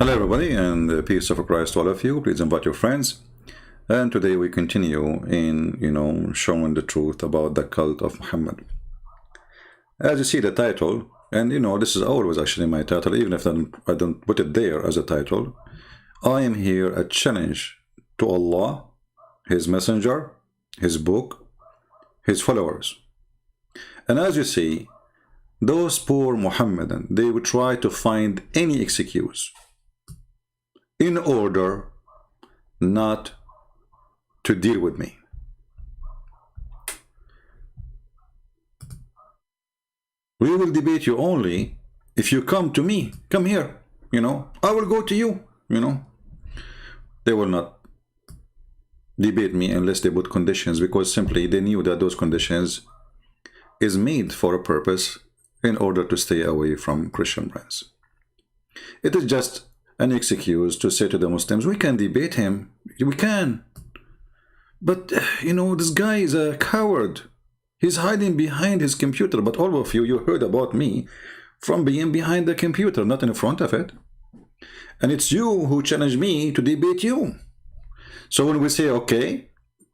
Hello everybody, and the peace of Christ to all of you. Please invite your friends. And today we continue in, showing the truth about the cult of Muhammad. As you see the title, and this is always actually my title, even if I don't put it there as a title. I am here a challenge to Allah, His Messenger, His book, His followers. And as you see, those poor Muhammadan, they would try to find any excuse in order not to deal with me. We will debate you only if you come to me. Come here, I will go to you, They will not debate me unless they put conditions, because simply they knew that those conditions is made for a purpose in order to stay away from Christian friends. It is just an excuse to say to the Muslims, we can debate him, we can. But, this guy is a coward. He's hiding behind his computer. But all of you heard about me from being behind the computer, not in front of it. And it's you who challenged me to debate you. So when we say, okay,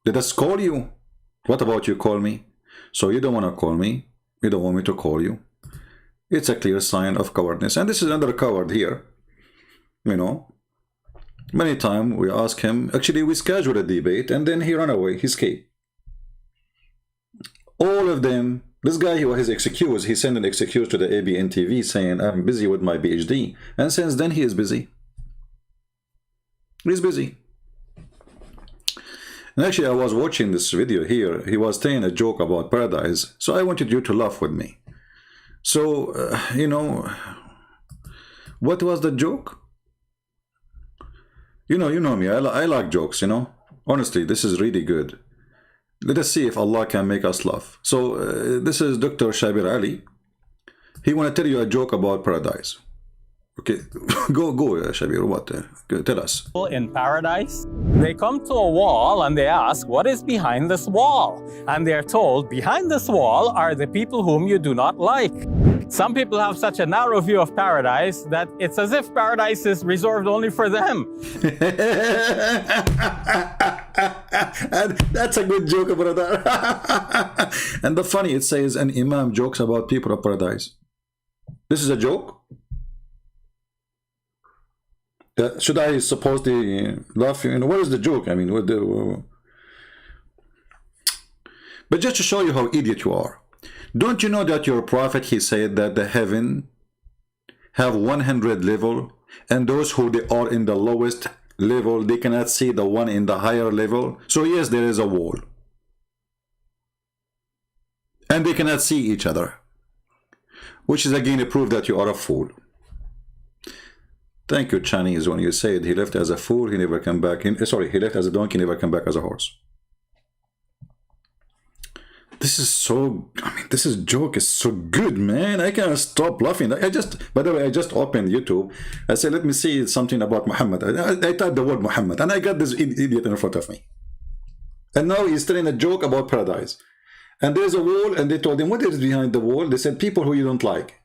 let us call you. What about you call me? So you don't want to call me. You don't want me to call you. It's a clear sign of cowardness. And this is another coward here. Many times we ask him, actually we schedule a debate, and then he ran away, he escaped. All of them, this guy, his excuse, he sent an excuse to the ABN TV saying, I'm busy with my PhD. And since then he is busy. He's busy. And actually I was watching this video here, he was telling a joke about paradise, so I wanted you to laugh with me. So, what was the joke? You know me, I like jokes, Honestly, this is really good. Let us see if Allah can make us laugh. So, this is Dr. Shabir Ali. He want to tell you a joke about paradise. Okay, go, Shabir, what? Tell us. In paradise, they come to a wall and they ask, what is behind this wall? And they're told, behind this wall are the people whom you do not like. Some people have such a narrow view of paradise that it's as if paradise is reserved only for them. And that's a good joke, brother. And the funny, it says an imam jokes about people of paradise. This is a joke? Should I supposedly laugh? What is the joke? I mean, but just to show you how idiot you are. Don't you know that your prophet, he said that the heaven have 100 level, and those who they are in the lowest level, they cannot see the one in the higher level. So yes, there is a wall. And they cannot see each other. Which is again a proof that you are a fool. Thank you, Chinese, when you said he left as a fool, he never come back in. Sorry, he left as a donkey, never come back as a horse. This is so, this joke is so good, man. I can't stop laughing. By the way, I just opened YouTube. I said, let me see something about Muhammad. I typed the word Muhammad, and I got this idiot in front of me. And now he's telling a joke about paradise. And there's a wall, and they told him, what is behind the wall? They said, people who you don't like.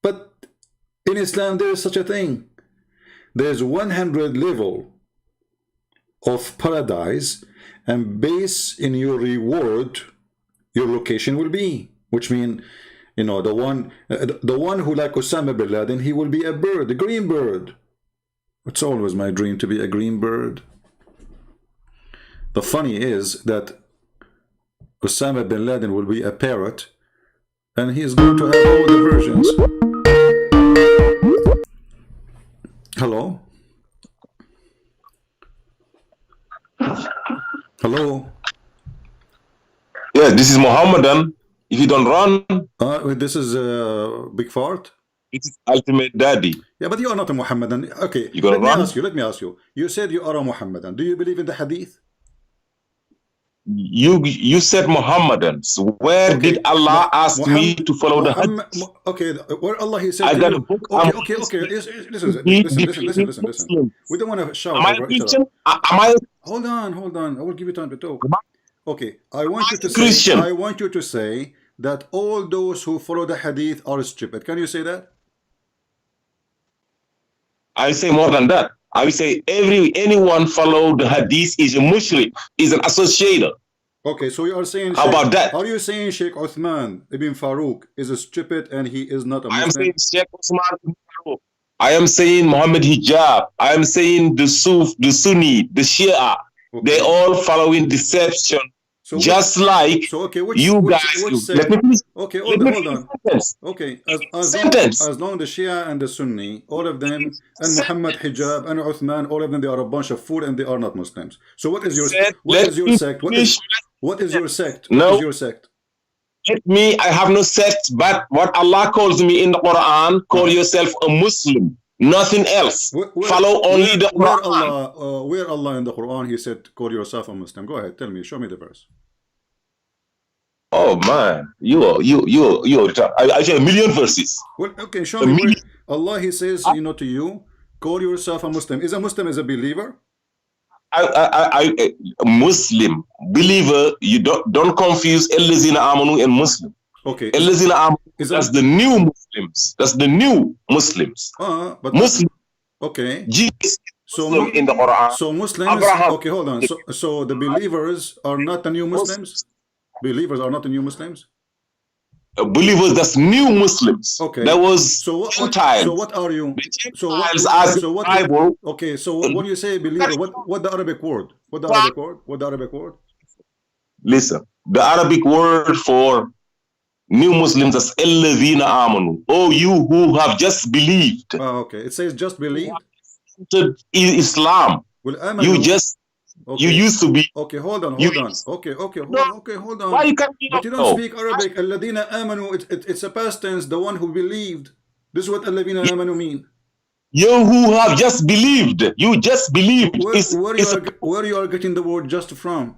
But in Islam, there is such a thing. There's 100 level of paradise, and based in your reward, your location will be, which means, the one who like Osama bin Laden, he will be a bird, a green bird. It's always my dream to be a green bird. The funny is that Osama bin Laden will be a parrot, and he is going to have all the versions. Hello? Hello? Yes, this is Muhammadan. If you don't run, this is Big Fart. it is ultimate daddy. Yeah, but you are not a Muhammadan. Okay, You gonna let run? me ask you. You said you are a Muhammadan. Do you believe in the hadith? You said Muhammadans. Where Okay, did Allah ask me Muhammad, to follow the hadith? okay, where Allah he said I to got a you. book. Okay. Listen. We don't want to shout Am I over a each other. Christian? Am I Hold on. I will give you time to talk. am I Okay, I want you to a say. Christian? I want you to say that all those who follow the hadith are stupid. Can you say that? I say more than that. I will say anyone follow the hadith is a mushrik, is an associator. Okay, so you are saying How about that? Are you saying Sheikh Uthman ibn Farouk is a stupid and he is not a Muslim? I am saying Sheikh Usman ibn Farouk. I am saying Muhammad Hijab. I am saying the Sunni, the Shia. Okay. They all following deception. So just like you guys. Let me finish. Okay, hold on. Okay, as long the Shia and the Sunni, all of them, and Muhammad Hijab and Uthman, all of them, they are a bunch of fool and they are not Muslims. So what is your sect? What is your sect? What is your sect? I have no sect, but what Allah calls me in the Quran, call yourself a Muslim. Nothing else. Follow only the Quran. Where Allah in the Quran, he said, call yourself a Muslim. Go ahead, tell me, show me the verse. Oh man, I say a million verses. Well, okay, show me where Allah, he says, to you, call yourself a Muslim. Is a Muslim is a believer? A Muslim believer, you don't confuse Ellazina Amanu and Muslim. Okay. Ellazina Amanu, that's the new Muslims. That's the new Muslims. But Muslim. Okay. Jesus. So in the Quran. So Muslims. Abraham. Okay, hold on. So the believers are not the new Muslims. Believers are not the new Muslims. Believers, that's new Muslims. Okay. That was Gentiles. So what are you? So what? Bible. Okay. So when you say believer, what the Arabic word? What the Arabic word? Listen, the Arabic word for new Muslims is Alladhina Amanu. Oh, you who have just believed. Okay. It says just believed. Islam. Well, you just. Okay. You used to be. Okay, hold on. Okay, hold on. Why you can't? But you don't speak Arabic. Alladina amanu. It's a past tense. The one who believed. This is what alladina amanu mean. You who have just believed. You just believed. Where you are getting the word just from?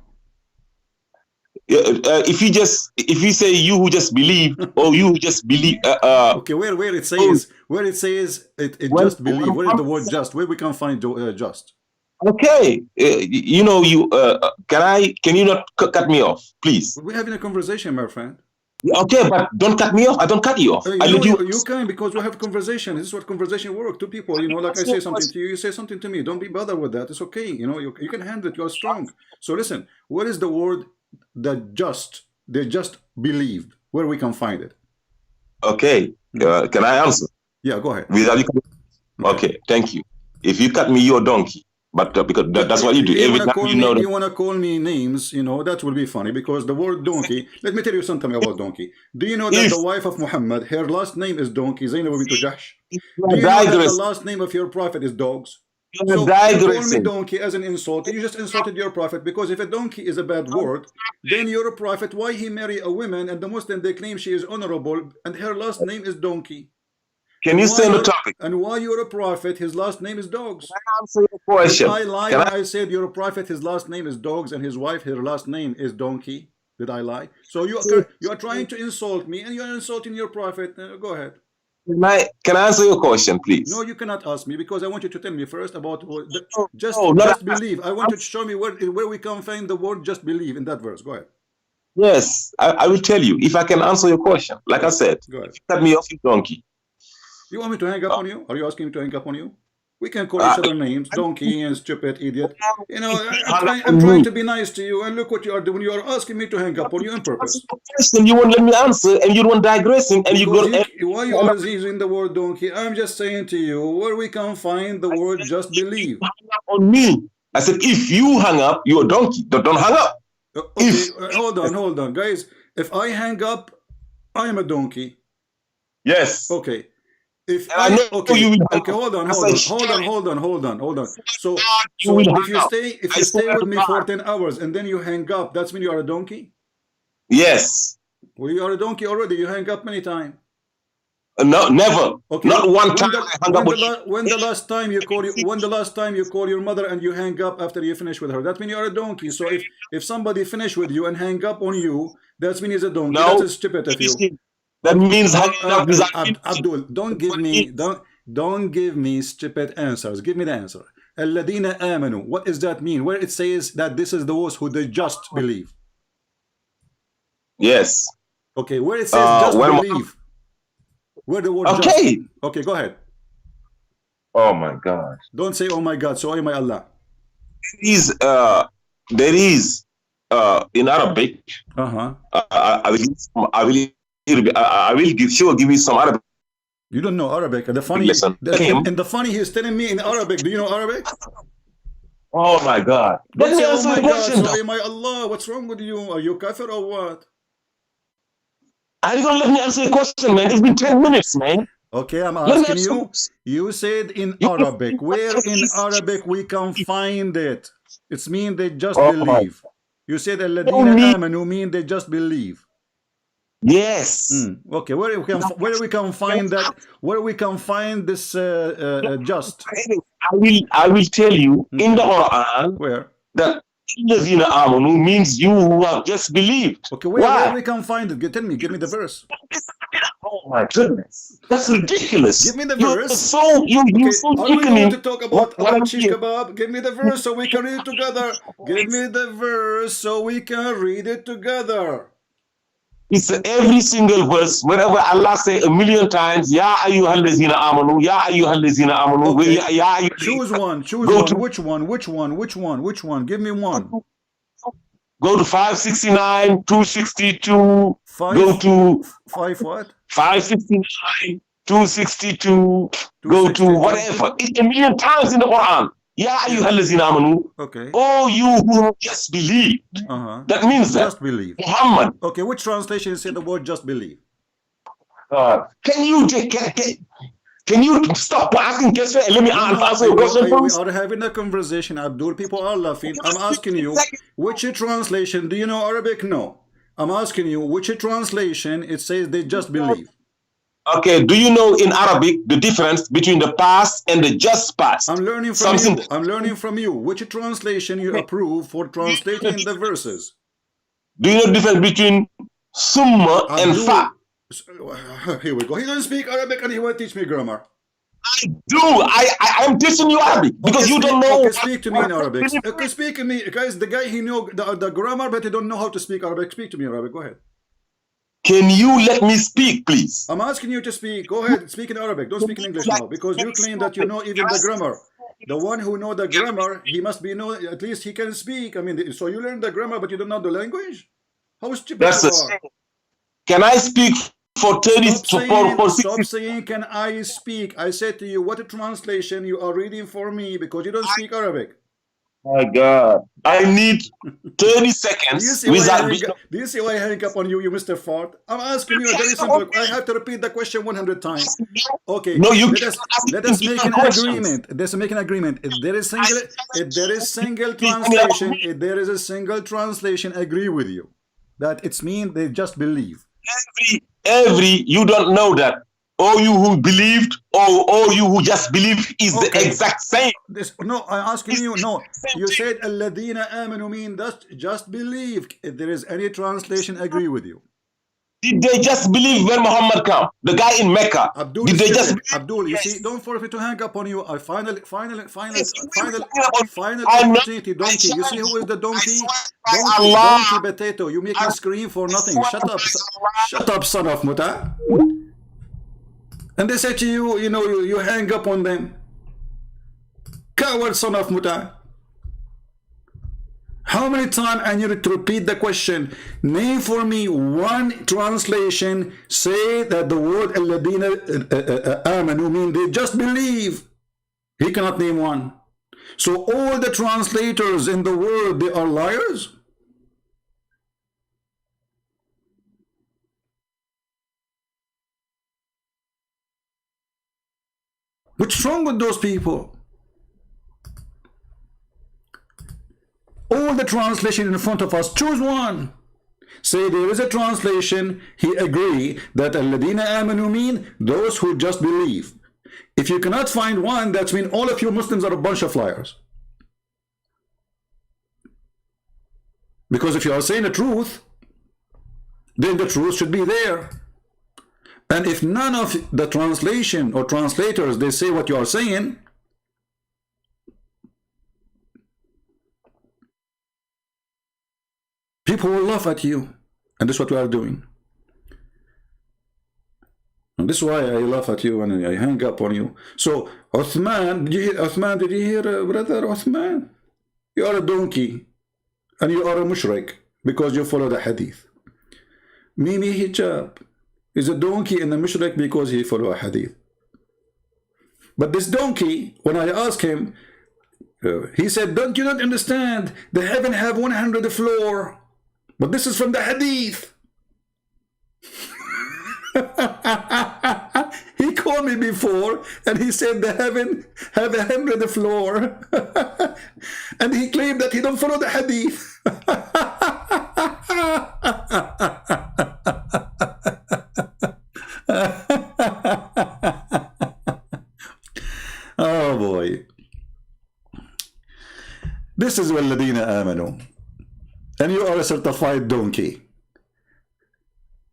If you say you who just believe or you who just believe. Okay, where it says it just believe. Where is the word just? Where we can find just? Okay, can you not cut me off, please? We're having a conversation, my friend. Okay, but don't cut me off. I don't cut you off. You can, because we have a conversation. This is what conversation work. Two people, like I say something to you, you say something to me. Don't be bothered with that. It's okay. You can handle it. You are strong. So listen, what is the word that they just believed? Where we can find it? Okay, can I answer? Yeah, go ahead. Okay, thank you. If you cut me, you're a donkey. But because that's what you do. You want to call me names, that will be funny, because the word donkey, let me tell you something about donkey. Do you know that the wife of Muhammad, her last name is donkey, Zainab bint Jahsh? Do you know that the last name of your prophet is dogs? So you call me donkey as an insult. You just insulted your prophet, because if a donkey is a bad word, then your prophet, why he marry a woman and the Muslim, they claim she is honorable and her last name is donkey? Can you stay on the topic? And why you're a prophet, his last name is dogs? Can I answer your question? Did I lie when I said you're a prophet, his last name is dogs, and his wife, her last name is donkey? Did I lie? So you are trying to insult me, and you are insulting your prophet. Go ahead. Can I answer your question, please? No, you cannot ask me, because I want you to tell me first about just believe. I want you to show me where we can find the word just believe in that verse. Go ahead. Yes, I will tell you if I can answer your question. Like I said, go ahead. Cut me off, you donkey. You want me to hang up on you? Are you asking me to hang up on you? We can call each other names, donkey and stupid idiot. I'm trying to be nice to you, and look what you are doing. You are asking me to hang up on you on purpose. You won't let me answer, and you don't digressing, and why you are using the word donkey? I'm just saying to you where we can find the word just believe. On me, I said if you hang up, you're a donkey. Don't hang up. Okay, hold on, guys. If I hang up, I am a donkey. Yes. Okay. If hold on. So if you stay with me for 10 hours and then you hang up, that's mean you are a donkey? Yes. Well, you are a donkey already. You hang up many times. No, never. Okay. Not one time. When the last time you call your mother and you hang up after you finish with her, that means you are a donkey. So if somebody finish with you and hang up on you, that means he's a donkey. No, that's stupid of you. That means Abdul, don't give me stupid answers. Give me the answer. Alladina amanu. What does that mean? Where it says that this is those who they just believe. Yes. Okay. Where it says just believe. Where the word just. Okay. Go ahead. Oh my God. Don't say, oh my God, sorry, my Allah. There is in Arabic. Uh-huh. I will give you some Arabic. You don't know Arabic. And the funny, Listen. and the funny, he's telling me in Arabic. Do you know Arabic? Oh my God. Don't Let me say, oh answer my the God, question. sorry, my Allah. What's wrong with you? Are you kafir or what? Are you gonna let me answer the question, man? It's been 10 minutes, man. Okay, I'm Let me asking answer. you. You said in You- Arabic. Where in Arabic we can find it? It's mean they just Oh my. believe. You said Don't alladina need. amanu mean they just believe. Yes. Okay, where we can find that? Where we can find this just? I will tell you in the Okay. Quran Where? that الذين آمنوا means you who have just believed. Okay, where Why? we can find it? Tell me, give me the verse. Oh my goodness, that's ridiculous. Give me the You're verse. so Okay, so are we going weakening to talk what about I'm shish here. kebab? Give me the verse so we can read it together. Give me the verse so we can read it together. It's every single verse. Whenever Allah say a million times, Ya ayyuhallazina amanu, Ya ayyuhallazina amanu, Okay. Ya Choose one. Choose Go one. to- Which one? Which one? Which one? Which one? Give me one. go to 569, 262, Five. go to Five what? 569, 262, go to 262. whatever. It's a million times in the Quran. Ya ayyuhallazina amanu. Okay. Oh, you who just believe. That means that Just believe. Muhammad. Okay, which translation say the word just believe? Can you stop asking questions and let me answer your question, We please? are having a conversation, Abdul. People are laughing. I'm asking you, which translation? Do you know Arabic? No. I'm asking you, which translation it says they just believe? Okay, do you know in Arabic the difference between the past and the just past? I'm learning from you. I'm learning from you. Which translation you approve for translating the verses? Do you know the difference between summa and Abdul, fa? here we go. He doesn't speak Arabic and he will teach me grammar. I do. I am teaching you Arabic because you don't know. Okay, speak to me in Arabic. Okay, speak to me, guys. The guy he know the grammar, but he don't know how to speak Arabic. Speak to me in Arabic. Go ahead. Can you let me speak, please? I'm asking you to speak. Go ahead. Speak in Arabic. Don't speak in English now because you claim that you know even the grammar. The one who know the grammar, he must be know. At least he can speak. I mean, so you learn the grammar, but you don't know the language. How stupid That's you a are. Can I speak for 30 Stop saying, can I speak? I said to you, what a translation you are reading for me because you don't speak Arabic. My God. I need 30 seconds. Do you see why I hang up on you, Mr. Ford? I'm asking you a very simple. I have to repeat the question 100 times. Okay. No, you let us make an agreement. Let's make an agreement. If there is single translation, if there is a single translation, agree with you that it's mean they just believe. You don't know that. All you who believed or all you who just believe is the exact same. No, I'm asking you. No, you said alladina amanu mean that just believe. If there is any translation, agree with you. Did they just believe when Muhammad came? The guy in Mecca. Abdul, did they just Abdul, you see, don't forfeit to hang up on you. I final opportunity. Donkey. You see who is the donkey? Donkey potato. You make me scream for nothing. Shut up. Shut up, son of Muta. And they say to you, you hang up on them. Coward son of Muta. How many times I need to repeat the question? Name for me one translation say that the word alladina amanu mean they just believe. He cannot name one. So all the translators in the world, they are liars? What's wrong with those people? All the translation in front of us, choose one. Say there is a translation, he agree that alladina amanu mean those who just believe. If you cannot find one, that means all of you Muslims are a bunch of liars. Because if you are saying the truth, then the truth should be there. And if none of the translation or translators, they say what you are saying, people will laugh at you. And that's what we are doing. And this is why I laugh at you and I hang up on you. So, Uthman, did you hear, Uthman, did you hear, brother Uthman? You are a donkey and you are a mushrik because you follow the hadith. Mimi Hijab is a donkey and a mushrik because he follow a hadith. But this donkey, when I asked him, he said, don't you not understand? The heaven have 100 floor. But this is from the hadith. He called me before and he said the heaven have 100 floor. And he claimed that he don't follow the hadith. Oh boy. This is وَالَّذِينَ آمَنُوا. And you are a certified donkey.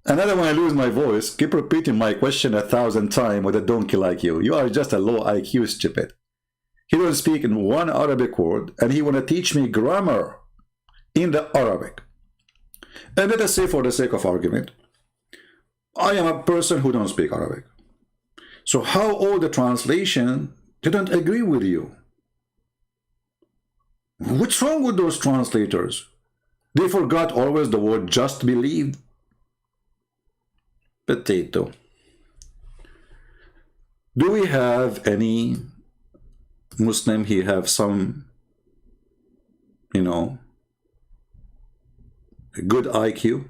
And then when I lose my voice, keep repeating my question 1,000 times with a donkey like you. You are just a low IQ stupid. He don't speak in one Arabic word, and he want to teach me grammar in the Arabic. And let us say, for the sake of argument, I am a person who don't speak Arabic. So how all the translation didn't agree with you? What's wrong with those translators? They forgot always the word just believe. Potato. Do we have any Muslim? He have some, you know, a good IQ?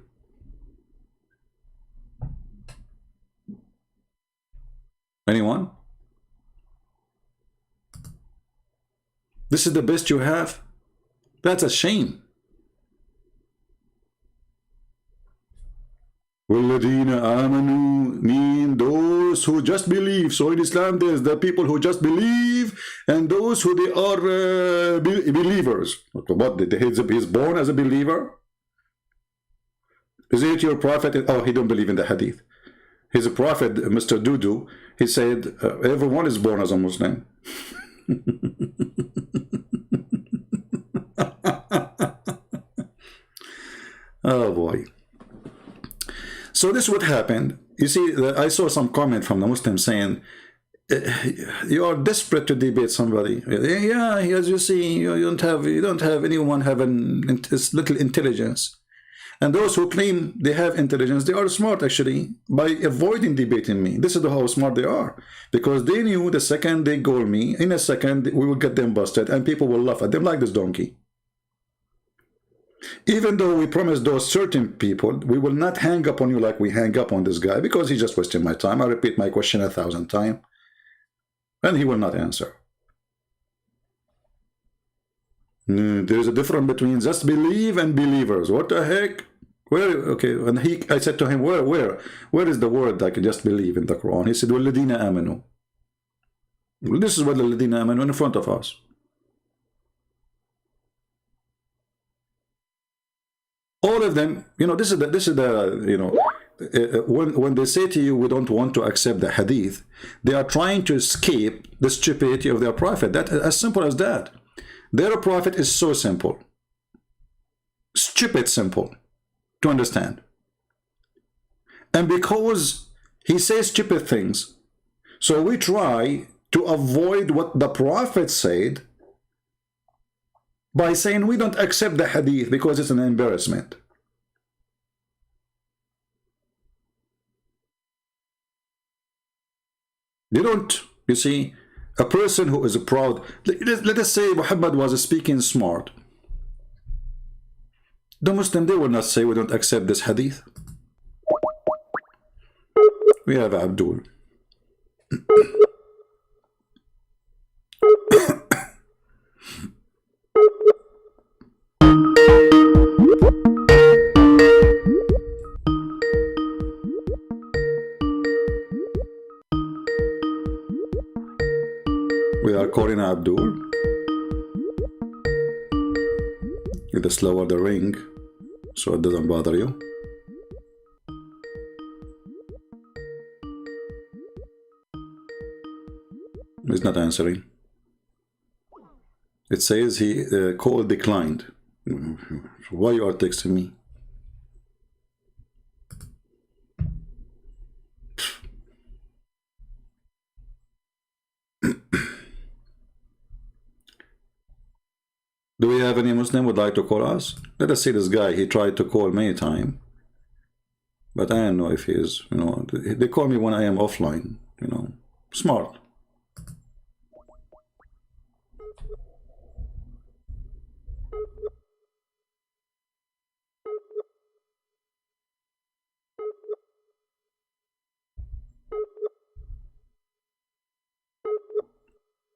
Anyone? This is the best you have? That's a shame. وَالَّذِينَ آمَنُوا mean those who just believe. So in Islam there's the people who just believe and those who they are believers. What, he's born as a believer? Is it your prophet? Oh, he don't believe in the hadith. He's a prophet, Mr. Dudu. He said everyone is born as a Muslim. Oh boy. So this would happen. You see, I saw some comment from the Muslim saying, you are desperate to debate somebody. Yeah, as you see, you don't have anyone having little intelligence. And those who claim they have intelligence, they are smart actually by avoiding debating me. This is how smart they are. Because they knew the second they goal me, in a second we will get them busted and people will laugh at them like this donkey. Even though we promised those certain people, we will not hang up on you like we hang up on this guy because he's just wasting my time. I repeat my question 1,000 times and he will not answer. There's a difference between just believe and believers. What the heck? Where? Okay, and I said to him, where is the word I can just believe in the Quran? He said, وَالَّذِينَ آمَنُوا. Well, this is what الَّذِينَ آمَنُوا in front of us. All of them, you know, this is the you know, when they say to you, we don't want to accept the hadith, they are trying to escape the stupidity of their prophet. That as simple as that. Their prophet is so simple, stupid simple to understand. And because he says stupid things, so we try to avoid what the prophet said by saying we don't accept the hadith because it's an embarrassment. They don't, you see, a person who is proud, let us say Muhammad was speaking smart. The Muslim, they will not say we don't accept this hadith. We have Abdul. We are calling Abdul. You just lower the ring so it doesn't bother you. He's not answering. It says he call declined. Why you are texting me? Do we have any Muslim would like to call us? Let us see this guy. He tried to call many times, but I don't know if he is. You know, they call me when I am offline. You know, smart.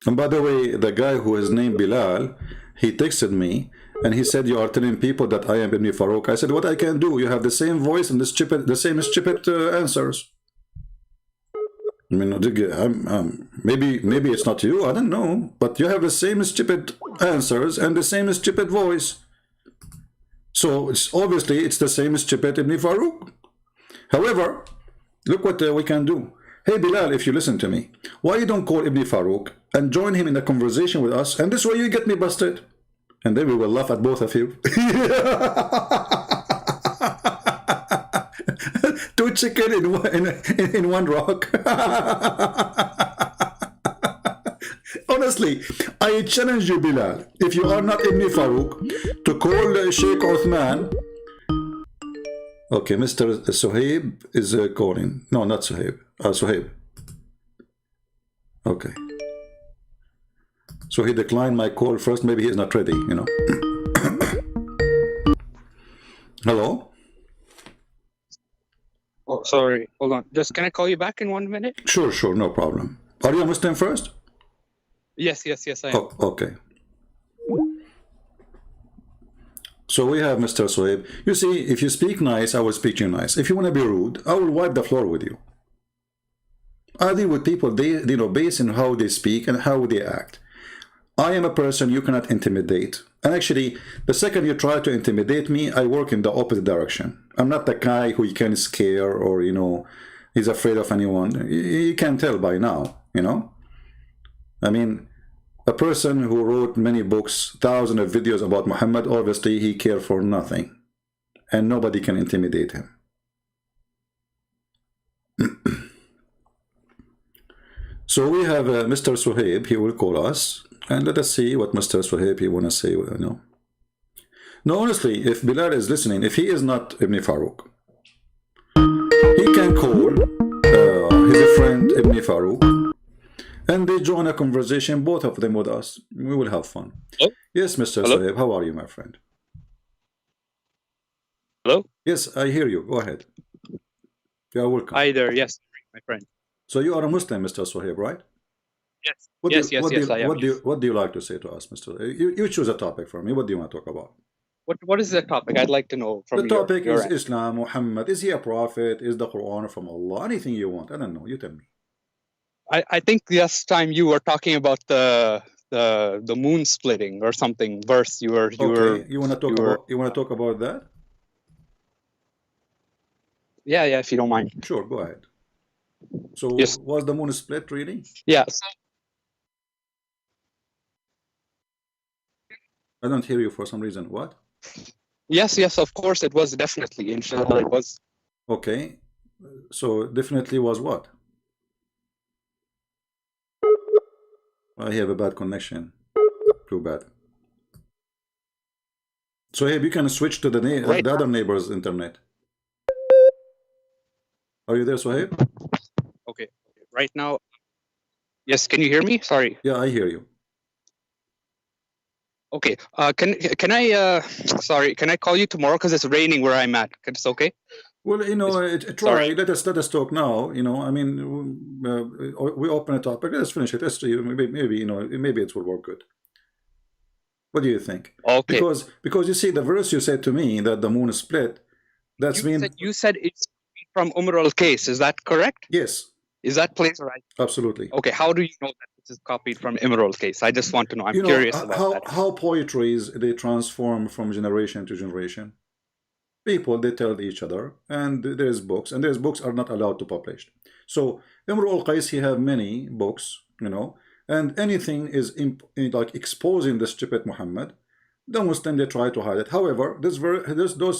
And by the way, the guy who is named Bilal, he texted me and he said, you are telling people that I am Ibn Farouk. I said, what I can do? You have the same voice and the same stupid answers. I mean, maybe it's not you, I don't know. But you have the same stupid answers and the same stupid voice. So obviously it's the same stupid Ibn Farouk. However, look what we can do. Hey Bilal, if you listen to me, why you don't call Ibn Farouk and join him in a conversation with us, and this way you get me busted, and then we will laugh at both of you. Two chicken in one rock. Honestly, I challenge you, Bilal, if you are not Ibn Farouk, to call Sheikh Uthman. Okay, Mr. Suhaib is calling. No, not Suhaib. Suhaib. Okay. So he declined my call first. Maybe he's not ready, you know. Hello? Oh, sorry. Hold on. Just can I call you back in 1 minute? Sure, no problem. Are you a Muslim first? Yes, I am. Oh, okay. So we have Mr. Suhaib. You see, if you speak nice, I will speak to you nice. If you want to be rude, I will wipe the floor with you. I deal with people, based on how they speak and how they act. I am a person you cannot intimidate. And actually, the second you try to intimidate me, I work in the opposite direction. I'm not the guy who you can scare or, he's afraid of anyone. You can tell by now, I mean, a person who wrote many books, thousands of videos about Muhammad, obviously he cares for nothing. And nobody can intimidate him. So we have Mr. Suhaib, he will call us. And let us see what Mr. Suhaib he want to say, No, honestly, if Bilal is listening, if he is not Ibn Farouk, he can call his friend Ibn Farouk, and they join a conversation, both of them with us. We will have fun. Hello? Yes, Mr. Hello? Suhaib, how are you, my friend? Hello? Yes, I hear you. Go ahead. You are welcome. Hi there. Yes, my friend. So you are a Muslim, Mr. Suhaib, right? Yes. What I am. What do you like to say to us, Mr. You choose a topic for me. What do you want to talk about? What is the topic? I'd like to know from the topic your is end. Islam, Muhammad. Is he a prophet? Is the Quran from Allah? Anything you want. I don't know. You tell me. I think last time you were talking about the moon splitting or something verse. You want to talk about that? Yeah, if you don't mind. Sure, go ahead. So yes. Was the moon split really? Yeah. I don't hear you for some reason. What? Yes, of course it was, definitely. Inshallah it was. Okay. So definitely was what? I have a bad connection. Too bad. So hey, you can switch to the other neighbor's internet. Are you there, Suhaib? Okay. Right now. Yes, can you hear me? Sorry. Yeah, I hear you. Okay. Can I sorry, can I call you tomorrow because it's raining where I'm at? It's okay? Well, try. Let us talk now. I mean, we open a topic. Let's finish it. Let's see. Maybe it will work good. What do you think? Okay. Because you see, the verse you said to me that the moon is split. You said it's from al-Qais. Is that correct? Yes. Is that place right? Absolutely. Okay. How do you know that this is copied from al-Qais? I just want to know. I'm curious about that. How poetries they transform from generation to generation. People, they tell each other, and there's books, and there's books are not allowed to publish. So Imru al-Qais, he have many books, and anything is like exposing the stupid Muhammad. The Muslim, they try to hide it. However, those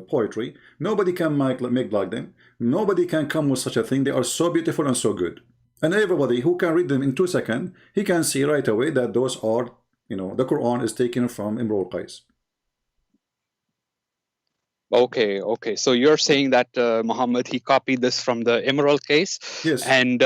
poetry, nobody can make like them. Nobody can come with such a thing. They are so beautiful and so good. And everybody who can read them in 2 seconds, he can see right away that those are you know, the Quran is taken from Imrul Qais. Okay, okay. So you're saying that Muhammad, he copied this from the Imrul case, Yes. and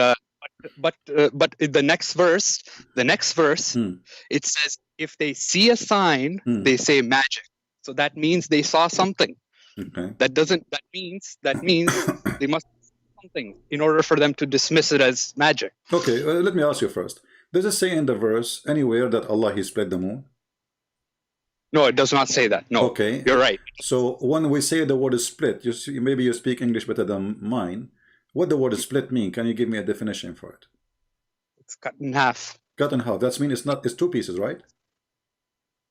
but the next verse, it says if they see a sign, they say magic. So that means they saw something. Okay. That means they must see something in order for them to dismiss it as magic. Okay, let me ask you first. Does it say in the verse anywhere that Allah he split the moon? No, it does not say that. No. Okay. You're right. So when we say the word is split, maybe you speak English better than mine. What the word split mean? Can you give me a definition for it? It's cut in half. Cut in half. That means it's two pieces, right?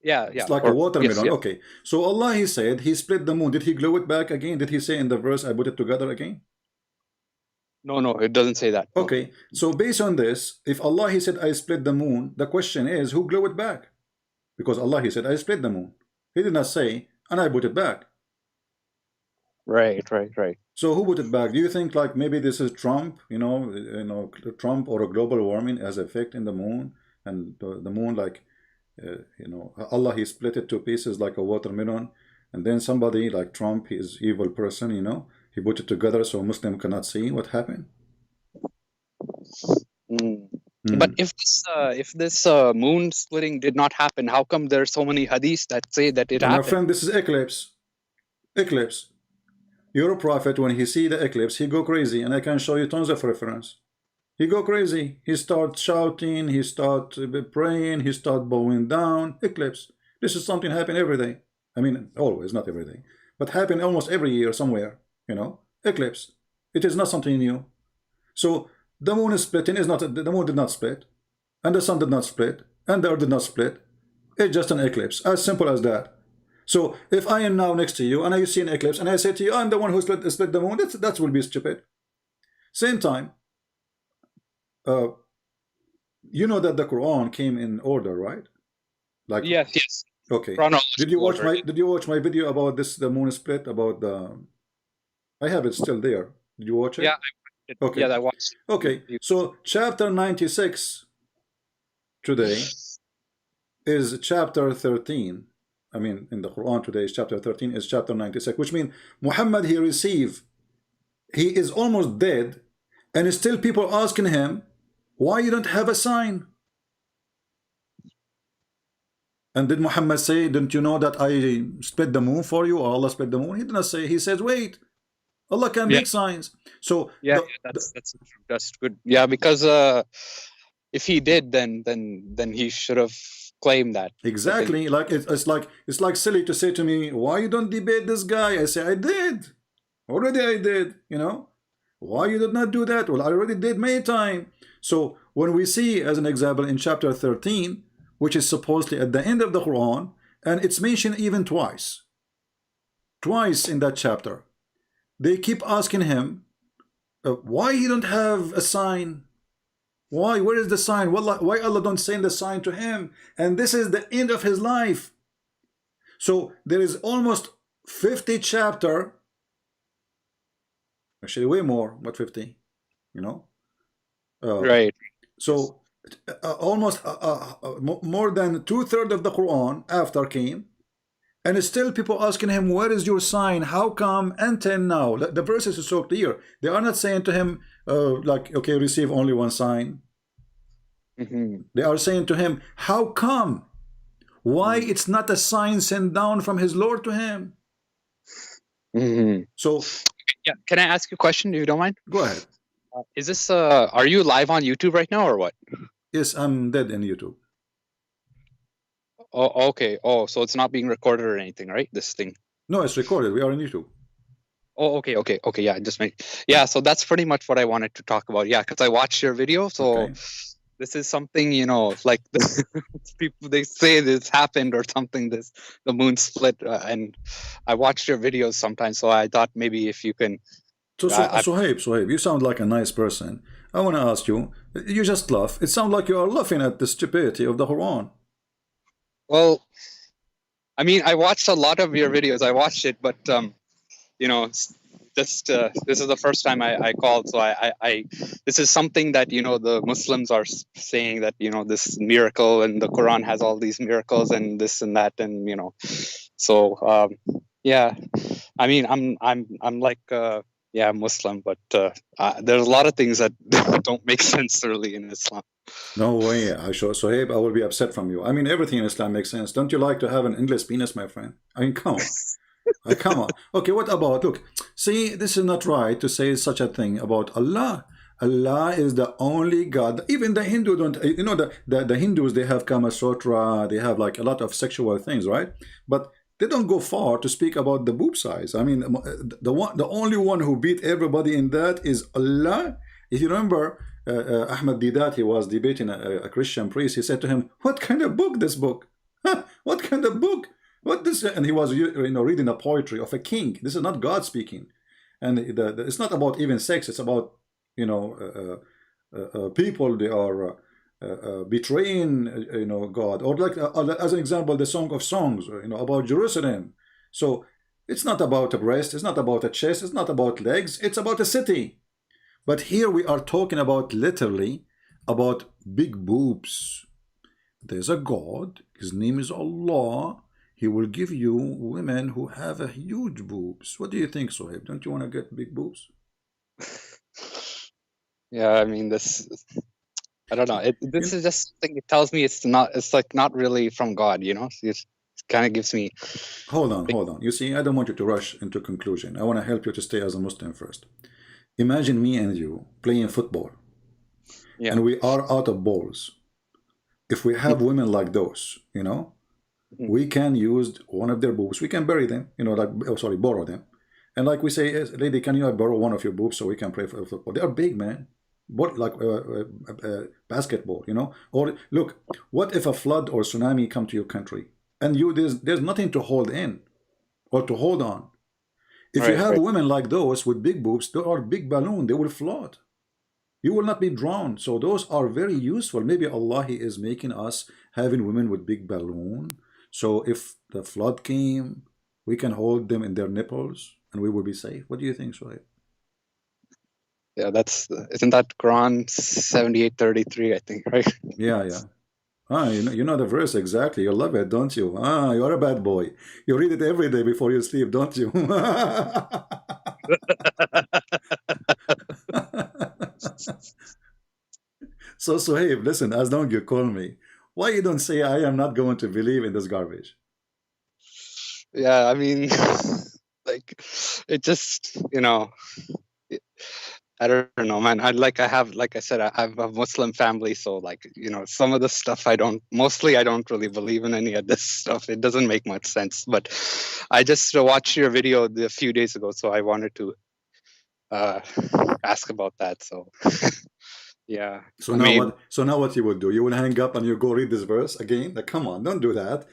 Yeah, It's like a watermelon. Yes. Okay. So Allah he said he split the moon. Did he glue it back again? Did he say in the verse I put it together again? No, it doesn't say that. Okay. So based on this, if Allah he said I split the moon, the question is who glue it back? Because Allah he said I split the moon. He did not say and I put it back. Right. So who put it back? Do you think like maybe this is Trump? You know, Trump or a global warming has effect in the moon, and the moon like, you know, Allah he split it to pieces like a watermelon, and then somebody like Trump, he is evil person, you know, he put it together so Muslim cannot see what happened. But if this moon splitting did not happen, how come there's so many hadiths that say that it happened? My friend, this is eclipse. Eclipse. Your prophet, when he see the eclipse, he go crazy, and I can show you tons of reference. He go crazy. He start shouting. He start praying. He start bowing down. Eclipse. This is something happen every day. I mean, always, not every day, but happen almost every year somewhere. You know, eclipse. It is not something new. So the moon is splitting. Is not the moon did not split, and the sun did not split, and the earth did not split. It's just an eclipse. As simple as that. So if I am now next to you and I see an eclipse and I say to you, I'm the one who split the moon, that will be stupid. Same time, you know that the Quran came in order, right? Like yes. Okay. Did you watch my video about this, the moon split, about the? I have it still there. Did you watch it? Yeah. Okay. Yeah, I watched. Okay. So chapter 96 today is chapter 13. I mean, in the Quran today is chapter 13, is chapter 96, which means Muhammad he is almost dead, and still people asking him, why you don't have a sign? And did Muhammad say, didn't you know that I split the moon for you, or Allah split the moon? He did not say. He says, wait, Allah can make signs. So that's good. Yeah, because if he did, then he should have claimed that. Exactly. Like it's like silly to say to me, why you don't debate this guy? I say I did. Already I did, you know. Why you did not do that? Well, I already did many times. So when we see, as an example, in chapter 13, which is supposedly at the end of the Quran, and it's mentioned even twice in that chapter, they keep asking him, why you don't have a sign? Why? Where is the sign? Why Allah don't send the sign to him? And this is the end of his life. So there is almost 50 chapter, actually way more, but 50, you know. Right. So almost more than 2/3 of the Quran after came, and still people asking him, where is your sign? How come until now? The verses is so clear. They are not saying to him, like, okay, receive only one sign. They are saying to him, how come? Why it's not a sign sent down from his Lord to him? So, yeah, can I ask you a question if you don't mind? Go ahead. Is this are you live on YouTube right now or what? Yes, I'm dead in YouTube. Oh, okay. Oh, so it's not being recorded or anything, right? This thing. No, it's recorded. We are on YouTube. Oh, okay. Yeah, so that's pretty much what I wanted to talk about. Yeah, because I watched your video, so this is something, you know, like people, they say this happened or something, the moon split, and I watched your videos sometimes, so I thought maybe if you can. So Suhaib, you sound like a nice person. I want to ask you, you just laugh. It sounds like you are laughing at the stupidity of the Quran. Well, I mean, I watched a lot of your videos. I watched it, but you know, just this is the first time I called, so I this is something that the Muslims are saying, that this miracle, and the Quran has all these miracles and this and that, and so yeah, I mean I'm like yeah, Muslim, but there's a lot of things that don't make sense really in Islam. No way, Sohaib, I will be upset from you. I mean, everything in Islam makes sense. Don't you like to have an endless penis, my friend? I mean, come on. Come on. Okay, what about, look, see, this is not right to say such a thing about Allah. Allah is the only God. Even the Hindu don't, the Hindus, they have Kama Sutra, they have like a lot of sexual things, right? But they don't go far to speak about the boob size. I mean, the only one who beat everybody in that is Allah. If you remember, Ahmad Didat, he was debating a Christian priest. He said to him, "What kind of book? This book? Huh? What kind of book? What this?" And he was, reading a poetry of a king. This is not God speaking, and it's not about even sex. It's about people. They are betraying God, or like as an example, the Song of Songs, about Jerusalem. So it's not about a breast. It's not about a chest. It's not about legs. It's about a city. But here we are talking about literally about big boobs. There's a God, his name is Allah. He will give you women who have a huge boobs. What do you think, Sohaib? Don't you want to get big boobs? Yeah, I mean, I don't know. This is just something. It tells me it's like not really from God, It kind of gives me. Hold on. You see, I don't want you to rush into conclusion. I want to help you to stay as a Muslim first. Imagine me and you playing football, and we are out of balls. If we have women like those, we can use one of their boobs. We can bury them, borrow them. And like we say, lady, can you borrow one of your boobs so we can play for football? They are big, man. What, like basketball, Or look, what if a flood or tsunami come to your country and there's nothing to hold in or to hold on? If you have women like those with big boobs, they are big balloon, they will float. You will not be drowned. So those are very useful. Maybe Allah is making us having women with big balloon. So if the flood came, we can hold them in their nipples and we will be safe. What do you think, Sohaib? Yeah, isn't that Quran 78:33, I think, right? Yeah. You know the verse exactly. You love it, don't you? You're a bad boy. You read it every day before you sleep, don't you? So Sohaib, listen, as long as you call me, why you don't say I am not going to believe in this garbage? Yeah, I mean, like, it just, I don't know, man. I have a Muslim family, so some of the stuff I don't really believe in any of this stuff. It doesn't make much sense. But I just watched your video a few days ago, so I wanted to ask about that. So yeah. So now what you will do? You will hang up and you go read this verse again? Like, come on, don't do that.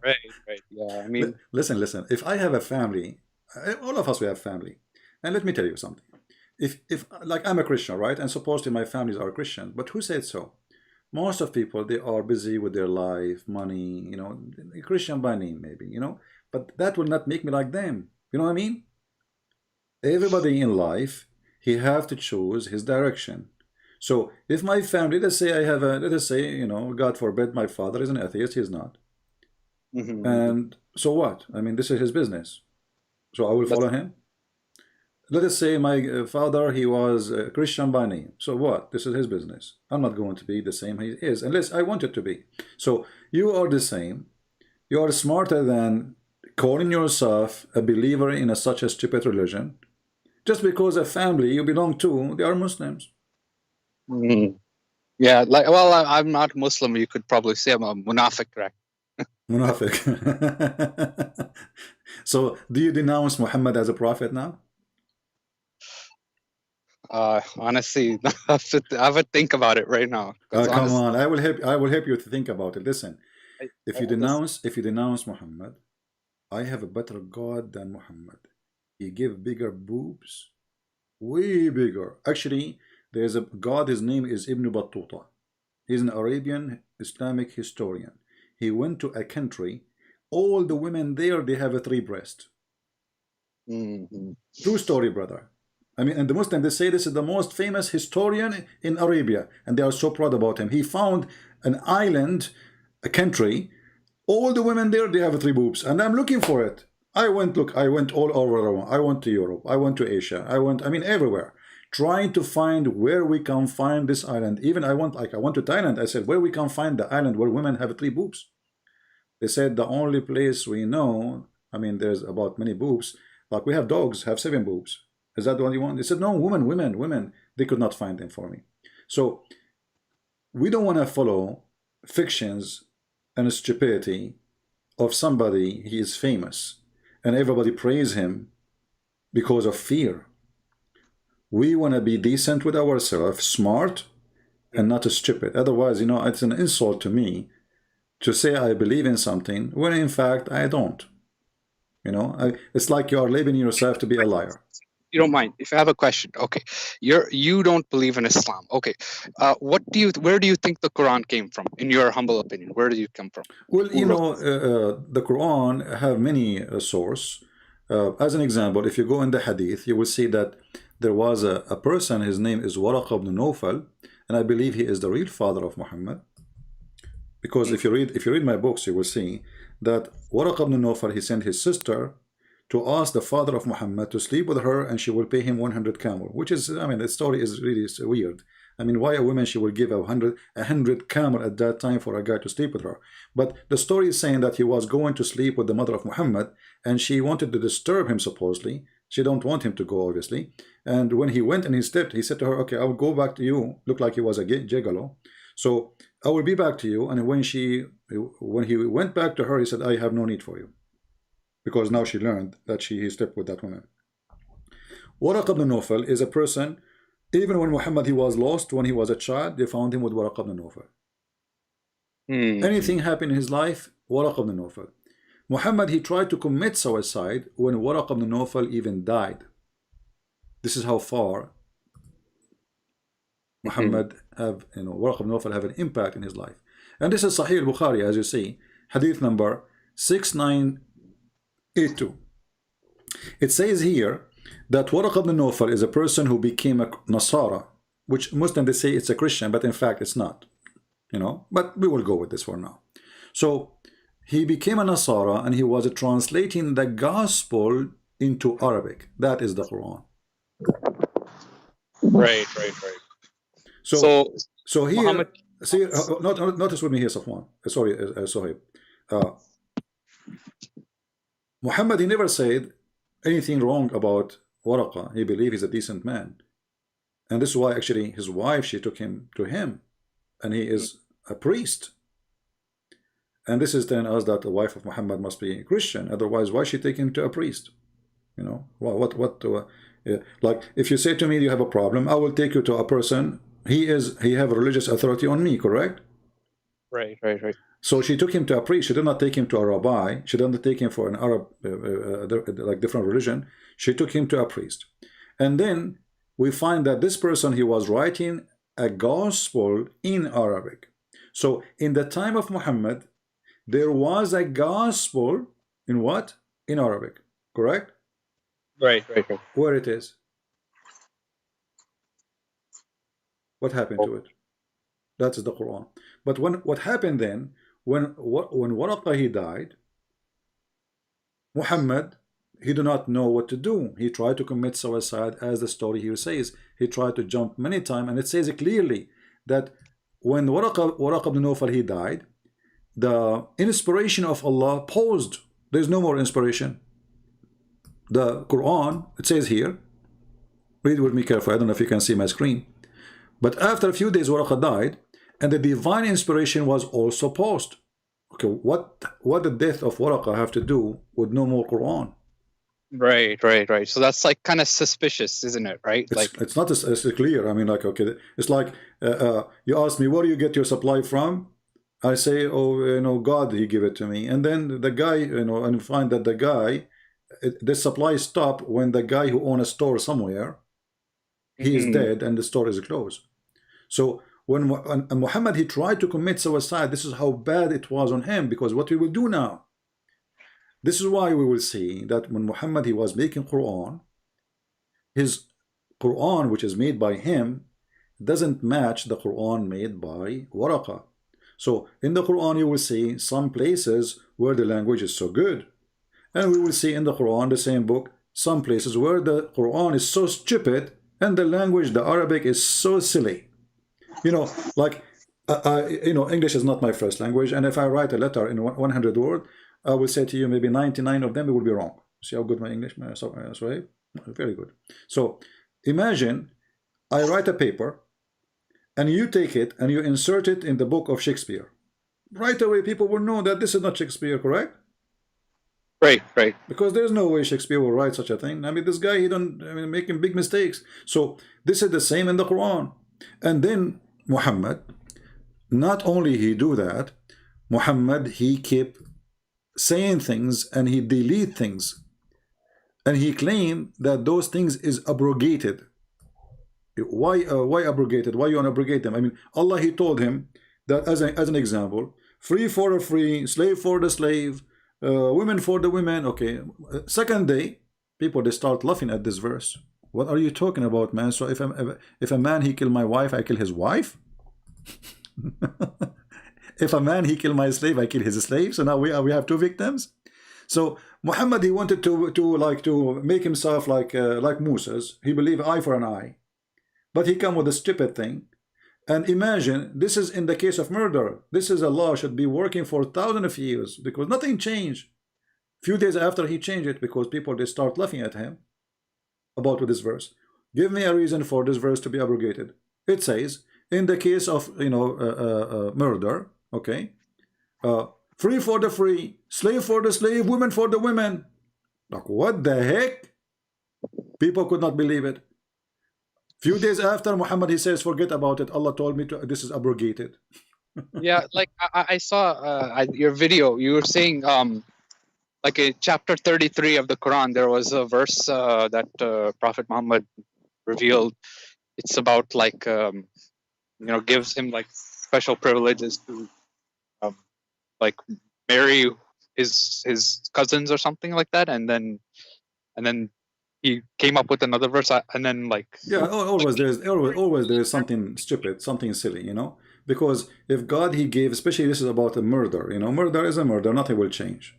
Right. Yeah. I mean, listen. If I have a family, all of us we have family. And let me tell you something. If like I'm a Christian, right? And supposedly my families are Christian, but who said so? Most of people, they are busy with their life, money, Christian by name maybe, but that will not make me like them. You know what I mean? Everybody in life, he have to choose his direction. So if my family, let's say God forbid, my father is an atheist, he's not. And so what? I mean, this is his business. So I will follow him. Let us say my father, he was a Christian by name. So what? This is his business. I'm not going to be the same he is, unless I want it to be. So you are the same. You are smarter than calling yourself a believer in such a stupid religion. Just because a family you belong to, they are Muslims. Yeah, I'm not Muslim. You could probably say I'm a munafiq, right? Munafiq. So do you denounce Muhammad as a prophet now? Honestly, I would think about it right now. Come on, I will help you to think about it. Listen, if you denounce Muhammad, I have a better God than Muhammad. He gave bigger boobs, way bigger. Actually, there's a God, his name is Ibn Battuta. He's an Arabian Islamic historian. He went to a country, all the women there, they have a 3 breast. True story, brother. I mean, and the Muslims, they say this is the most famous historian in Arabia, and they are so proud about him. He found an island, a country, all the women there, they have 3 boobs, and I'm looking for it. I went all over the world. I went to Europe, I went to Asia, I mean, everywhere, trying to find where we can find this island. Even I went to Thailand. I said, where we can find the island where women have 3 boobs. They said the only place we know, I mean, there's about many boobs, like we have dogs have 7 boobs. Is that the one you want? They said, no, women. They could not find them for me. So we don't want to follow fictions and stupidity of somebody. He is famous and everybody praise him because of fear. We want to be decent with ourselves, smart and not stupid. Otherwise, you know, it's an insult to me to say I believe in something when in fact I don't. You know, it's like you are labeling yourself to be a liar. You don't mind if I have a question? Okay, you don't believe in Islam. Okay, where do you think the Quran came from? In your humble opinion, where did it come from? Well, you know, the Quran have many sources. As an example, if you go in the Hadith, you will see that there was a person. His name is Waraq ibn Nawfal, and I believe he is the real father of Muhammad. Because if you read my books, you will see that Waraq ibn Nawfal, he sent his sister to ask the father of Muhammad to sleep with her, and she will pay him 100 camel, which is, I mean, the story is really weird. I mean, why a woman, she will give 100 camel at that time for a guy to sleep with her? But the story is saying that he was going to sleep with the mother of Muhammad, and she wanted to disturb him, supposedly. She don't want him to go, obviously. And when he went and he stepped, he said to her, okay, I will go back to you. Looked like he was a gigolo. So I will be back to you. And when he went back to her, he said, I have no need for you. Because now she learned that he slept with that woman. Waraq ibn Nawfal is a person, even when Muhammad, he was lost, when he was a child, they found him with Waraq ibn Nawfal. Anything happened in his life, Waraq ibn Nawfal. Muhammad, he tried to commit suicide when Waraq ibn Nawfal even died. This is how far Muhammad have, you know, Waraq ibn Nawfal have an impact in his life. And this is Sahih al-Bukhari, as you see, hadith number 6982. It says here that Waraq ibn Nawfal is a person who became a Nasara, which Muslims, they say it's a Christian, but in fact it's not, you know, but we will go with this for now. So he became a Nasara and he was translating the gospel into Arabic. That is the Quran. Right. So here, Muhammad, see, notice with me here, Safwan. Sorry, Sohaib. Muhammad, he never said anything wrong about Waraqa. He believed he's a decent man. And this is why actually his wife, she took him to him. And he is a priest. And this is telling us that the wife of Muhammad must be Christian. Otherwise, why she take him to a priest? You know, like if you say to me, you have a problem, I will take you to a person. He have religious authority on me, correct? Right. So she took him to a priest. She did not take him to a rabbi. She did not take him for an Arab, like different religion. She took him to a priest. And then we find that this person, he was writing a gospel in Arabic. So in the time of Muhammad, there was a gospel in what? In Arabic, correct? Right. Where it is? What happened to it? That is the Quran. But what happened then, when Waraqah, he died, Muhammad, he did not know what to do. He tried to commit suicide, as the story here says. He tried to jump many times, and it says clearly that when Waraqah ibn Nawfal, he died, the inspiration of Allah paused. There's no more inspiration. The Quran, it says here, read with me carefully. I don't know if you can see my screen. But after a few days, Waraqah died, and the divine inspiration was also paused. Okay, what the death of Waraqah have to do with no more Quran? Right. So that's like kind of suspicious, isn't it? Right? It's not as clear. I mean, like, okay, it's like you ask me, where do you get your supply from? I say, oh, you know, God, he give it to me. And then the guy, you know, and find that the guy, the supply stop when the guy who owns a store somewhere, he is dead and the store is closed. So when Muhammad, he tried to commit suicide, this is how bad it was on him, because what we will do now, This is why we will see that when Muhammad he was making Quran, his Quran which is made by him doesn't match the Quran made by Waraqa. So in the Quran you will see some places where the language is so good, and we will see in the Quran, the same book, some places where the Quran is so stupid and the language, the Arabic, is so silly. You know, like English is not my first language, and if I write a letter in 100 words, I will say to you maybe 99 of them it will be wrong. See how good my English is? Very good. So imagine I write a paper and you take it and you insert it in the book of Shakespeare. Right away people will know that this is not Shakespeare, correct? Right. Because there's no way Shakespeare will write such a thing. I mean, this guy, making big mistakes. So this is the same in the Quran. And then Muhammad, not only he do that, Muhammad, he kept saying things and he delete things. And he claimed that those things is abrogated. Why abrogated? Why you abrogate them? I mean, Allah, he told him that as an example, free for the free, slave for the slave, women for the women. Okay, second day, people, they start laughing at this verse. What are you talking about, man? So if a man he kill my wife, I kill his wife. If a man he kill my slave, I kill his slave. So now we have two victims. So Muhammad, he wanted to make himself like Moses. He believed eye for an eye, but he come with a stupid thing. And imagine, this is in the case of murder. This is a law should be working for thousands of years because nothing changed. Few days after he changed it because people, they start laughing at him about this verse. Give me a reason for this verse to be abrogated. It says in the case of murder, okay, free for the free, slave for the slave, women for the women. Like, what the heck? People could not believe it. Few days after, Muhammad, he says, forget about it. Allah told me this is abrogated. Yeah, like I saw your video. You were saying, like in chapter 33 of the Quran, there was a verse that Prophet Muhammad revealed. It's about like, gives him like special privileges to like marry his cousins or something like that, and then he came up with another verse, and then like always there's something stupid, something silly, because if God he gave, especially this is about a murder, murder is a murder, nothing will change,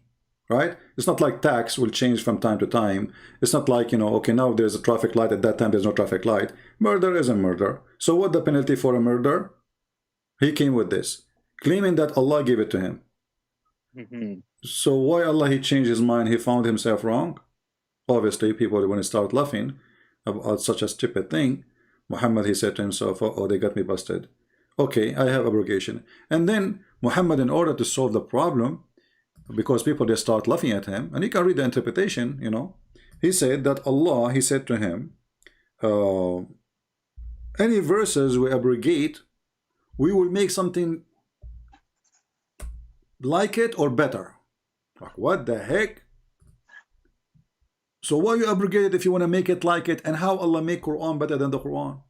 right? It's not like tax will change from time to time. It's not like okay, now there's a traffic light, at that time there's no traffic light. Murder is a murder. So what the penalty for a murder? He came with this, claiming that Allah gave it to him. So why Allah he changed his mind? He found himself wrong. Obviously, people when they start laughing about such a stupid thing, Muhammad he said to himself, oh, they got me busted. Okay, I have abrogation. And then Muhammad, in order to solve the problem, because people they start laughing at him, and you can read the interpretation, he said that Allah, he said to him, any verses we abrogate, we will make something like it or better. Like, what the heck? So why you abrogate it if you want to make it like it? And how Allah make Quran better than the Quran?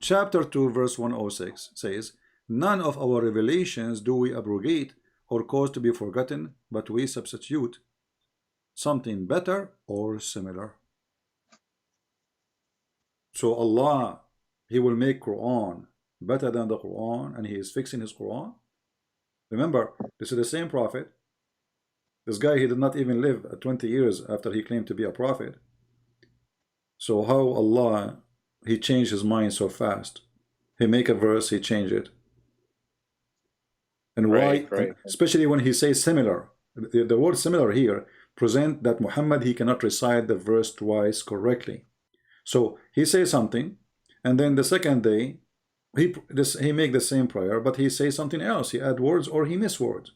Chapter 2 verse 106 says, none of our revelations do we abrogate or cause to be forgotten, but we substitute something better or similar. So Allah, he will make Quran better than the Quran, and he is fixing his Quran. Remember, this is the same prophet. This guy, he did not even live 20 years after he claimed to be a prophet. So how Allah, he changed his mind so fast? He make a verse, he changed it. And why? Right. Especially when he says similar. The word similar here present that Muhammad, he cannot recite the verse twice correctly. So he says something, and then the second day, he make the same prayer, but he says something else. He add words or he miss words.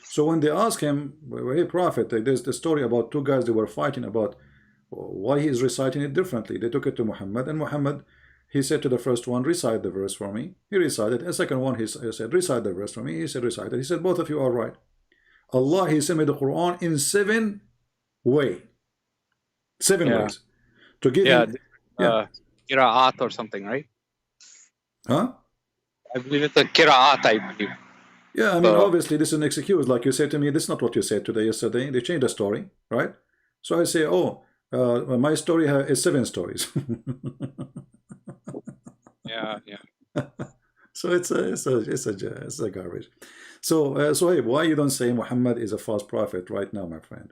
So when they ask him, hey prophet, there's the story about two guys, they were fighting about why he is reciting it differently. They took it to Muhammad, and Muhammad, he said to the first one, recite the verse for me. He recited. The second one, he said, recite the verse for me. He said, recite it. He said, both of you are right. Allah, he sent me the Quran in 7 ways. 7 ways. To give him, Qira'at or something, right? Huh? I believe it's a Qira'at, I believe. Yeah, I mean, obviously, this is an excuse. Like you said to me, this is not what you said today, yesterday. They changed the story, right? So I say, oh, my story is 7 stories. Yeah. So it's a garbage. So so hey, why you don't say Muhammad is a false prophet right now, my friend?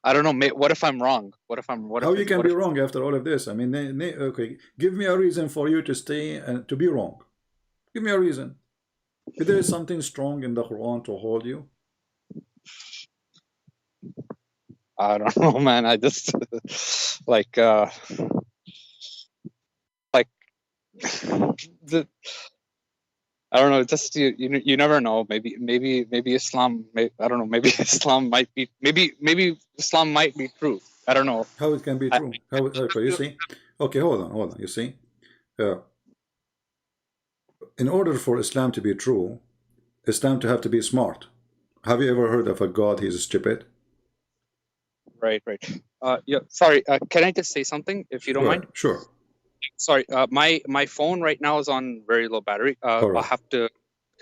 I don't know. What if I'm wrong? How you can be wrong after all of this? I mean, okay, give me a reason for you to stay and to be wrong. Give me a reason. If there is something strong in the Quran to hold you. I don't know, man. I just like I don't know. Just you never know. Maybe Islam. I don't know. Maybe Islam might be. Maybe Islam might be true. I don't know. How it can be true? Okay, you see? Okay, hold on. You see? In order for Islam to be true, Islam to have to be smart. Have you ever heard of a God he's stupid? Right. Yeah. Sorry. Can I just say something, if you don't mind? Sure. Sorry. My phone right now is on very low battery. I'll have to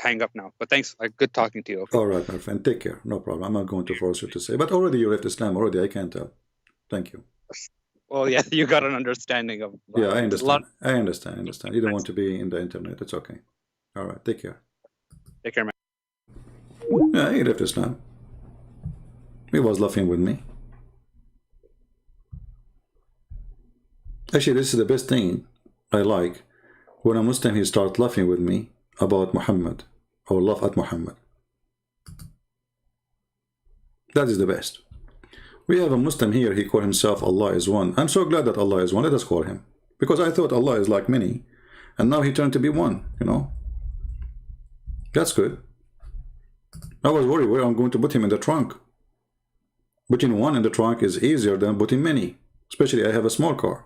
hang up now. But thanks. Good talking to you. Okay? All right, my friend. Take care. No problem. I'm not going to force you to say. But already you left Islam. Already, I can't tell. Thank you. Well, yeah, you got an understanding of. Yeah, I understand. I understand. You don't want to be in the internet. It's okay. All right. Take care. Take care, man. Yeah, he left Islam. He was laughing with me. Actually, this is the best thing I like. When a Muslim, he starts laughing with me about Muhammad or laugh at Muhammad. That is the best. We have a Muslim here, he called himself Allah is one. I'm so glad that Allah is one. Let us call him. Because I thought Allah is like many. And now he turned to be one, you know. That's good. I was worried where I'm going to put him in the trunk. Putting one in the trunk is easier than putting many. Especially I have a small car.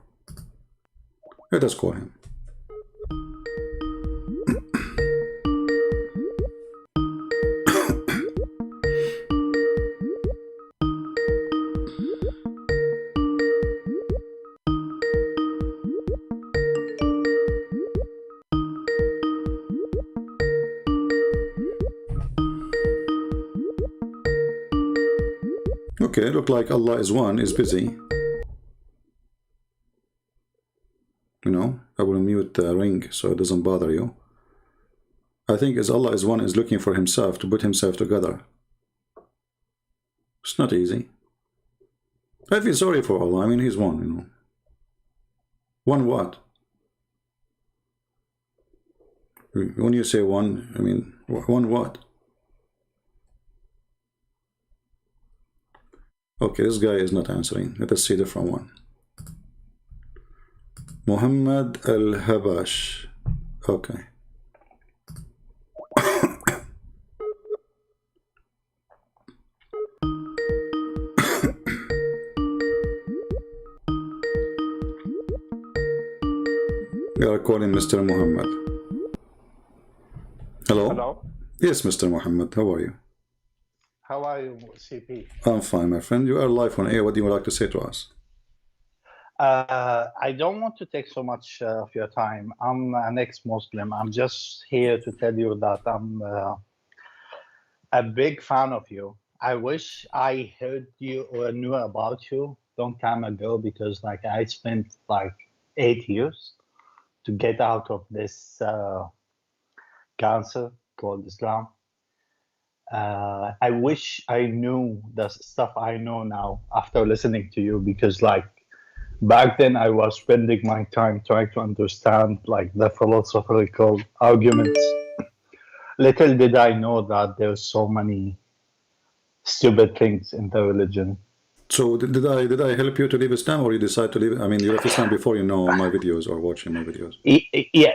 Let us call him. Okay, look like Allah is one, is busy. You know, I will mute the ring so it doesn't bother you. I think as Allah is one is looking for himself to put himself together. It's not easy. I feel sorry for Allah. I mean, he's one, you know. One what? When you say one, I mean, one what? Okay, this guy is not answering. Let us see the different one. Muhammad al-Habash. Okay. You are calling Mr. Muhammad. Hello? Hello? Yes, Mr. Muhammad. How are you? How are you, CP? I'm fine, my friend. You are live on air. What do you like to say to us? I don't want to take so much of your time. I'm an ex-Muslim. I'm just here to tell you that I'm a big fan of you. I wish I heard you or knew about you long time ago, because like I spent like 8 years to get out of this cancer called Islam. I wish I knew the stuff I know now after listening to you, because like back then I was spending my time trying to understand like the philosophical arguments. Little did I know that there's so many stupid things in the religion. So did I help you to leave Islam, or you decide to leave? I mean, you left Islam before you know my videos or watching my videos. Yeah,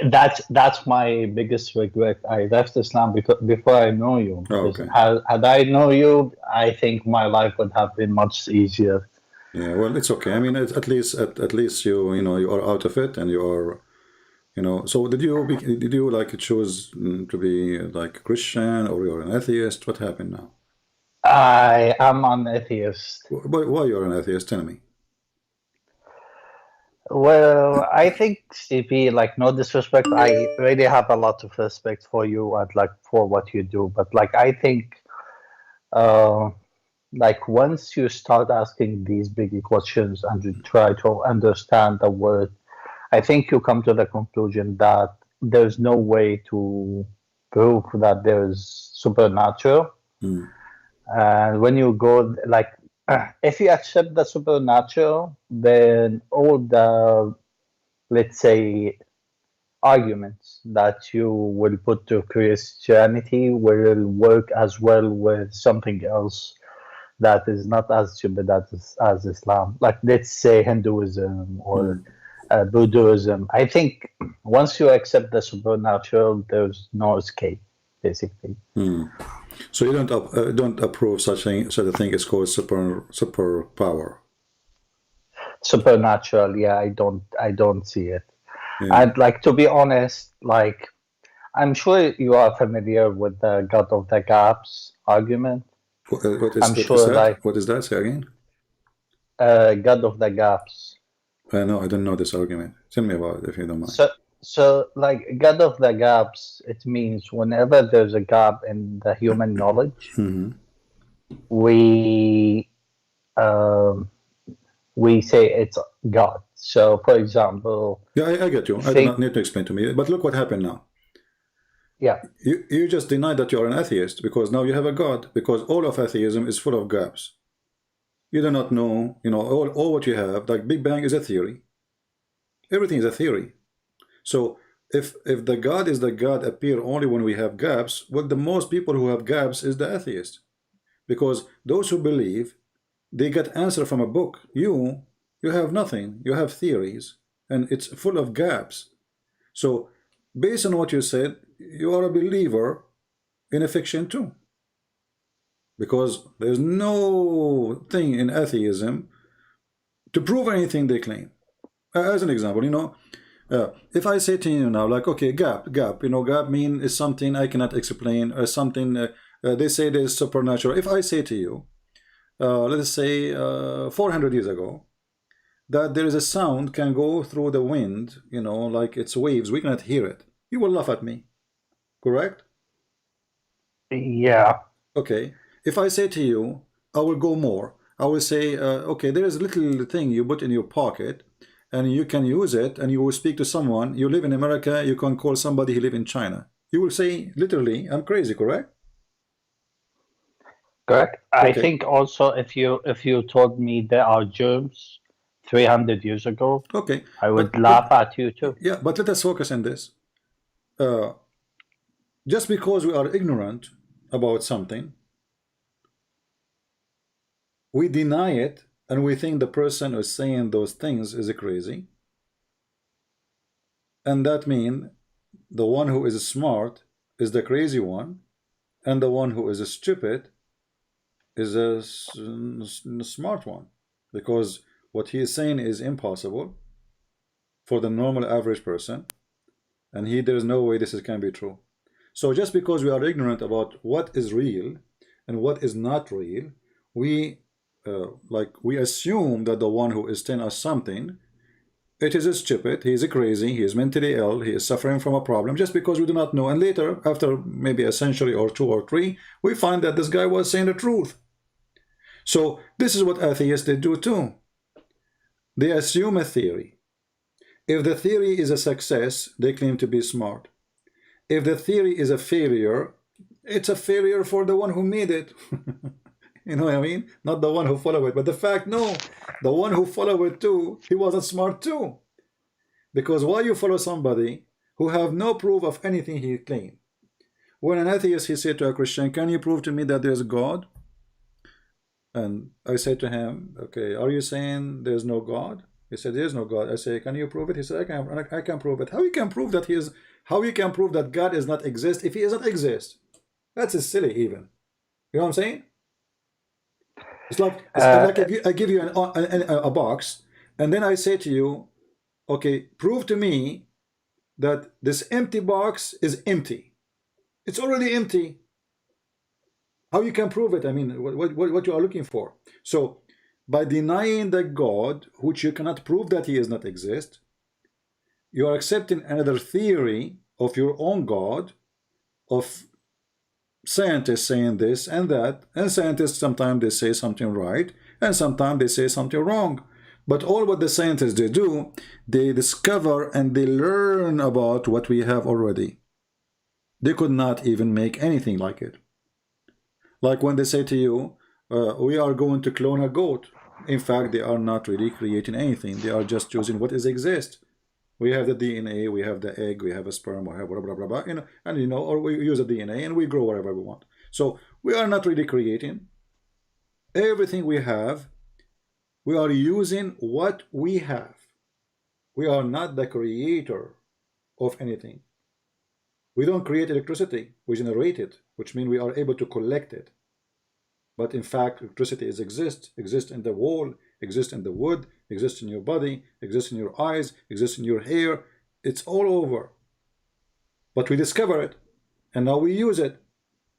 that's my biggest regret. I left Islam before I know you. Oh, okay. Had I know you, I think my life would have been much easier. Yeah, well, it's okay. I mean, at least you know you are out of it, and you are, you know. So did you like choose to be like Christian, or you're an atheist? What happened now? I am an atheist. Why you're an atheist? Tell me. Well, I think CP, like, no disrespect, I really have a lot of respect for you and like for what you do. But like, I think, uh, like once you start asking these big questions and you try to understand the word, I think you come to the conclusion that there's no way to prove that there's supernatural. Hmm. And when you go like, if you accept the supernatural, then all the, let's say, arguments that you will put to Christianity will work as well with something else that is not as stupid as Islam. Like, let's say Hinduism or Buddhism. I think once you accept the supernatural, there's no escape, basically. So you don't approve such a thing is called superpower. Supernatural, yeah, I don't see it. Yeah. And like, to be honest, like, I'm sure you are familiar with the God of the Gaps argument. What is I'm that? sure, like, What is that? Say again. God of the Gaps. No, I don't know this argument. Tell me about it if you don't mind. So like, God of the Gaps, it means whenever there's a gap in the human knowledge, we say it's God. So, for example, Yeah, I get you. I do not need to explain to me. But look what happened now. Yeah. You just denied that you're an atheist because now you have a God, because all of atheism is full of gaps. You do not know, all what you have, like Big Bang is a theory. Everything is a theory. So if the God is the God appear only when we have gaps, well, the most people who have gaps is the atheist. Because those who believe, they get answer from a book. You have nothing. You have theories, and it's full of gaps. So based on what you said, you are a believer in a fiction too. Because there's no thing in atheism to prove anything they claim. As an example, if I say to you now, like, okay, gap, gap mean is something I cannot explain, or something they say there's supernatural. If I say to you, let us say 400 years ago, that there is a sound can go through the wind, like it's waves, we cannot hear it, you will laugh at me, correct? Yeah. Okay. If I say to you, I will go more. I will say, okay, there is a little thing you put in your pocket, and you can use it, and you will speak to someone. You live in America, you can call somebody who live in China. You will say, literally, I'm crazy, correct? Correct. Okay. I think also if you told me there are germs 300 years ago, okay, I would laugh at you too. Yeah, but let us focus on this. Just because we are ignorant about something, we deny it, and we think the person who's saying those things is crazy. And that means the one who is smart is the crazy one, and the one who is stupid is a smart one, because what he is saying is impossible for the normal average person, and there's no way this can be true. So just because we are ignorant about what is real and what is not real, we assume that the one who is telling us something, it is stupid, he is crazy, he is mentally ill, he is suffering from a problem, just because we do not know. And later, after maybe a century or 2 or 3, we find that this guy was saying the truth. So this is what atheists do too. They assume a theory. If the theory is a success, they claim to be smart. If the theory is a failure, it's a failure for the one who made it. You know what I mean? Not the one who followed it. But the fact, no, the one who followed it too, he wasn't smart too. Because why you follow somebody who have no proof of anything he claimed? When an atheist, he said to a Christian, can you prove to me that there's God? And I said to him, okay, are you saying there's no God? He said, there's no God. I say, can you prove it? He said, I can prove it. How you can prove that how you can prove that God does not exist if he doesn't exist? That's silly even. You know what I'm saying? It's like I give you a box, and then I say to you, okay, prove to me that this empty box is empty. It's already empty. How you can prove it? I mean, what you are looking for? So By denying the God, which you cannot prove that he is not exist, you are accepting another theory of your own God, of scientists saying this and that, and scientists sometimes they say something right, and sometimes they say something wrong. But all what the scientists they do, they discover and they learn about what we have already. They could not even make anything like it. Like when they say to you, we are going to clone a goat. In fact, they are not really creating anything. They are just choosing what is exist. We have the DNA, we have the egg, we have a sperm, we have blah, blah, blah, blah, you know, and you know, or we use the DNA and we grow whatever we want. So we are not really creating. Everything we have, we are using what we have. We are not the creator of anything. We don't create electricity, we generate it, which means we are able to collect it. But in fact, electricity exists in the wall, exists in the wood, exists in your body, exists in your eyes, exists in your hair. It's all over. But we discover it, and now we use it.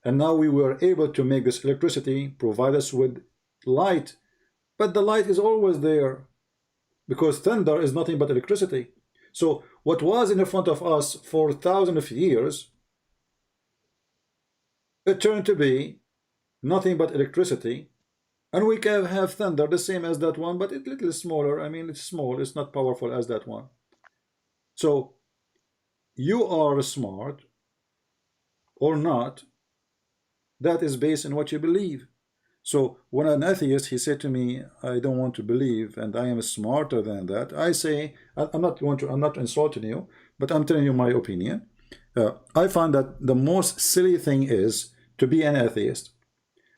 And now we were able to make this electricity provide us with light. But the light is always there, because thunder is nothing but electricity. So what was in front of us for thousands of years, it turned to be nothing but electricity, and we can have thunder the same as that one, but it's a little smaller. I mean, it's small, it's not powerful as that one. So you are smart or not, that is based on what you believe. So when an atheist, he said to me, I don't want to believe and I am smarter than that, I say, I'm not insulting you, but I'm telling you my opinion. I find that the most silly thing is to be an atheist.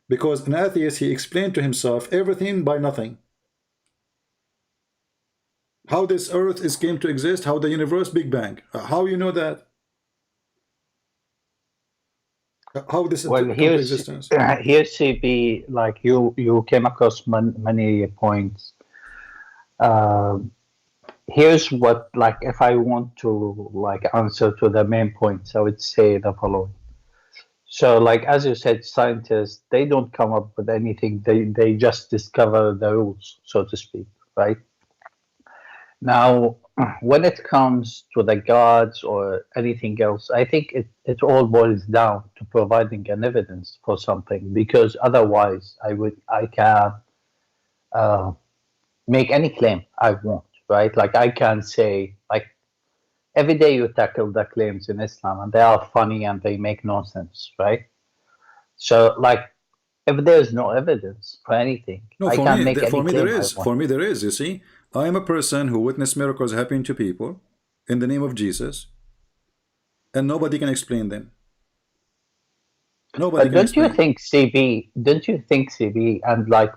Because an atheist, he explained to himself everything by nothing. How this earth is came to exist, how the universe, Big Bang. How you know that? How this Well, come to existence? here's CP, like you came across many points. Here's what, like, if I want to like answer to the main points, I would say the following. So, like, as you said, scientists, they don't come up with anything. They just discover the rules, so to speak, right? Now, when it comes to the gods or anything else, I think it all boils down to providing an evidence for something, because otherwise I can make any claim I want, right? Like, I can say, like, every day you tackle the claims in Islam and they are funny and they make no sense, right? So, like, if there's no evidence for anything, No, I for can't me, make any for me claim there I is. want. For me there is. You see, I am a person who witnessed miracles happening to people in the name of Jesus, and nobody can explain them. Nobody But can don't you explain. think CB and like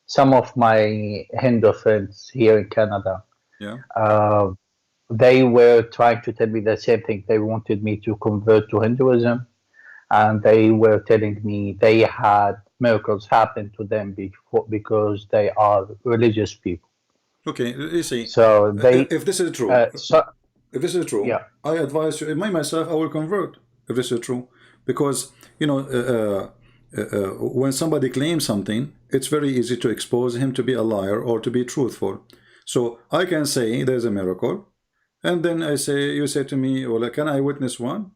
some of my Hindu friends here in Canada, Yeah. they were trying to tell me the same thing. They wanted me to convert to Hinduism, and they were telling me they had miracles happen to them because they are religious people. Okay. You see, So they, if this is true, if this is true, yeah. I advise you. Myself, I will convert if this is true, because you know, when somebody claims something, it's very easy to expose him to be a liar or to be truthful. So I can say there's a miracle, and then you say to me, well, can I witness one?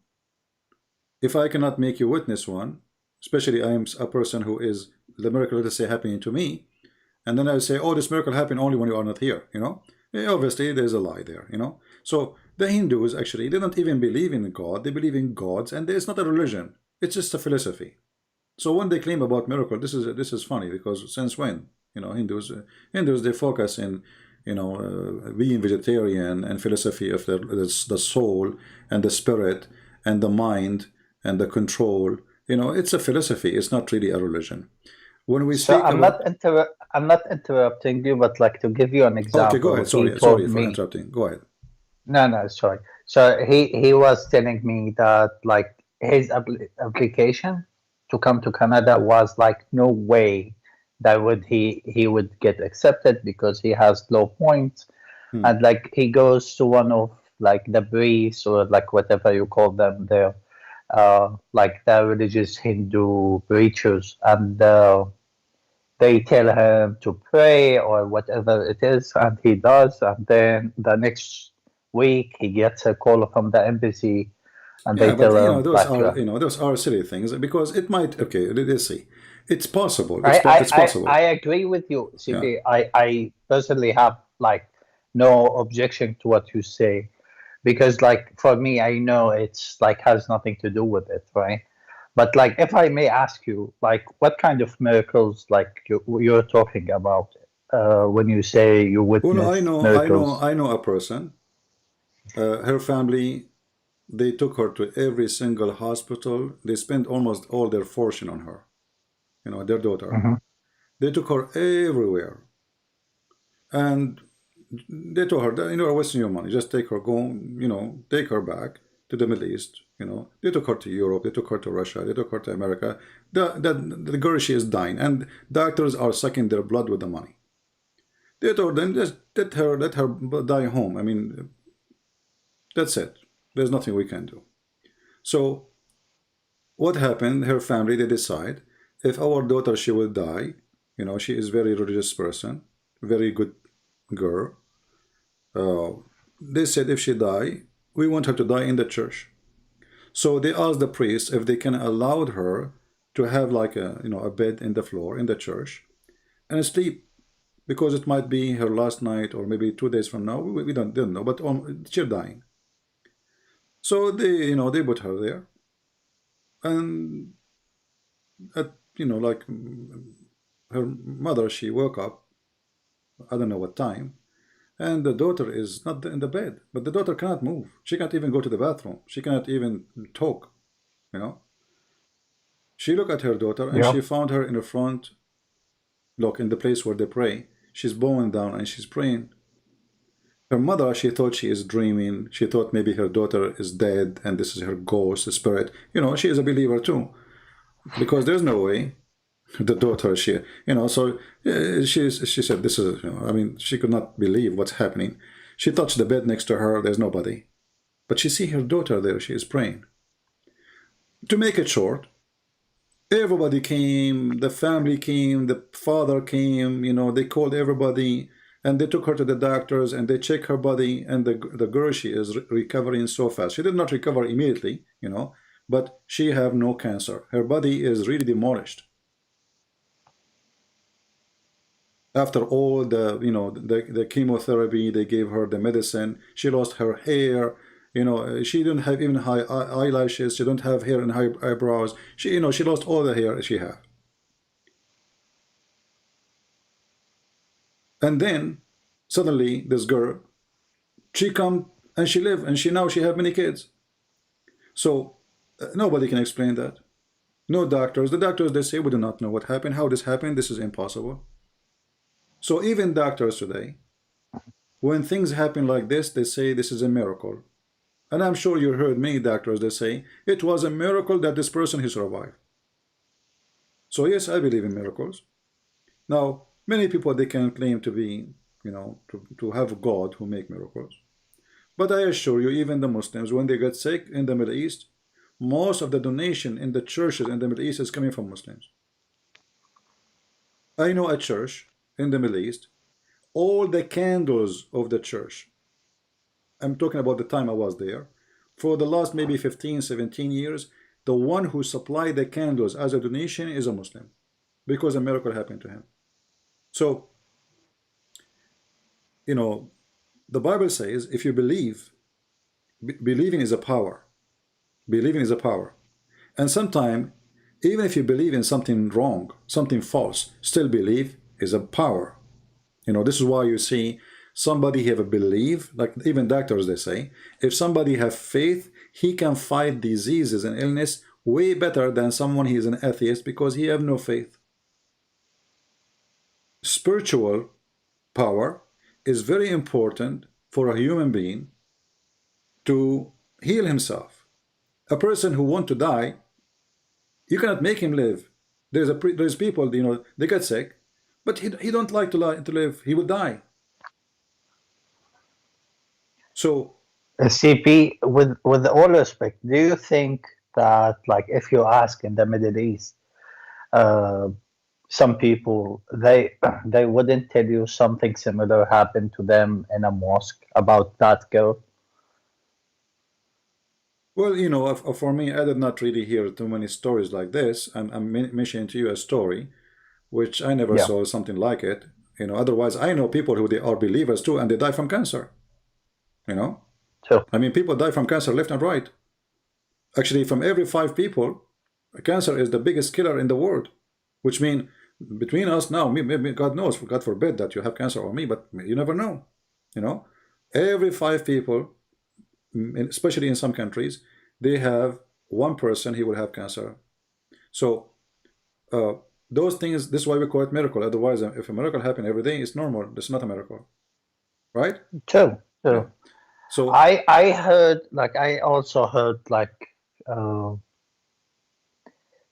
If I cannot make you witness one, especially I am a person who is the miracle, let's say, happening to me, and then I say, oh, this miracle happened only when you are not here, you know, obviously there's a lie there, you know. So the Hindus, actually, they don't even believe in God, they believe in gods, and it's not a religion, it's just a philosophy. So when they claim about miracle, this is funny, because since when, you know, Hindus they focus in, you know, being vegetarian and philosophy of the soul and the spirit and the mind and the control. You know, it's a philosophy, it's not really a religion. When we So speak I'm about... not interrupting you, but like to give you an example. Okay, go ahead. Sorry for interrupting. Go ahead. No, sorry. So he was telling me that like his application to come to Canada was like no way that he would get accepted because he has low points, and like he goes to one of like the priests or like whatever you call them there, like the religious Hindu preachers, and they tell him to pray or whatever it is, and he does, and then the next week he gets a call from the embassy, and Yeah, they but tell you know, him those like, are those are silly things because it might. Okay, let's see. It's possible. It's I possible. agree with you, CP. Yeah. I personally have like no objection to what you say, because like for me, I know it's like has nothing to do with it, right? But like, if I may ask you, like, what kind of miracles like you're talking about when you say you Well, no, witness miracles? I know a person. Her family, they took her to every single hospital. They spent almost all their fortune on her. You know, their daughter. Mhm. They took her everywhere, and they told her, that, you know, we're wasting your money. Just take her, go, you know, take her back to the Middle East. You know, they took her to Europe, they took her to Russia, they took her to America. The girl, she is dying, and doctors are sucking their blood with the money. They told them, just let her die home. I mean, that's it. There's nothing we can do. So what happened? Her family, they decide, if our daughter, she will die, you know, she is very religious person, very good girl. They said if she die, we want her to die in the church. So they asked the priest if they can allow her to have like a bed in the floor in the church and sleep, because it might be her last night or maybe 2 days from now. We don't know, but she's dying. So they put her there, and at like her mother, she woke up, I don't know what time, and the daughter is not in the bed, but the daughter cannot move. She can't even go to the bathroom. She cannot even talk. She looked at her daughter and Yeah. she found her in the front, look, in the place where they pray. She's bowing down and she's praying. Her mother, she thought she is dreaming. She thought maybe her daughter is dead and this is her ghost, the spirit. She is a believer too, because there's no way the daughter, she said this is, I mean, she could not believe what's happening. She touched the bed next to her. There's nobody, but she see her daughter there. She is praying. To make it short, everybody came, the family came, the father came, they called everybody, and they took her to the doctors and they checked her body, and the girl, she is recovering so fast. She did not recover immediately, but she have no cancer. Her body is really demolished. After all the chemotherapy, they gave her the medicine, she lost her hair. She didn't have even high eyelashes. She don't have hair and high eyebrows. She lost all the hair she had. And then suddenly this girl, she come and she live, and she have many kids. So nobody can explain that. No doctors. The doctors, they say, we do not know what happened, how this happened. This is impossible. So even doctors today, when things happen like this, they say this is a miracle. And I'm sure you heard many doctors, they say, it was a miracle that this person, he survived. So yes, I believe in miracles. Now, many people, they can claim to be, to have God who make miracles. But I assure you, even the Muslims, when they get sick in the Middle East, most of the donation in the churches in the Middle East is coming from Muslims. I know a church in the Middle East, all the candles of the church, I'm talking about the time I was there, for the last maybe 15, 17 years, the one who supplied the candles as a donation is a Muslim, because a miracle happened to him. So, the Bible says, if you believe, believing is a power. Believing is a power. And sometimes, even if you believe in something wrong, something false, still believe is a power. This is why you see somebody have a belief, like even doctors, they say, if somebody have faith, he can fight diseases and illness way better than someone he is an atheist, because he have no faith. Spiritual power is very important for a human being to heal himself. A person who want to die, you cannot make him live. There's people, they get sick, but he don't like to live. He will die. So, CP, with all respect, do you think that, like, if you ask in the Middle East, some people they wouldn't tell you something similar happened to them in a mosque about that girl? Well, you know, for me, I did not really hear too many stories like this. I'm mentioning to you a story which I never Yeah. saw something like it. You know, otherwise I know people who they are believers too, and they die from cancer. You know, So I mean, people die from cancer left and right. Actually, from every 5 people, cancer is the biggest killer in the world. Which means between us now, maybe God knows, God forbid that you have cancer or me, but you never know. You know, every 5 people, especially in some countries, they have one person he will have cancer. So those things, this is why we call it miracle. Otherwise, if a miracle happen every day, it's normal. It's not a miracle, right? true. Yeah. So I heard, like, I also heard, like,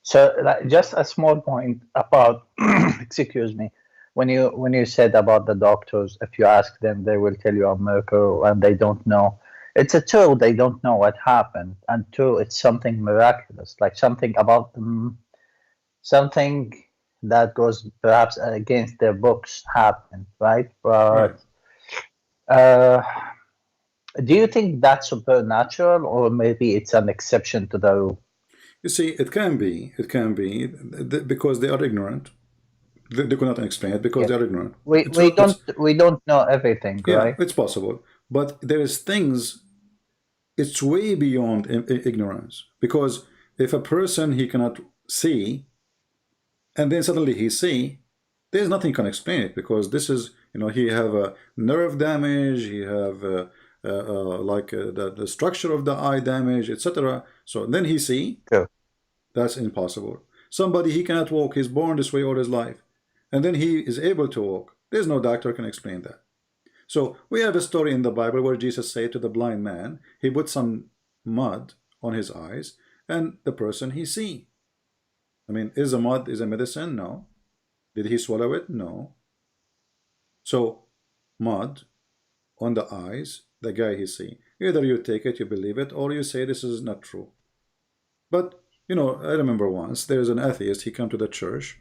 so, like, just a small point about excuse me, when you said about the doctors, if you ask them, they will tell you a miracle and they don't know. It's a true, they don't know what happened, and two, it's something miraculous, like something about something that goes perhaps against their books happened, right? right. But do you think that's supernatural, or maybe it's an exception to the rule? You see, it can be, because they are ignorant. They could not explain it because Yeah. they are ignorant. We don't know everything, Yeah, right? it's possible, but there is things. It's way beyond ignorance, because if a person he cannot see, and then suddenly he see, there's nothing can explain it, because this is, you know, he have a nerve damage, he have the structure of the eye damage, etc. So then he see. True. That's impossible. Somebody, he cannot walk, he's born this way all his life, and then he is able to walk. There's no doctor can explain that. So we have a story in the Bible where Jesus said to the blind man, he put some mud on his eyes, and the person he see. I mean, is the mud is a medicine? No. Did he swallow it? No. So mud on the eyes, the guy he see. Either you take it, you believe it, or you say this is not true. But you know, I remember once there's an atheist, he came to the church,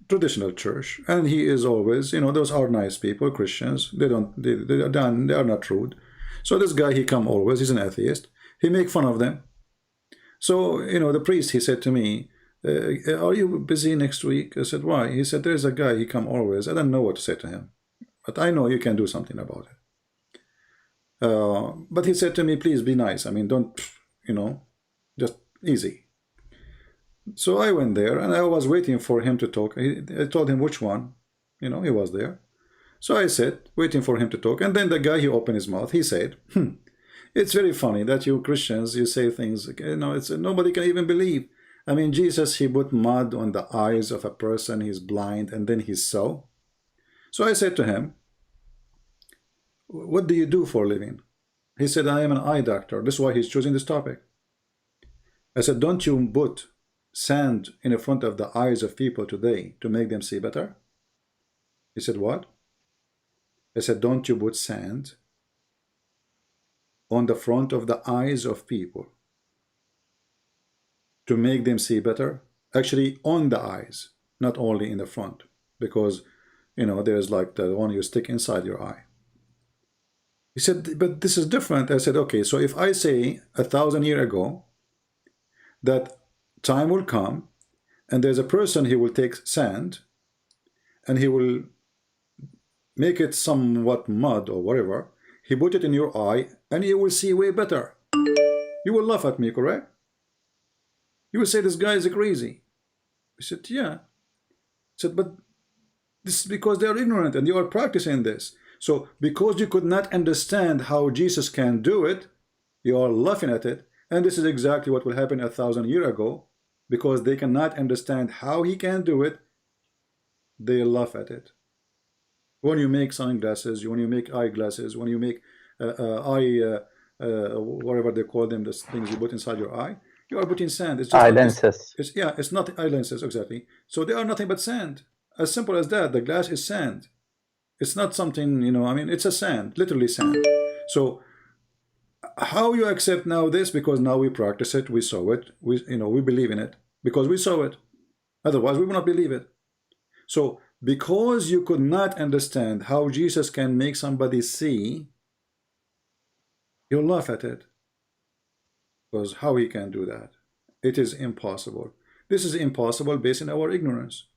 traditional church, and he is always, you know, those are nice people, Christians, they are not rude. So this guy, he come always, he's an atheist, he make fun of them. So, you know, the priest, he said to me, are you busy next week? I said, why? He said, there's a guy, he come always. I don't know what to say to him, but I know you can do something about it. But he said to me, please be nice. I mean, don't, you know, just easy. So I went there, and I was waiting for him to talk. I told him which one, you know, he was there. So I said, waiting for him to talk, and then the guy, he opened his mouth. He said, it's very funny that you Christians, you say things, you know, it's nobody can even believe. I mean, Jesus, he put mud on the eyes of a person, he's blind, and then he saw. So I said to him, what do you do for a living? He said, I am an eye doctor. This is why he's choosing this topic. I said, don't you put sand in front of the eyes of people today to make them see better? He said, what? I said, don't you put sand on the front of the eyes of people to make them see better? Actually, on the eyes, not only in the front, because, you know, there's like the one you stick inside your eye. He said, but this is different. I said, okay, so if I say 1,000 years ago that time will come and there's a person, he will take sand and he will make it somewhat mud or whatever, he put it in your eye and you will see way better. You will laugh at me, correct? You will say this guy is crazy. I said, yeah. I said, but this is because they are ignorant and you are practicing this. So because you could not understand how Jesus can do it, you are laughing at it. And this is exactly what will happen 1,000 years ago. Because they cannot understand how he can do it, they laugh at it. When you make sunglasses, when you make eyeglasses, when you make whatever they call them, the things you put inside your eye, you are putting sand. It's just Eye lenses. It's not eye lenses, exactly. So they are nothing but sand. As simple as that. The glass is sand. It's not something, you know, I mean, it's a sand, literally sand. So how you accept now this? Because now we practice it, we saw it, we believe in it because we saw it. Otherwise we will not believe it. So because you could not understand how Jesus can make somebody see, you laugh at it. Because how he can do that? It is impossible. This is impossible based on our ignorance.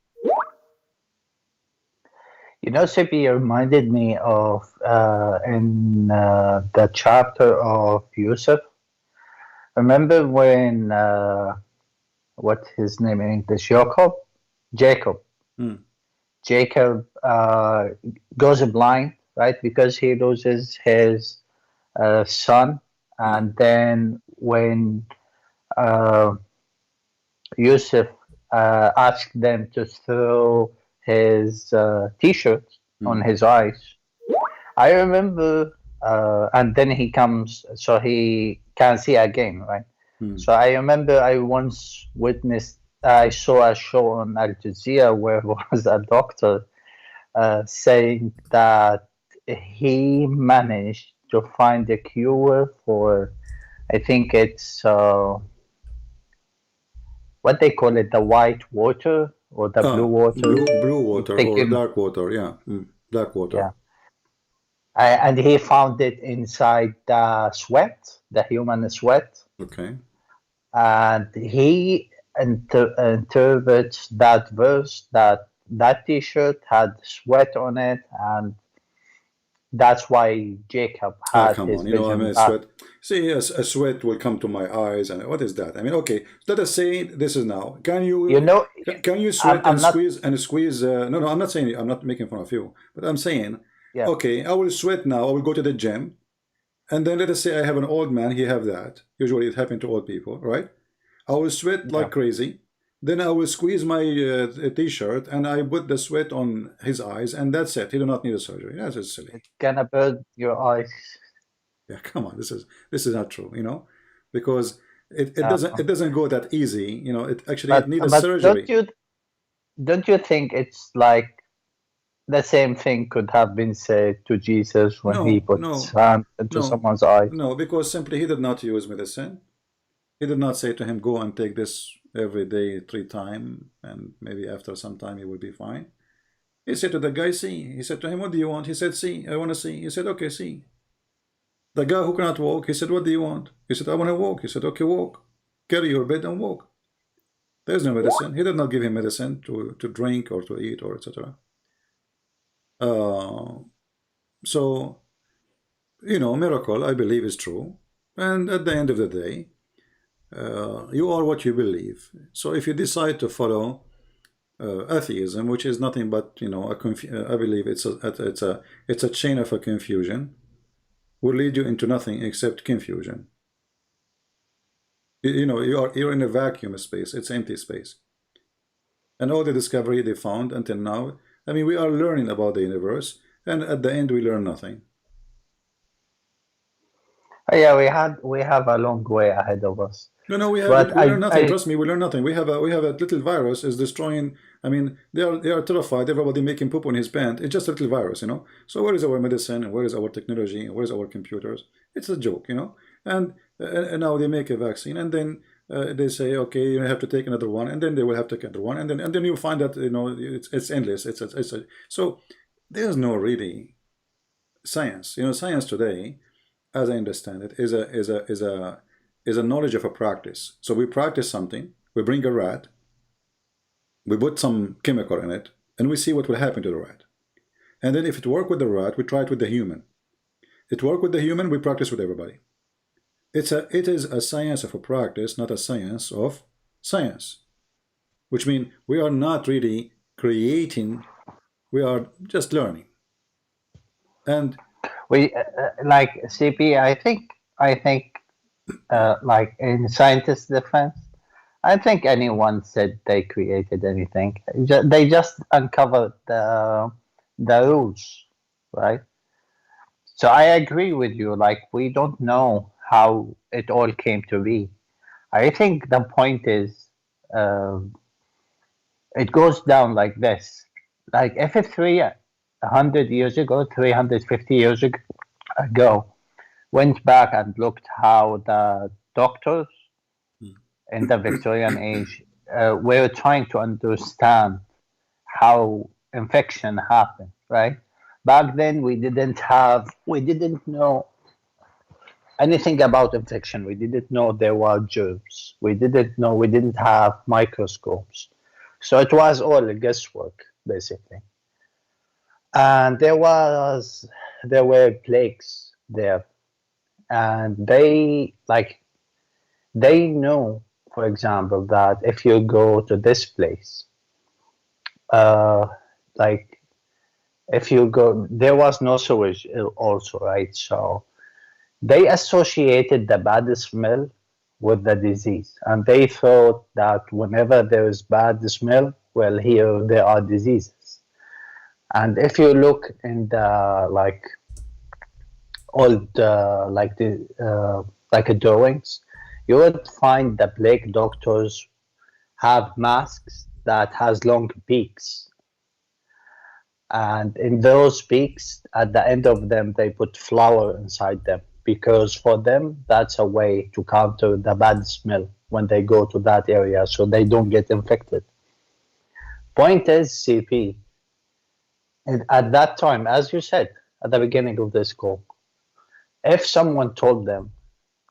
You know, Sippy reminded me of in the chapter of Yusuf. Remember when what's his name in English? Jacob. Jacob goes blind, right? Because he loses his son, and then when Yusuf asked them to throw his t-shirt on his eyes, I remember, and then he comes, so he can't see again, right? So I remember I once I saw a show on Al Jazeera where was a doctor saying that he managed to find a cure for, I think it's what they call it, the white water or the blue water. Blue water or dark water, yeah. Dark water. Yeah. And he found it inside the sweat, the human sweat. Okay. And he interprets that verse that t-shirt had sweat on it, and that's why Jacob had come his on, you know, I mean, vision. sweat. See, a sweat will come to my eyes, and what is that? I mean, okay, let us say this is now. Can you sweat and squeeze? No, I'm not saying, I'm not making fun of you, but I'm saying, yeah. Okay, I will sweat now. I will go to the gym, and then let us say I have an old man. He have that. Usually, it happens to old people, right? I will sweat like crazy. Then I will squeeze my t-shirt, and I put the sweat on his eyes, and that's it. He do not need a surgery. That's just silly. It's gonna burn your eyes. Yeah, come on. This is not true, you know, because it doesn't go that easy, you know. It actually needs a surgery. Don't you think it's like the same thing could have been said to Jesus when he put his hand into someone's eye? No, because simply he did not use medicine. He did not say to him, go and take this every day 3 times, and maybe after some time he will be fine. He said to the guy, see. He said to him, what do you want? He said, see, I want to see. He said, okay, see. The guy who cannot walk, he said, what do you want? He said, I want to walk. He said, okay, walk. Carry your bed and walk. There's no medicine. He did not give him medicine to drink or to eat or etc. So, you know, miracle, I believe, is true. And at the end of the day, you are what you believe. So if you decide to follow atheism, which is nothing but, you know, I believe it's a chain of a confusion, will lead you into nothing except confusion. You know, you're in a vacuum space. It's empty space. And all the discovery they found until now, I mean, we are learning about the universe, and at the end we learn nothing. Yeah, we have a long way ahead of us. No, we learn nothing. Trust me, we learn nothing. We have a little virus is destroying. I mean, they are terrified. Everybody making poop on his pants. It's just a little virus, you know. So where is our medicine? And where is our technology? And where is our computers? It's a joke, you know. And now they make a vaccine, and then they say, okay, you have to take another one, and then they will have to take another one, and then you find that, you know, it's endless. So there's no really science. You know, science today, as I understand it, is a knowledge of a practice. So we practice something, we bring a rat, we put some chemical in it, and we see what will happen to the rat. And then if it works with the rat, we try it with the human. It works with the human, we practice with everybody. It is a science of a practice, not a science of science. Which means we are not really creating, we are just learning. And we like CP, I think like in scientists' defense, I think anyone said they created anything. They just uncovered the rules, right? So I agree with you. Like, we don't know how it all came to be. I think the point is, it goes down like this. Like, if it's 300 years ago, 350 years ago, went back and looked how the doctors in the Victorian age were trying to understand how infection happened, right? Back then we didn't know anything about infection. We didn't know there were germs. We didn't have microscopes. So it was all guesswork, basically. And there were plagues there. And they know, for example, that if you go to this place, like if you go, there was no sewage also, right? So they associated the bad smell with the disease, and they thought that whenever there is bad smell, well, here there are diseases. And if you look in the old drawings, you would find the plague doctors have masks that has long beaks, and in those beaks, at the end of them, they put flour inside them, because for them that's a way to counter the bad smell when they go to that area, so they don't get infected. Point is, CP, and at that time, as you said at the beginning of this call, if someone told them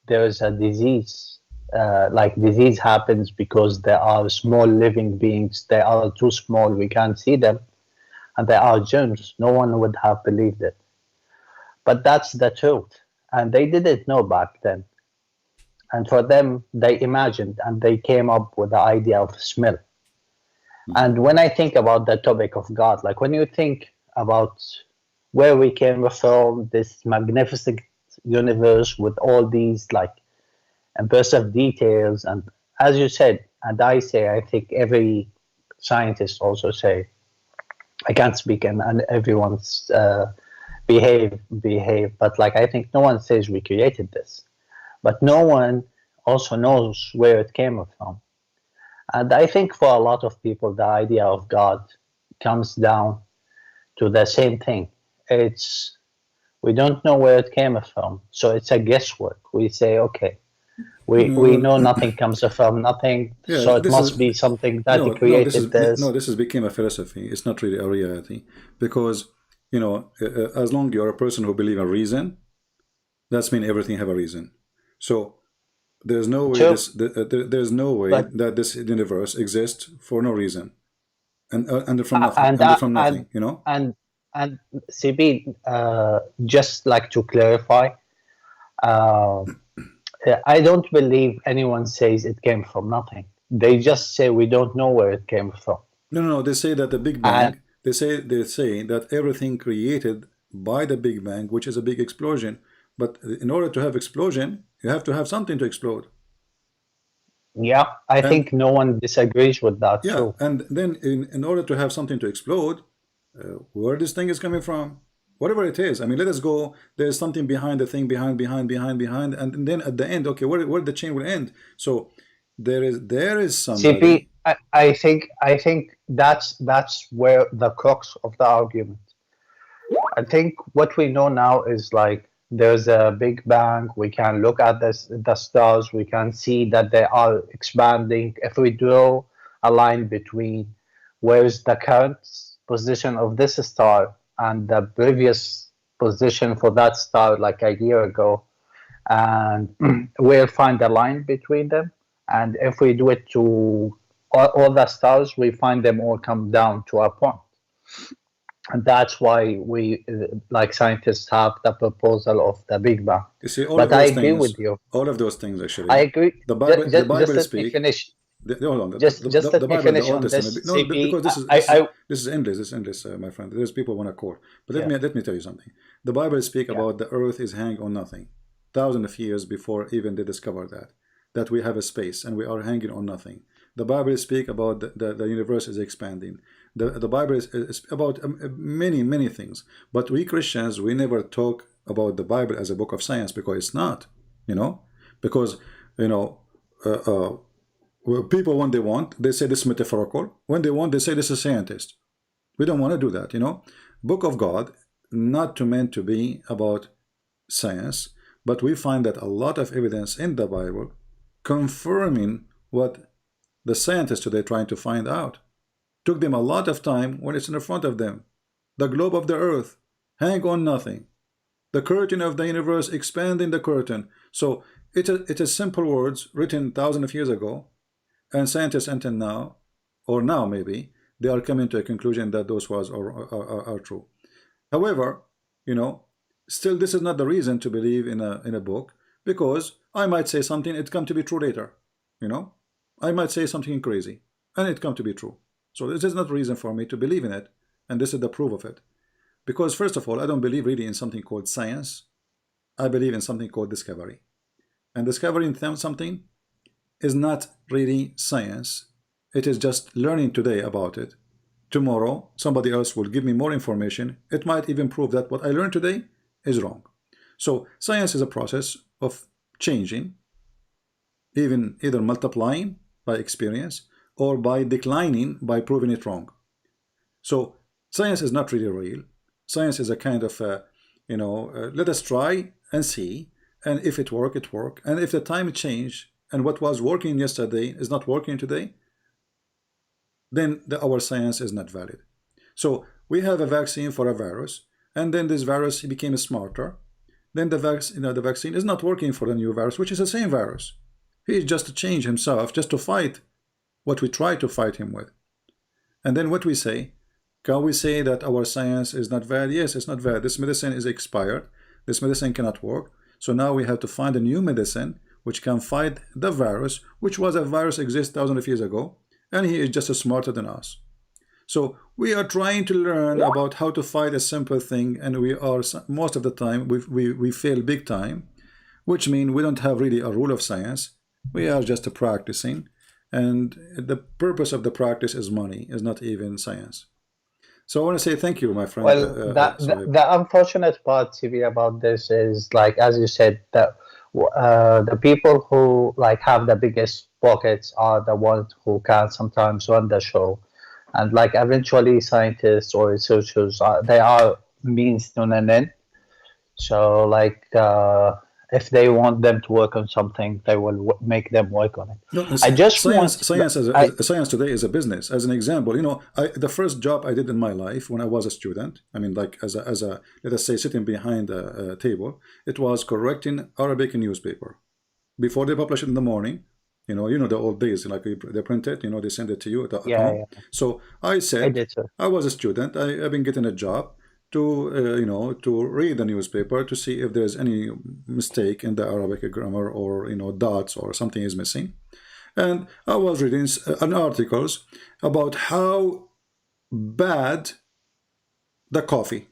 there is a disease, disease happens because there are small living beings, they are too small, we can't see them, and there are germs, no one would have believed it. But that's the truth, and they didn't know back then. And for them, they imagined and they came up with the idea of smell. And when I think about the topic of God, like when you think about where we came from, this magnificent universe with all these like impressive details, and as you said, and I say, I think every scientist also say, I can't speak and everyone's behave, but like I think no one says we created this, but no one also knows where it came from. And I think for a lot of people, the idea of God comes down to the same thing. It's, we don't know where it came from, so it's a guesswork. We say, okay, we know nothing comes from nothing, Yeah, so it this must is- be something that no, created this. this has become a philosophy. It's not really a reality, because as long you're a person who believe in reason, that's mean everything have a reason. So there's no way True. there's no way But- that this universe exists for no reason, and from nothing, and from nothing. And CB, just like to clarify, I don't believe anyone says it came from nothing. They just say we don't know where it came from. No. They say that the Big Bang. They say that everything created by the Big Bang, which is a big explosion. But in order to have explosion, you have to have something to explode. Yeah, I think no one disagrees with that. Yeah, Too. and then in order to have something to explode, where this thing is coming from, whatever it is. I mean, let us go. There's something behind the thing, behind, and then at the end, okay, where the chain will end. So there is somebody. CP, I think that's where the crux of the argument. I think what we know now is like there's a Big Bang. We can look at the stars. We can see that they are expanding. If we draw a line between where's the current position of this star and the previous position for that star like a year ago, and we'll find a line between them. And if we do it to all the stars, we find them all come down to a point. And that's why we, like scientists, have the proposal of the Big Bang. You see, all But of those I agree things, with you. all of those things actually. I agree. The Bible, Just let me speak. finish. Hold on. Just let me Bible, finish the Old on this, Testament. No, CP. because this is endless. This is endless, my friend. There's people want to quote. But let me tell you something. The Bible speak about the earth is hanging on nothing. Thousands of years before even they discovered that we have a space and we are hanging on nothing. The Bible speak about the universe is expanding. The Bible is about many things. But we Christians, we never talk about the Bible as a book of science, because it's not. Because people, when they want, they say this is metaphorical. When they want, they say this is scientist. We don't want to do that. Book of God, not meant to be about science, but we find that a lot of evidence in the Bible confirming what the scientists today trying to find out. Took them a lot of time when it's in front of them. The globe of the earth, hang on nothing. The curtain of the universe, expanding the curtain. So it is simple words written thousands of years ago, and scientists until now, or now maybe, they are coming to a conclusion that those words are true. However, you know, still this is not the reason to believe in a book, because I might say something, it come to be true later. You know, I might say something crazy, and it come to be true. So this is not reason for me to believe in it, and this is the proof of it. Because first of all, I don't believe really in something called science. I believe in something called discovery. And discovering something is not really science. It is just learning today about it. Tomorrow, somebody else will give me more information. It might even prove that what I learned today is wrong. So science is a process of changing, either multiplying by experience or by declining by proving it wrong. So science is not really real. Science is a kind of, let us try and see, and if it work, it work. And if the time change and what was working yesterday is not working today, then our science is not valid. So we have a vaccine for a virus, and then this virus became smarter. Then the vaccine is not working for the new virus, which is the same virus. He just changed himself just to fight what we try to fight him with. And then what we say, can we say that our science is not valid? Yes, it's not valid. This medicine is expired. This medicine cannot work. So now we have to find a new medicine which can fight the virus, which was a virus exist thousands of years ago, and he is just smarter than us. So we are trying to learn about how to fight a simple thing, and we are most of the time we fail big time, which means we don't have really a rule of science. We are just practicing, and the purpose of the practice is money, is not even science. So I want to say thank you, my friend. Well, the unfortunate part, TV, about this is, like, as you said, that the people who like have the biggest pockets are the ones who can sometimes run the show, and like eventually scientists or researchers they are means to an end. So like if they want them to work on something, they will make them work on it. No, science today is a business. As an example, the first job I did in my life when I was a student, I mean, like as a let us say sitting behind a table, it was correcting Arabic newspaper. Before they publish it in the morning, you know the old days, like they print it, they send it to you at home. Yeah. So I said, I was a student. I've been getting a job to to read the newspaper to see if there's any mistake in the Arabic grammar, or dots or something is missing. And I was reading articles about how bad the coffee.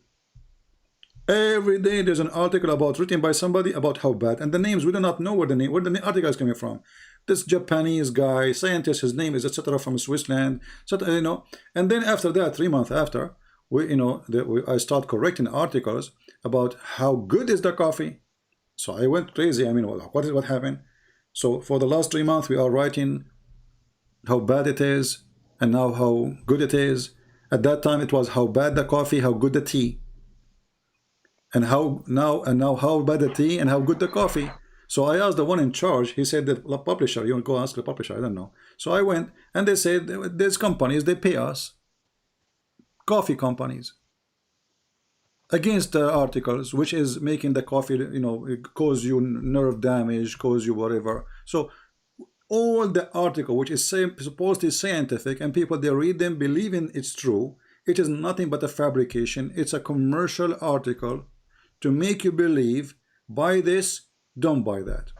Every day there's an article written by somebody about how bad, and the names we do not know where the article is coming from. This Japanese guy, scientist, his name is etc. from Switzerland, and then after that, 3 months after, I start correcting articles about how good is the coffee. So I went crazy. I mean, what happened? So for the last 3 months, we are writing how bad it is, and now how good it is. At that time, it was how bad the coffee, how good the tea, and now how bad the tea and how good the coffee. So I asked the one in charge. He said, the publisher. You want to go ask the publisher? I don't know. So I went, and they said, there's companies, they pay us. Coffee companies against the articles which is making the coffee cause you nerve damage, cause you whatever. So all the article which is supposedly scientific, and people, they read them believing it's true, it is nothing but a fabrication. It's a commercial article to make you believe, buy this, don't buy that.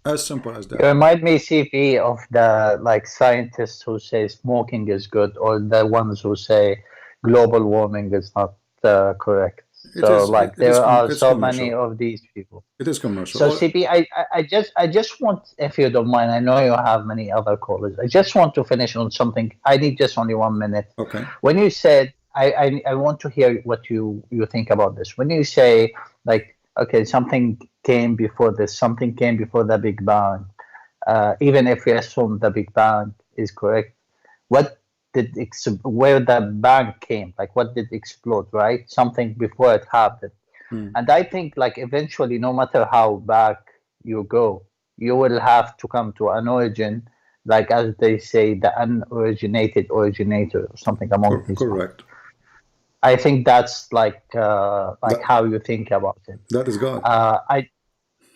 As simple as that. You remind me, CP, of the scientists who say smoking is good, or the ones who say global warming is not correct. There are so many of these people. It is commercial. So CP, I just want, if you don't mind, I know you have many other callers. I just want to finish on something. I need just only 1 minute. Okay. When you said, I want to hear what you think about this. When you say okay, something came before this, something came before the Big Bang. Even if we assume the Big Bang is correct, where the bang came, what did explode, right? Something before it happened. And I think eventually, no matter how back you go, you will have to come to an origin like as they say, the unoriginated originator or something among these. Correct. I think that's like how you think about it. That is God.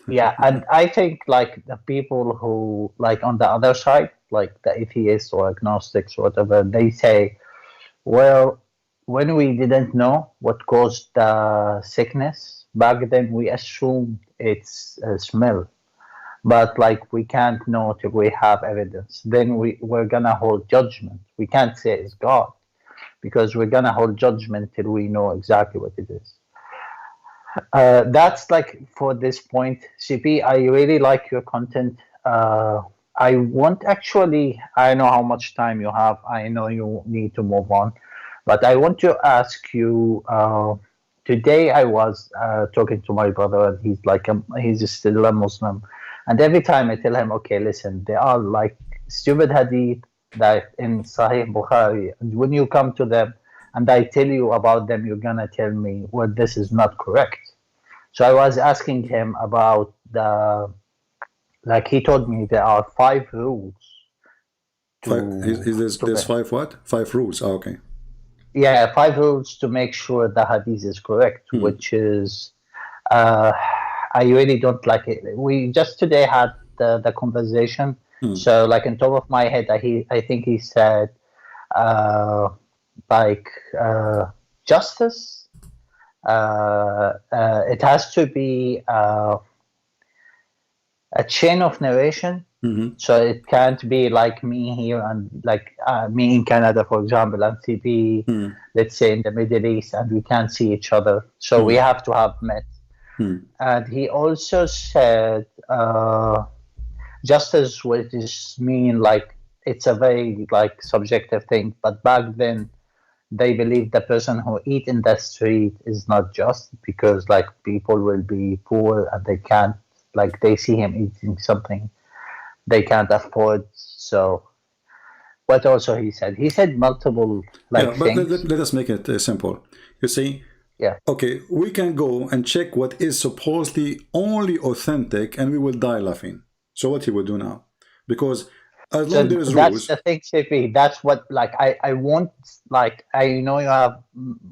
Yeah, and I think like the people who like on the other side, like the atheists or agnostics or whatever, they say, well, when we didn't know what caused the sickness back then, we assumed it's a smell, but like we can't know till we have evidence. Then we're gonna hold judgment. We can't say it's God because we're gonna hold judgment till we know exactly what it is. That's like for this point, CP. I really like your content. I want actually, I know how much time you have. I know you need to move on, but I want to ask you. Today I was talking to my brother, and he's like, he's still a Muslim, and every time I tell him, okay, listen, there are like stupid hadith that in Sahih Bukhari, and when you come to them, and I tell you about them, you're gonna tell me, well, this is not correct. So I was asking him about like he told me there are 5 rules. There's 5 what? 5 rules. Oh, okay. Yeah, 5 rules to make sure the hadith is correct, which is, I really don't like it. We just today had the conversation. So like on top of my head, I think he said, justice. It has to be a chain of narration, so it can't be like me here and like me in Canada, for example, and CP, let's say in the Middle East, and we can't see each other, so we have to have met. And he also said justice, which is mean like it's a very like subjective thing, but back then they believe the person who eat in the street is not just because like people will be poor and they can't, like they see him eating something they can't afford. So what also he said multiple like things. But let us make it simple. You see, okay, we can go and check what is supposedly only authentic and we will die laughing. So what he will do now, because as long as there is that's rules. the thing, CP. That's what like I want, like I know you have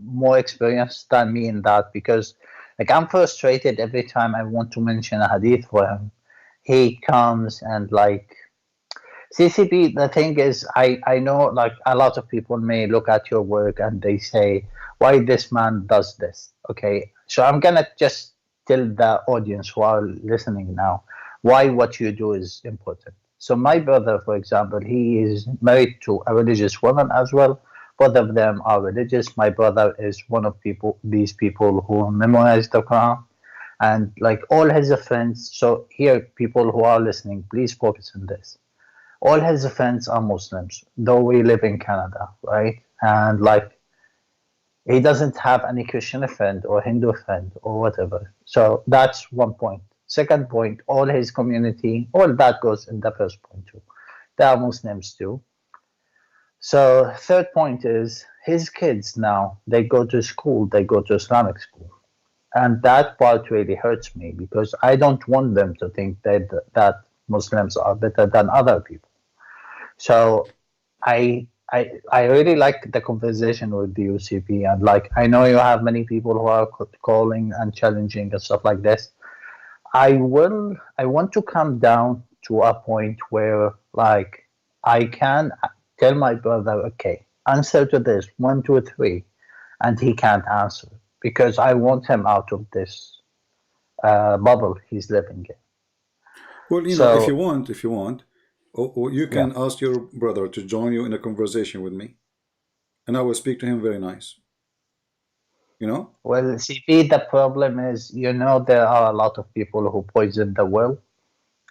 more experience than me in that, because like I'm frustrated every time I want to mention a hadith for him. He comes and like CCP. The thing is, I know like a lot of people may look at your work and they say, why this man does this? Okay, so I'm gonna just tell the audience who are listening now why what you do is important. So my brother, for example, he is married to a religious woman as well. Both of them are religious. My brother is one of these people who memorize the Quran, and like all his friends. So here, people who are listening, please focus on this. All his friends are Muslims, though we live in Canada, right? And like he doesn't have any Christian friend or Hindu friend or whatever. So that's one point. Second point, all his community, all that goes in the first point too. They are Muslims too. So third point is his kids now, they go to school, they go to Islamic school. And that part really hurts me because I don't want them to think that Muslims are better than other people. So I really like the conversation with the UCP, and like I know you have many people who are calling and challenging and stuff like this. I want to come down to a point where like I can tell my brother, okay, answer to this 1, 2, 3, and he can't answer because I want him out of this bubble he's living in. Well, you know, if you want, you can ask your brother to join you in a conversation with me, and I will speak to him very nice. You know? Well, CP, the problem is, you know, there are a lot of people who poison the well,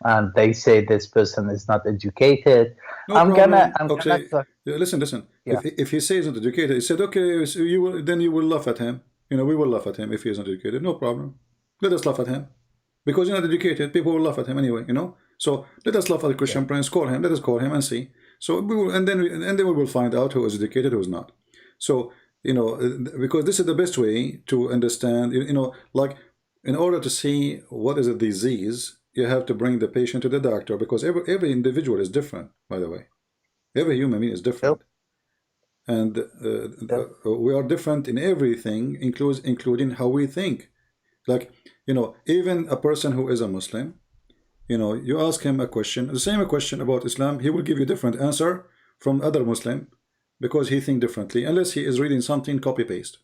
and they say this person is not educated. Listen. Yeah. If he says not educated, he said, okay, so then you will laugh at him. You know, we will laugh at him if he is not educated. No problem. Let us laugh at him. Because you're not educated, people will laugh at him anyway, you know? So let us laugh at the Christian Prince, call him, let us call him and see. So we will, and then we will find out who is educated, who is not. So, you know, because this is the best way to understand, you know, like in order to see what is a disease, you have to bring the patient to the doctor, because every individual is different, by the way. Every human being is different. And we are different in everything, including how we think. Like, you know, even a person who is a Muslim, you know, you ask him a question, the same question about Islam, he will give you a different answer from other Muslim, because he thinks differently, unless he is reading something copy-paste.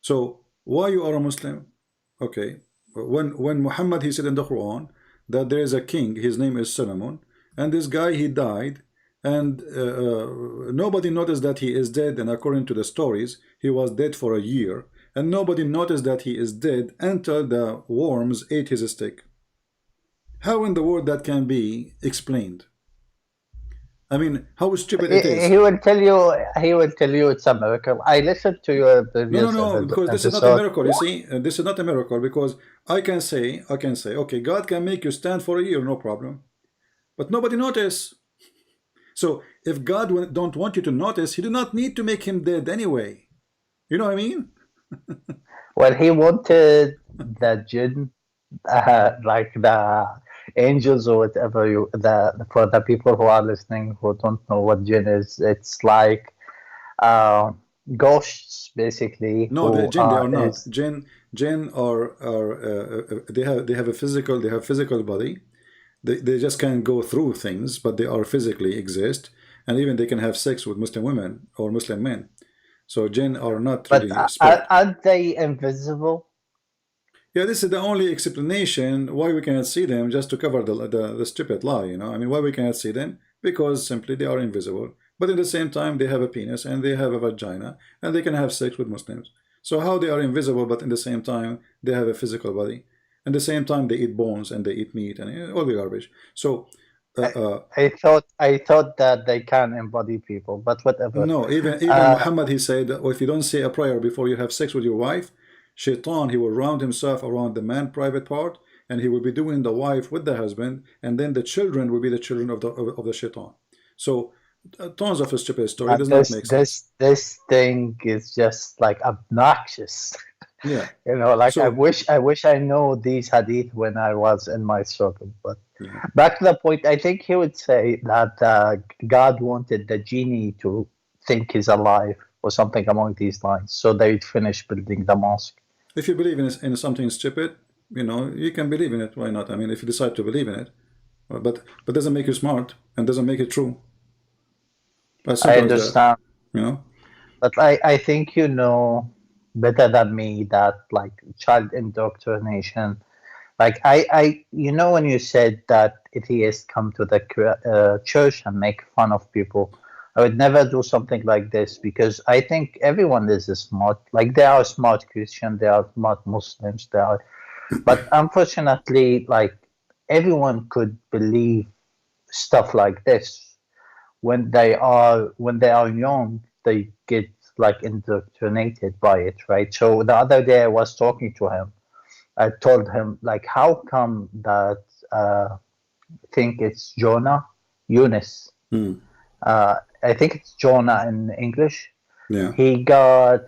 So why you are a Muslim? Okay, when Muhammad, he said in the Quran that there is a king, his name is Solomon, and this guy, he died, and nobody noticed that he is dead, and according to the stories, he was dead for a year, and nobody noticed that he is dead until the worms ate his stick. How in the world that can be explained? I mean, how stupid it is. He will tell you it's a miracle. I listened to your previous No, because this is not a miracle. You see, this is not a miracle, because I can say, okay, God can make you stand for a year, no problem, but nobody notice. So if God don't want you to notice, he do not need to make him dead anyway. You know what I mean? Well, he wanted the jinn, like the angels or whatever, for the people who are listening who don't know what jinn is, it's like ghosts, basically. No, the jinn, they are not. Jinn are they have physical body. They just can't go through things, but they are physically exist, and even they can have sex with Muslim women or Muslim men. So jinn are not really but aren't they invisible? Yeah, this is the only explanation why we cannot see them, just to cover the stupid lie, you know. I mean, why we cannot see them? Because simply they are invisible. But at the same time, they have a penis and they have a vagina and they can have sex with Muslims. So how they are invisible, but in the same time, they have a physical body? At the same time, they eat bones and they eat meat and all the garbage. So I thought that they can embody people, but whatever. No, even Muhammad, he said, if you don't say a prayer before you have sex with your wife, Shaitan, he will round himself around the man private part, and he will be doing the wife with the husband, and then the children will be the children of the Shaitan. So tons of a stupid story. It does not make sense. This thing is just like obnoxious. Yeah. You know, like, So, I wish I know these hadith when I was in my circle. But back to the point, I think he would say that God wanted the genie to think he's alive or something along these lines, so they'd finish building the mosque. if you believe in something stupid, you know, you can believe in it. Why not? I mean, if you decide to believe in it, but doesn't make you smart and doesn't make it true. I understand. You know, but I think you know better than me that, like, child indoctrination, like I you know, when you said that atheists come to the church and make fun of people, I would never do something like this, because I think everyone is smart. Like, there are smart Christians, there are smart Muslims, but unfortunately, like, everyone could believe stuff like this. When they are young, they get like indoctrinated by it, right? So the other day I was talking to him. I told him, like, how come that I think it's Yunus. I think it's Jonah in English. Yeah. He got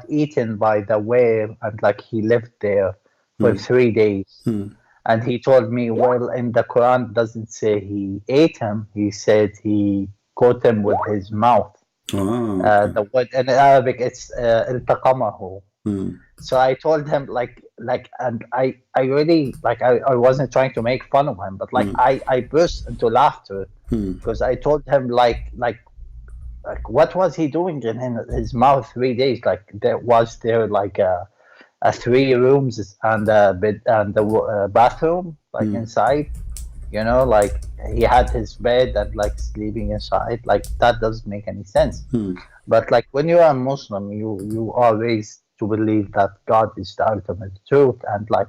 eaten by the whale, and like he lived there for 3 days. And he told me, well, in the Quran it doesn't say he ate him. He said he caught him with his mouth. The word in Arabic, it's iltaqamahu. So I told him, like, and I really, like, I wasn't trying to make fun of him, but like I burst into laughter because I told him, like what was he doing in his mouth 3 days? Like, there like a 3 rooms and a bed and the bathroom, like inside, you know, like he had his bed and like sleeping inside. Like, that doesn't make any sense. But like, when you are a Muslim, you are raised to believe that God is the ultimate truth, and like,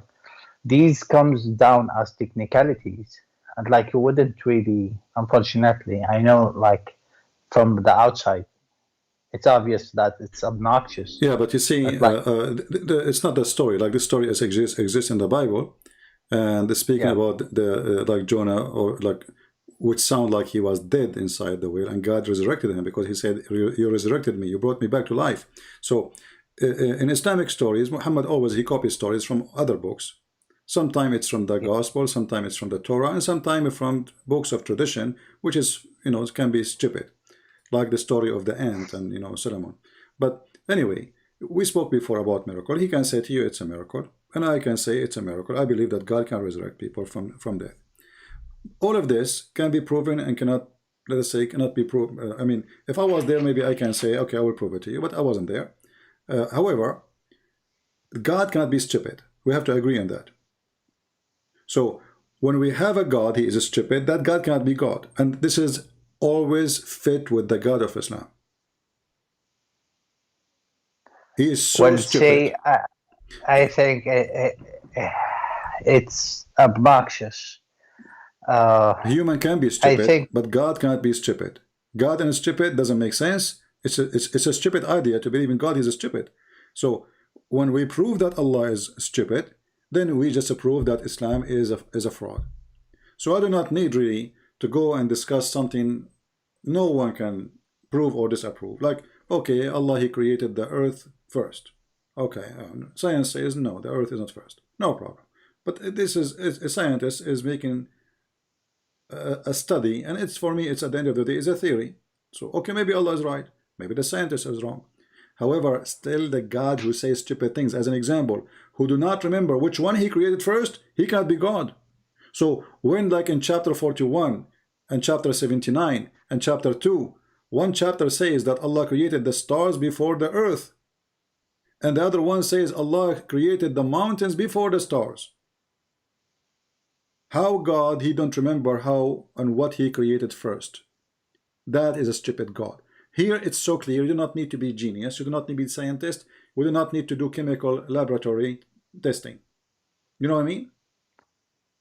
these comes down as technicalities, and like, you wouldn't really, unfortunately, I know, like, from the outside, it's obvious that it's obnoxious. Yeah, but you see, it's not the story. Like, the story exists in the Bible, and speaking about the like Jonah, or like, which sound like he was dead inside the whale, and God resurrected him, because he said, "You resurrected me. You brought me back to life." So, in Islamic stories, Muhammad always he copies stories from other books. Sometimes it's from the gospel, sometimes it's from the Torah, and sometimes from books of tradition, which is, can be stupid, like the story of the ant and, Solomon. But anyway, we spoke before about miracle. He can say to you it's a miracle, and I can say it's a miracle. I believe that God can resurrect people from death. All of this can be proven and cannot, let us say, cannot be proved. I mean, if I was there, maybe I can say, okay, I will prove it to you, but I wasn't there. However, God cannot be stupid. We have to agree on that. So when we have a God, he is stupid, that God cannot be God. And this is always fit with the God of Islam. He is so stupid. See, I think it's obnoxious. Human can be stupid, but God cannot be stupid. God and stupid doesn't make sense. It's a stupid idea to believe in God is stupid. So when we prove that Allah is stupid, then we just prove that Islam is a fraud. So I do not need really to go and discuss something no one can prove or disapprove. Like, okay, Allah, he created the earth first. Okay, science says no, the earth is not first. No problem. But this is a scientist is making a study, and it's, for me, it's at the end of the day, is a theory. So okay, maybe Allah is right, maybe the scientist is wrong. However, still the God who says stupid things, as an example, who do not remember which one he created first, he cannot be God. So when, like in chapter 41 and chapter 79 and chapter 2, one chapter says that Allah created the stars before the earth, and the other one says Allah created the mountains before the stars. How God, he don't remember how and what he created first? That is a stupid God. Here it's so clear. You do not need to be genius. You do not need to be scientist. We do not need to do chemical laboratory testing. You know what I mean?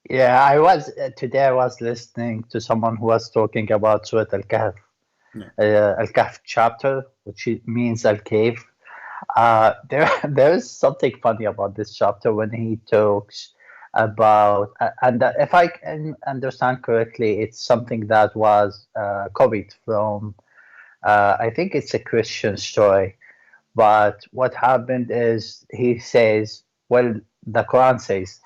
Yeah, today I was listening to someone who was talking about Surah Al-Kahf, Al-Kahf chapter, which means Al-Cave. There is something funny about this chapter when he talks about, and if I can understand correctly, it's something that was copied from, I think it's a Christian story. But what happened is he says, well, the Quran says,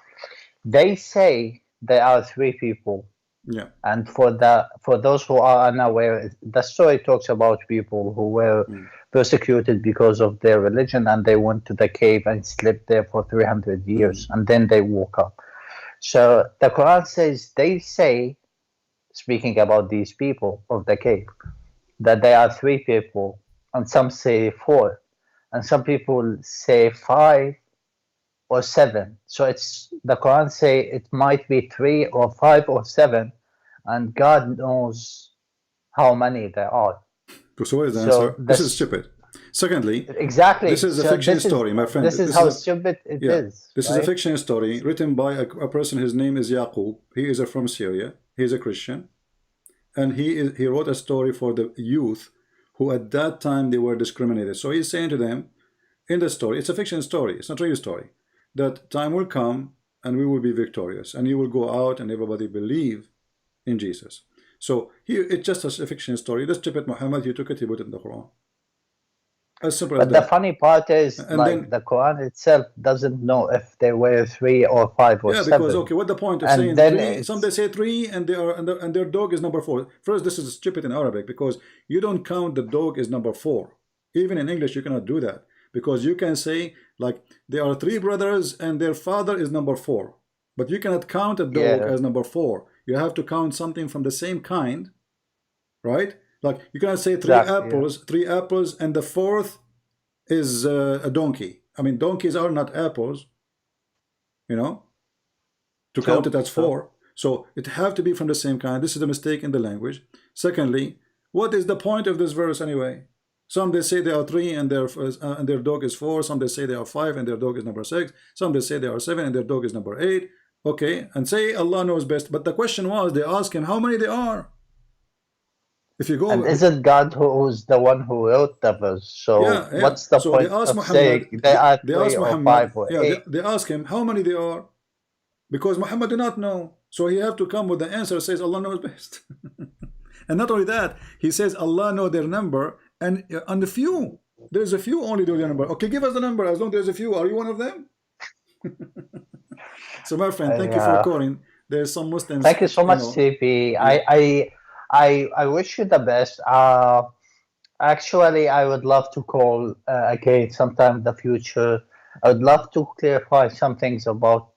they say there are three people. Yeah. And for those who are unaware, the story talks about people who were persecuted because of their religion, and they went to the cave and slept there for 300 years, and then they woke up. So the Quran says, they say, speaking about these people of the cave, that there are three people, and some say four, and some people say 5 or 7. So it's, the Quran say it might be 3 or 5 or 7, and God knows how many there are. So what is the answer? This is stupid. Secondly, exactly, this is a fiction story, my friend. This is how stupid it is. This is a fiction story written by a person. His name is Yaqub. He is from Syria. He is a Christian, and he wrote a story for the youth who at that time they were discriminated. So he's saying to them in the story, it's a fiction story, it's not a real story, that time will come and we will be victorious, and you will go out and everybody believe in Jesus. So here it's just a fiction story. The stupid Muhammad, he took it, he put it in the Quran. As simple as that. But the funny part is, like, the Quran itself doesn't know if there were 3 or 5 or 7. Yeah, because okay, what the point of saying 3? Some they say 3, and they are and their dog is number 4. First, this is stupid in Arabic, because you don't count the dog as number 4. Even in English, you cannot do that, because you can say like there are 3 brothers and their father is number 4, but you cannot count a dog as number 4. You have to count something from the same kind, right? Like you cannot say 3 apples, and the 4th is a donkey. I mean, donkeys are not apples, you know, to count it as 4. So it have to be from the same kind. This is a mistake in the language. Secondly, what is the point of this verse anyway? Some they say they are 3 and their dog is 4. Some they say they are 5 and their dog is number 6. Some they say they are 7 and their dog is number 8. Okay, and say Allah knows best. But the question was, they ask him how many they are. If you go, and isn't God who's the one who wrote the verse? So what's the point of saying they are 3 or 5 or 8? They ask him how many they are, because Muhammad did not know. So he have to come with the answer, says Allah knows best. And not only that, he says Allah know their number, and on the few, there's a few only do their number. Okay, give us the number. As long as there's a few, are you one of them? So my friend, thank you for calling. There's some Muslims. Thank you so much, CP. Yeah. I wish you the best. Actually, I would love to call again sometime in the future. I would love to clarify some things about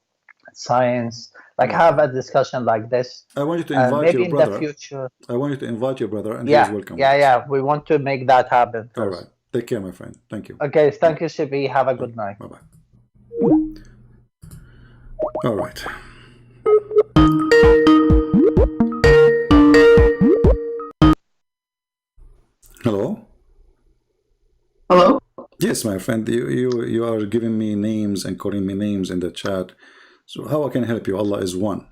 science, like have a discussion like this. I want you to invite maybe your brother. In the future. I want you to invite your brother, and yeah, he's welcome. Yeah. We want to make that happen first. All right. Take care, my friend. Thank you. Okay. Thank you, CP. Have a good night. Bye-bye. All right. Hello. Hello? Yes, my friend. You are giving me names and calling me names in the chat. So how I can help you? Allah is one.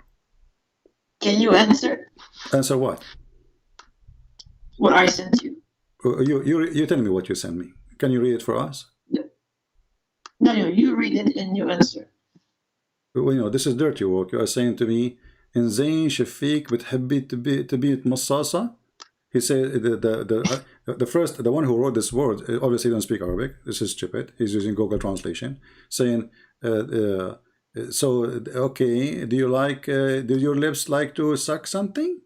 Can you answer? Answer what? What I sent you. You tell me what you sent me. Can you read it for us? No, you read it and you answer. Well, you know, this is dirty work. You are saying to me, in Zayn Shafiq بتحبي تبي مصاصة. He said the one who wrote this word obviously don't speak Arabic. This is stupid. He's using Google translation, saying so okay, do your lips like to suck something?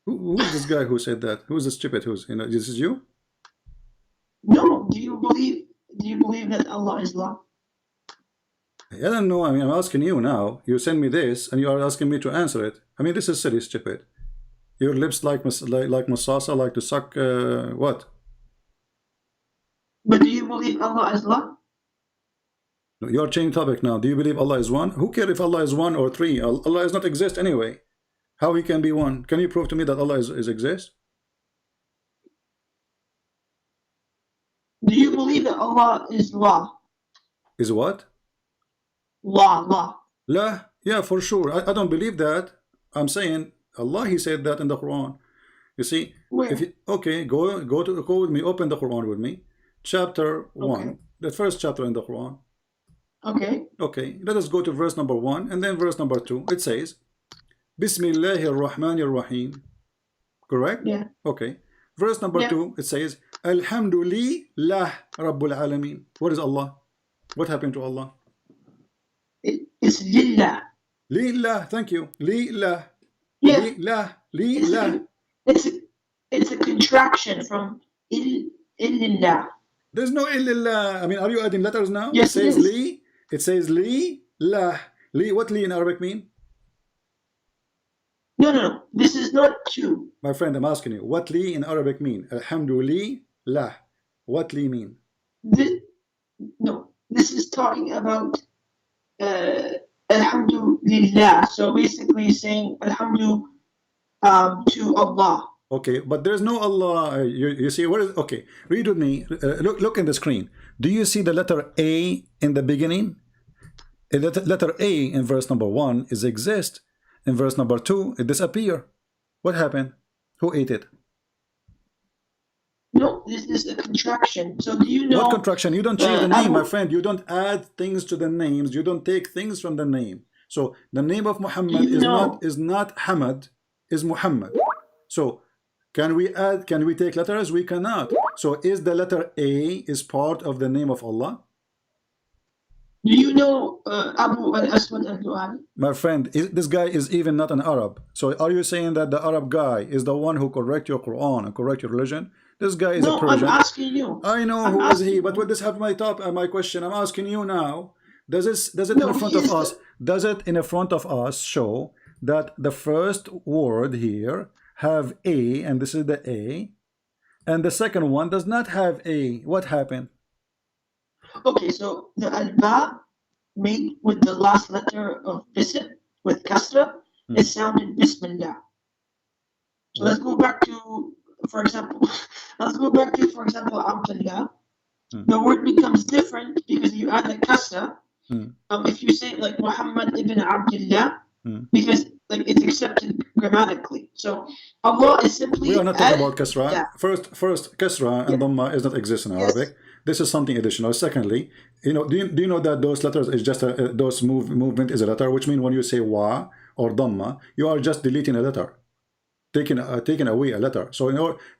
Who is this guy who said that? Who is the stupid? This is you? No, do you believe that Allah is Allah? I don't know. I mean, I'm asking you now. You send me this and you are asking me to answer it. I mean, this is silly, stupid. Your lips like masasa, like to suck what? But do you believe Allah is Allah? You're changing topic now. Do you believe Allah is one? Who cares if Allah is one or three? Allah does not exist anyway. How he can be one? Can you prove to me that Allah is exist? Do you believe that Allah is law? Is what? Law. La? Yeah, for sure. I don't believe that. I'm saying Allah, he said that in the Quran. You see, where? If you, okay, go with me. Open the Quran with me. Chapter 1, the first chapter in the Quran. Okay, let us go to verse number 1 and then verse number 2. It says, Bismillahir Rahmanir Rahim. Correct? Yeah. Okay. Verse number 2, it says, Alhamdulillah Rabbul Alameen. What is Allah? What happened to Allah? It's Lillah. Lillah, thank you. Lillah. Yeah. Lillah. It's a contraction from Illillah. There's no Illillah. I mean, are you adding letters now? Yes, it says Li. It says Li, Lah. Li, what Li in Arabic mean? No. This is not true. My friend, I'm asking you, what Li in Arabic mean? Alhamdulillah. What Li mean? This is talking about Alhamdulillah. So basically saying Alhamdulillah to Allah. Okay, but there's no Allah. You see, what is, okay, read with me. Look in the screen. Do you see the letter A in the beginning? Letter A in verse number 1 is exist. In verse number 2, it disappear. What happened? Who ate it? No, this is a contraction. So do you know what contraction? You don't change the name, my friend. You don't add things to the names. You don't take things from the name. So the name of Muhammad is not Hamad, is Muhammad. So can we take letters? We cannot. So is the letter A is part of the name of Allah? Do you know Abu al-Aswad al-Du'ali? My friend, this guy is even not an Arab. So are you saying that the Arab guy is the one who correct your Quran and correct your religion? This guy is a Persian. I'm asking you. I know who is he, but what does have my my question? I'm asking you now. Does it in front of us? Does it in front of us show that the first word here have A, and this is the A, and the second one does not have A? What happened? Okay, so the alba made with the last letter of Bism with kasra, it sounded Bismillah. So let's go back to, for example, Abdullah. The word becomes different because you add the kasra. If you say like Muhammad ibn Abdullah, because like it's accepted grammatically. So Allah is simply. We are not talking about kasra. Yeah. First, kasra and dhamma is not exist in Arabic. This is something additional. Secondly, do you know that those letters is just those movement is a letter, which means when you say wa or dhamma, you are just deleting a letter, taking away a letter. So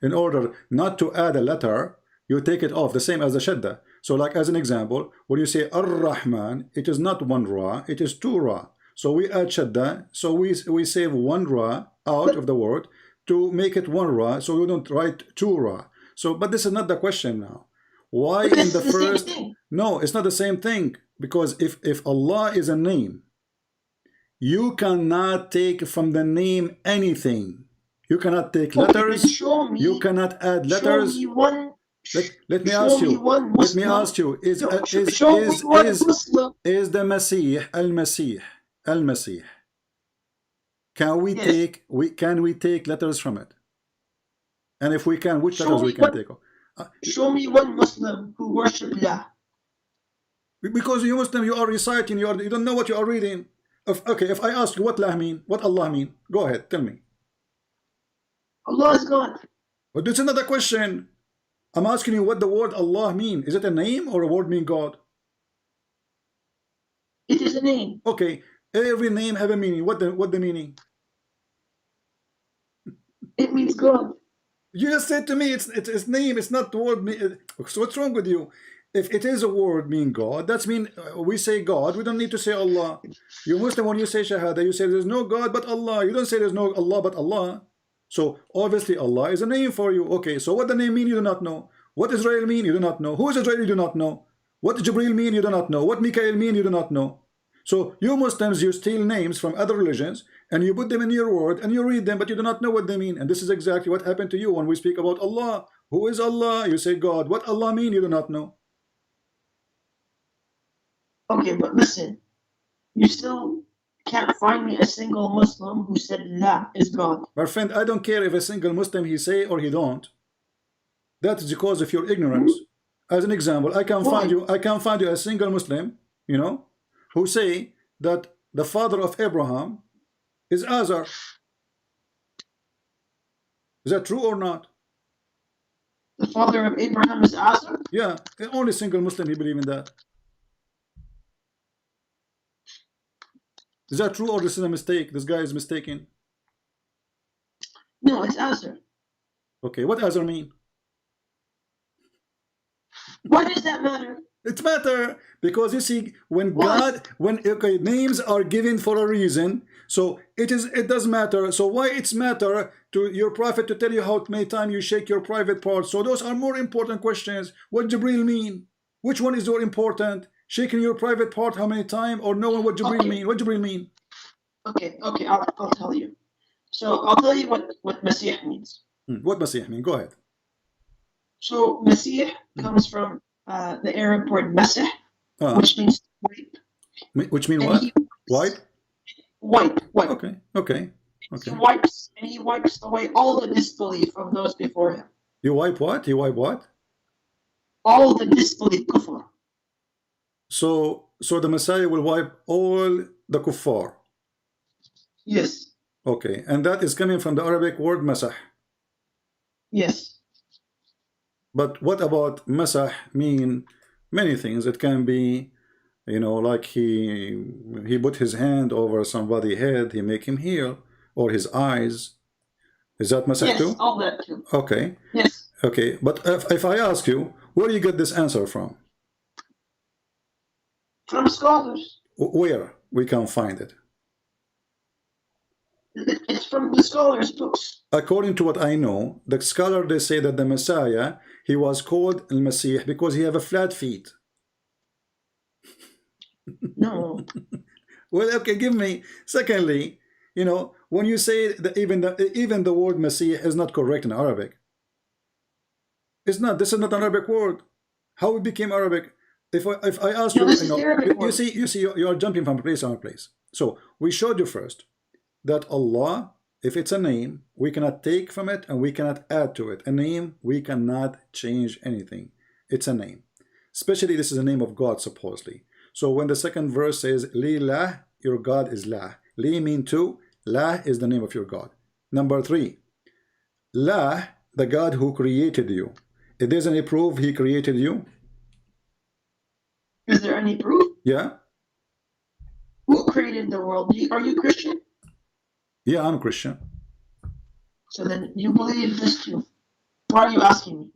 in order not to add a letter, you take it off, the same as the shadda. So like as an example, when you say ar-Rahman, it is not one ra, it is two ra. So we add shadda. So we save one ra out of the word to make it one ra. So we don't write two ra. So, but this is not the question now. Why But in this the is the same first? thing. No, it's not the same thing, because if Allah is a name, you cannot take from the name anything. You cannot take Okay, then letters. show me. You cannot add letters. Show me one. Let me show ask me you. one Let me Muslim. ask you. Is Show me one Muslim. is the Masih al-Masih? Can we Yes. take letters from it? And if we can, which Show letters me we can one- take? Show me one Muslim who worship Allah. Because you Muslim, you are reciting, you don't know what you are reading. Okay, if I ask you what Allah mean, go ahead, tell me. Allah is God. But it's another question. I'm asking you what the word Allah mean. Is it a name or a word mean God? It is a name. Okay, every name have a meaning. What the meaning? It means God. You just said to me it's name, it's not the word mean. So what's wrong with you? If it is a word mean God, that's mean we say God, we don't need to say Allah. You Muslim, when you say Shahada, you say there's no God but Allah. You don't say there's no Allah but Allah. So obviously Allah is a name for you. Okay, so what the name mean you do not know. What Israel mean you do not know. Who is Israel you do not know. What Jibril mean you do not know. What Mikael mean you do not know. So you Muslims, you steal names from other religions and you put them in your word and you read them, but you do not know what they mean. And this is exactly what happened to you when we speak about Allah. Who is Allah? You say God. What Allah mean you do not know. Okay, but listen. You still can't find me a single Muslim who said Allah is God. My friend, I don't care if a single Muslim he say or he don't. That is because of your ignorance. As an example, I can find you a single Muslim, you know, who say that the father of Abraham is Azar. Is that true or not? The father of Abraham is Azar? Yeah, the only single Muslim he believe in that. Is that true or this is a mistake? This guy is mistaken. No, it's Azar. Okay, what Azar mean? Why does that matter? It matter because you see when What? okay, names are given for a reason, so it does matter. So why it's matter to your prophet to tell you how many times you shake your private parts? So those are more important questions. What Jibril mean? Which one is more important? Shaking your private part how many times, or knowing what Jibril mean? What Jibril mean? Okay, I'll tell you. So I'll tell you what Masih means. What Masih mean? Go ahead. So Masih comes from the Arab word Masih, which means wipe. Which mean And what? he- Wipe? Wipe. Okay. He wipes away all the disbelief of those before him. You wipe what? You wipe what? All the disbelief, kufr. So the Messiah will wipe all the kuffar. Yes. Okay, and that is coming from the Arabic word masah. Yes. But what about masah mean many things. It can be, you know, like he put his hand over somebody's head, he make him heal, or his eyes. Is that masah Yes, too? all that too. Okay. Yes. Okay, but if I ask you, where do you get this answer from? From scholars. Where we can find it? It's from the scholars' books. According to what I know, the scholar they say that the Messiah, he was called Al-Masih because he have a flat feet. No. Well, okay, give me. Secondly, you know, when you say that even the word Masih is not correct in Arabic. It's not. This is not an Arabic word. How it became Arabic? If I ask No, you, this you is know, the Arabic you word. see, you are jumping from place to place. So we showed you first that Allah, if it's a name, we cannot take from it and we cannot add to it. A name, we cannot change anything. It's a name. Especially this is the name of God, supposedly. So when the second verse says, Li lah, your God is lah. Li mean two, lah is the name of your God. Number 3, lah, the God who created you. If there's any proof he created you, Is there any proof? yeah? Who created the world? Are you Christian? Yeah, I'm Christian. So then you believe this too. Why are you asking me?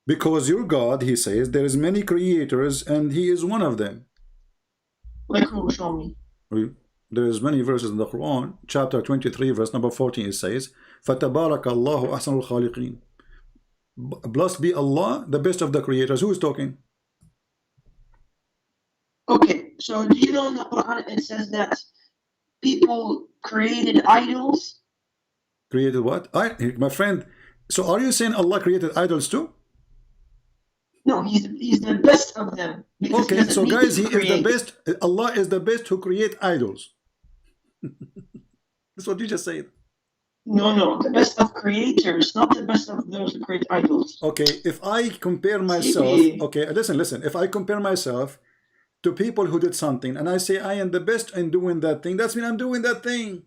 Because your God, he says, there is many creators and he is one of them. Like who? Show me. there is many verses in the Quran, chapter 23, verse number 14, it says, فَتَبَارَكَ اللَّهُ أَحْسَنُ الْخَالِقِينَ. Blessed be Allah, the best of the creators. Who is talking? Okay, so do you know in the Quran it says that people created idols? Created what? My friend, so are you saying Allah created idols too? No, he's the best of them. because Okay, doesn't so need guys, to he is create. the best. Allah is the best who create idols. That's what you just said. No, the best of creators, not the best of those who create idols. Okay, if I compare myself, okay, listen, if I compare myself to people who did something and I say I am the best in doing that thing, that's mean I'm doing that thing.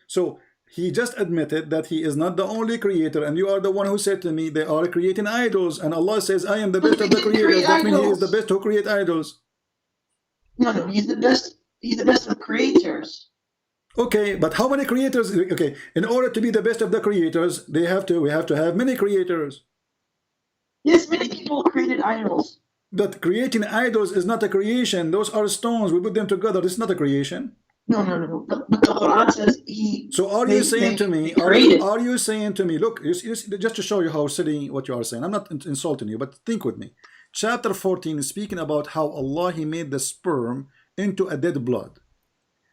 So he just admitted that he is not the only creator, and you are the one who said to me they are creating idols, and Allah says I am the best of the creators. That means he is the best who create idols. No, he's the best. He's the best of creators. Okay, but how many creators? Okay, in order to be the best of the creators, we have to have many creators. Yes, many people created idols. But creating idols is not a creation. Those are stones. We put them together. It's not a creation. No. But the Quran says he. So are you saying to me? Are you saying to me? Look, just to show you how silly what you are saying. I'm not insulting you, but think with me. Chapter 14 is speaking about how Allah He made the sperm into a dead blood,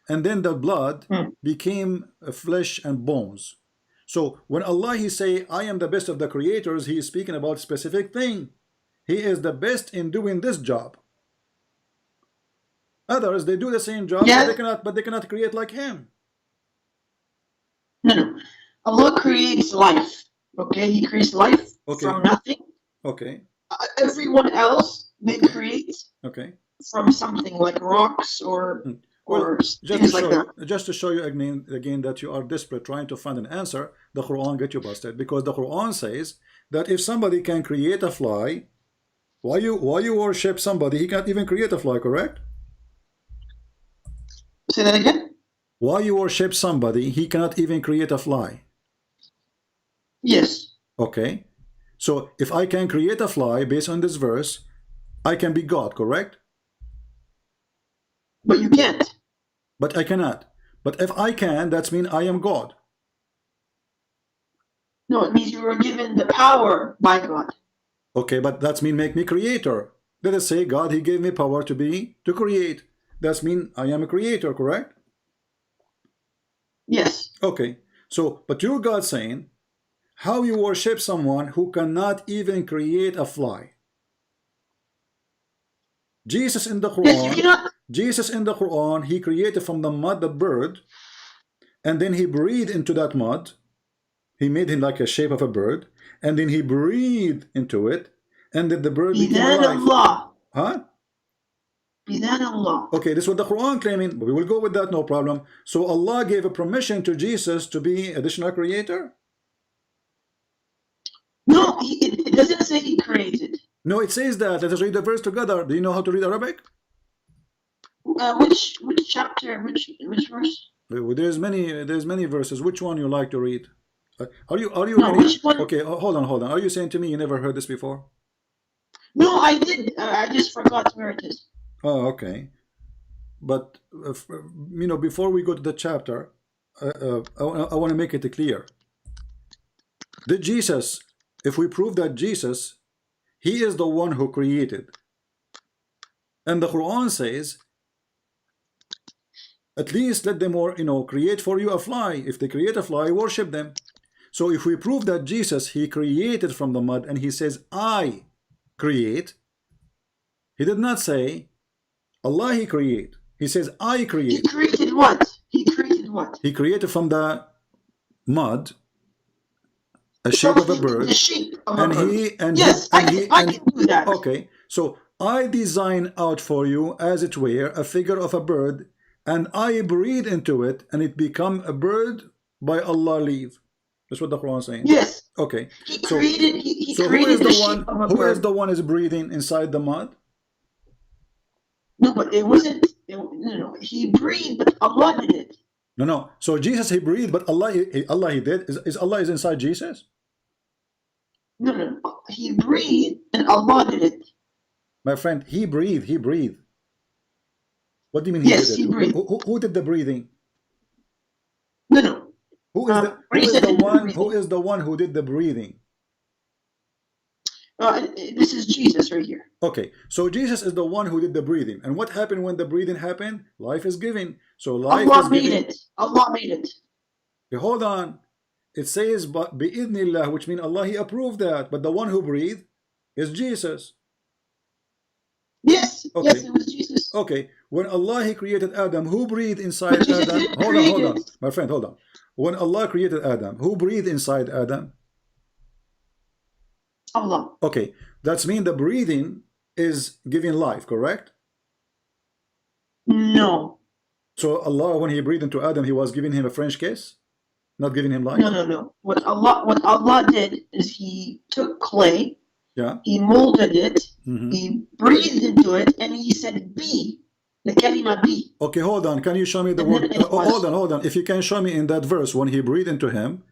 and then the blood became flesh and bones. So when Allah He say I am the best of the creators, He is speaking about a specific thing. He is the best in doing this job. Others, they do the same job, but they cannot create like Him. No. Allah creates life. Okay, He creates life from nothing. Okay. Everyone else they create from something like rocks or things like that. Just to show you again that you are desperate trying to find an answer, the Quran get you busted, because the Quran says that if somebody can create a fly, why you worship somebody? He can't even create a fly, correct? Say that again. Why you worship somebody? He cannot even create a fly. Yes. Okay. So if I can create a fly based on this verse, I can be God, correct? But you can't. But I cannot. But if I can, that means I am God. No, it means you were given the power by God. Okay, but that means make me creator. Let us say God, He gave me power to create. That means I am a creator, correct? Yes. Okay. So, but your God saying, how you worship someone who cannot even create a fly? Jesus in the Quran, He created from the mud the bird, and then He breathed into that mud. He made him like a shape of a bird, and then He breathed into it, and then the bird became alive. Huh? Okay, this is what the Quran claiming, but we will go with that, no problem. So Allah gave a permission to Jesus to be additional creator? No, it doesn't say He created. No, it says that. Let us read the verse together. Do you know how to read Arabic? Which chapter? Which verse? There's many verses. Which one you like to read? Are you which one? Okay, hold on. Are you saying to me you never heard this before? No, I did. I just forgot where it is. Oh, okay. But before we go to the chapter, I want to make it clear. Did Jesus, if we prove that Jesus, He is the one who created, and the Quran says, at least let them create for you a fly. If they create a fly, worship them. So if we prove that Jesus, He created from the mud, and He says, I create, He did not say, Allah He create. He says, I create. He created what? He created what? He created from the mud a shape of a bird. The shape of and a bird. He and yes, I can do that. Okay, so I design out for you, as it were, a figure of a bird, and I breathe into it, and it become a bird by Allah leave. That's what the Quran is saying. Yes. Okay. He created. He so created who is the the one? shape of a Who bird. is the one is breathing inside the mud? No, but it wasn't. No, He breathed, but Allah did it. No. So Jesus He breathed, but Allah He did. Is Allah is inside Jesus? No. He breathed, and Allah did it. My friend, He breathed. What do you mean he Yes, did he it? breathed. Who did the breathing? No. Who is the reason did the one? breathing. Who is the one who did the breathing? This is Jesus right here. Okay, so Jesus is the one who did the breathing. And what happened when the breathing happened? Life is given. So life Allah is made given. it. Allah made it. Okay, hold on. It says, but bi'idhnillah, which means Allah, He approved that. But the one who breathed is Jesus. Yes. Okay. Yes, it was Jesus. Okay, when Allah He created Adam, who breathed inside But Jesus Adam? didn't Hold on, hold create on. it. My friend, hold on. When Allah created Adam, who breathed inside Adam? Allah. Okay, that's mean the breathing is giving life, correct? No. So Allah, when He breathed into Adam, He was giving him a French kiss, not giving him life. No. What Allah did is He took clay, Yeah. He molded it, Mm-hmm. He breathed into it, and He said, "Be." The kalima be. Okay, hold on. Can you show me the And word? then it was- Hold on. If you can show me in that verse when He breathed into him,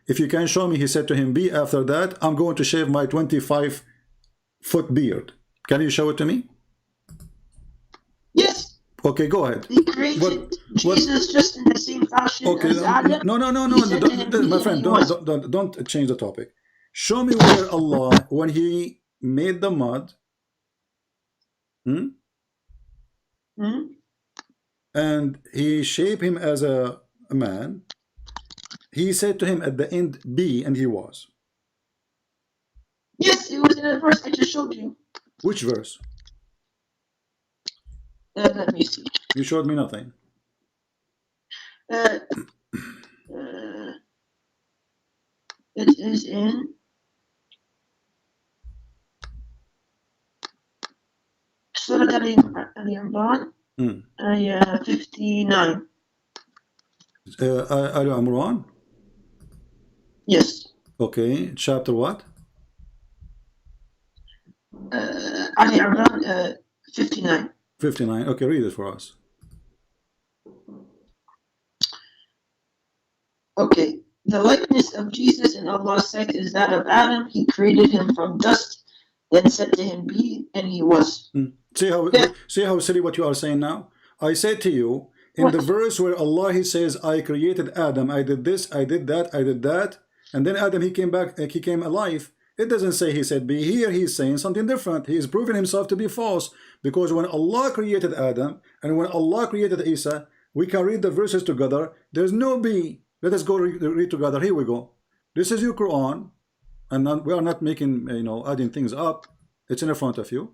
if you can show me, He said to him, "Be." After that, I'm going to shave my 25-foot beard. Can you show it to me? Yes. Okay, go ahead. He created What- Jesus just in the same fashion Okay, as Adam. no. He said to him, My "Be," friend, and he was. don't change the topic. Show me where Allah, when He made the mud, Hmm? and He shaped him as a man, He said to him at the end, "Be," and he was. Yes, it was in the verse I just showed you. Which verse? Let me see. You showed me nothing. Uh, it is in Surah Al-Imran, 59. Al Imran. Yes. Okay, chapter what? Al-Imran 59. 59. Okay, read it for us. Okay. The likeness of Jesus in Allah's sight is that of Adam. He created him from dust, then said to him, "Be," and he was. See how silly what you are saying now? I said to you in the verse where Allah He says, "I created Adam, I did this, I did that, I did that," and then Adam he came back, he came alive. It doesn't say He said be. Here He's saying something different. He is proving Himself to be false, because when Allah created Adam and when Allah created Isa, we can read the verses together. There's no be. Let us go read together. Here we go. This is your Quran, and we are not making, adding things up. It's in front of you.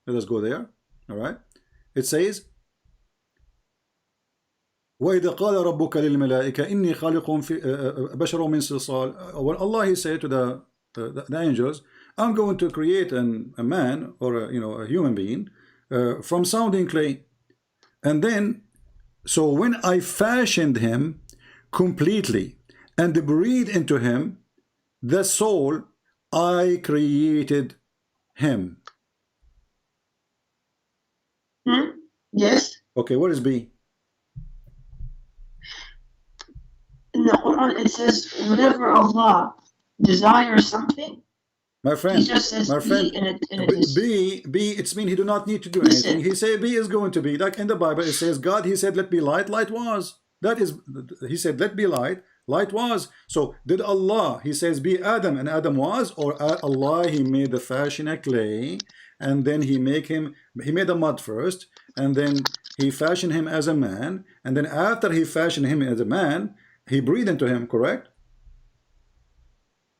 Let us go there. All right. It says, وَإِذَا قَالَ رَبُّكَ لِلْمَلَائِكَةِ إِنِّي خَالِقٌ بَشَرٌ مِّن صِلْصَالٍ. When Allah He said to the angels, "I'm going to create a man, or a human being from sounding clay," and then, so when I fashioned him completely and breathed into him the soul, I created him. Yes. Okay, what is B? In the Quran, it says, whenever Allah desires something, My friend, He just says be, and it is. B, it means He do not need to do Listen. anything. He said B is going to be. Like in the Bible, it says God, He said, "Let be light," light was. That is, He said, "Let be light," light was. So did Allah, He says be Adam, and Adam was, or Allah, He made the fashion a clay, and then He made a mud first, and then He fashioned him as a man, and then after He fashioned him as a man, He breathed into him, correct?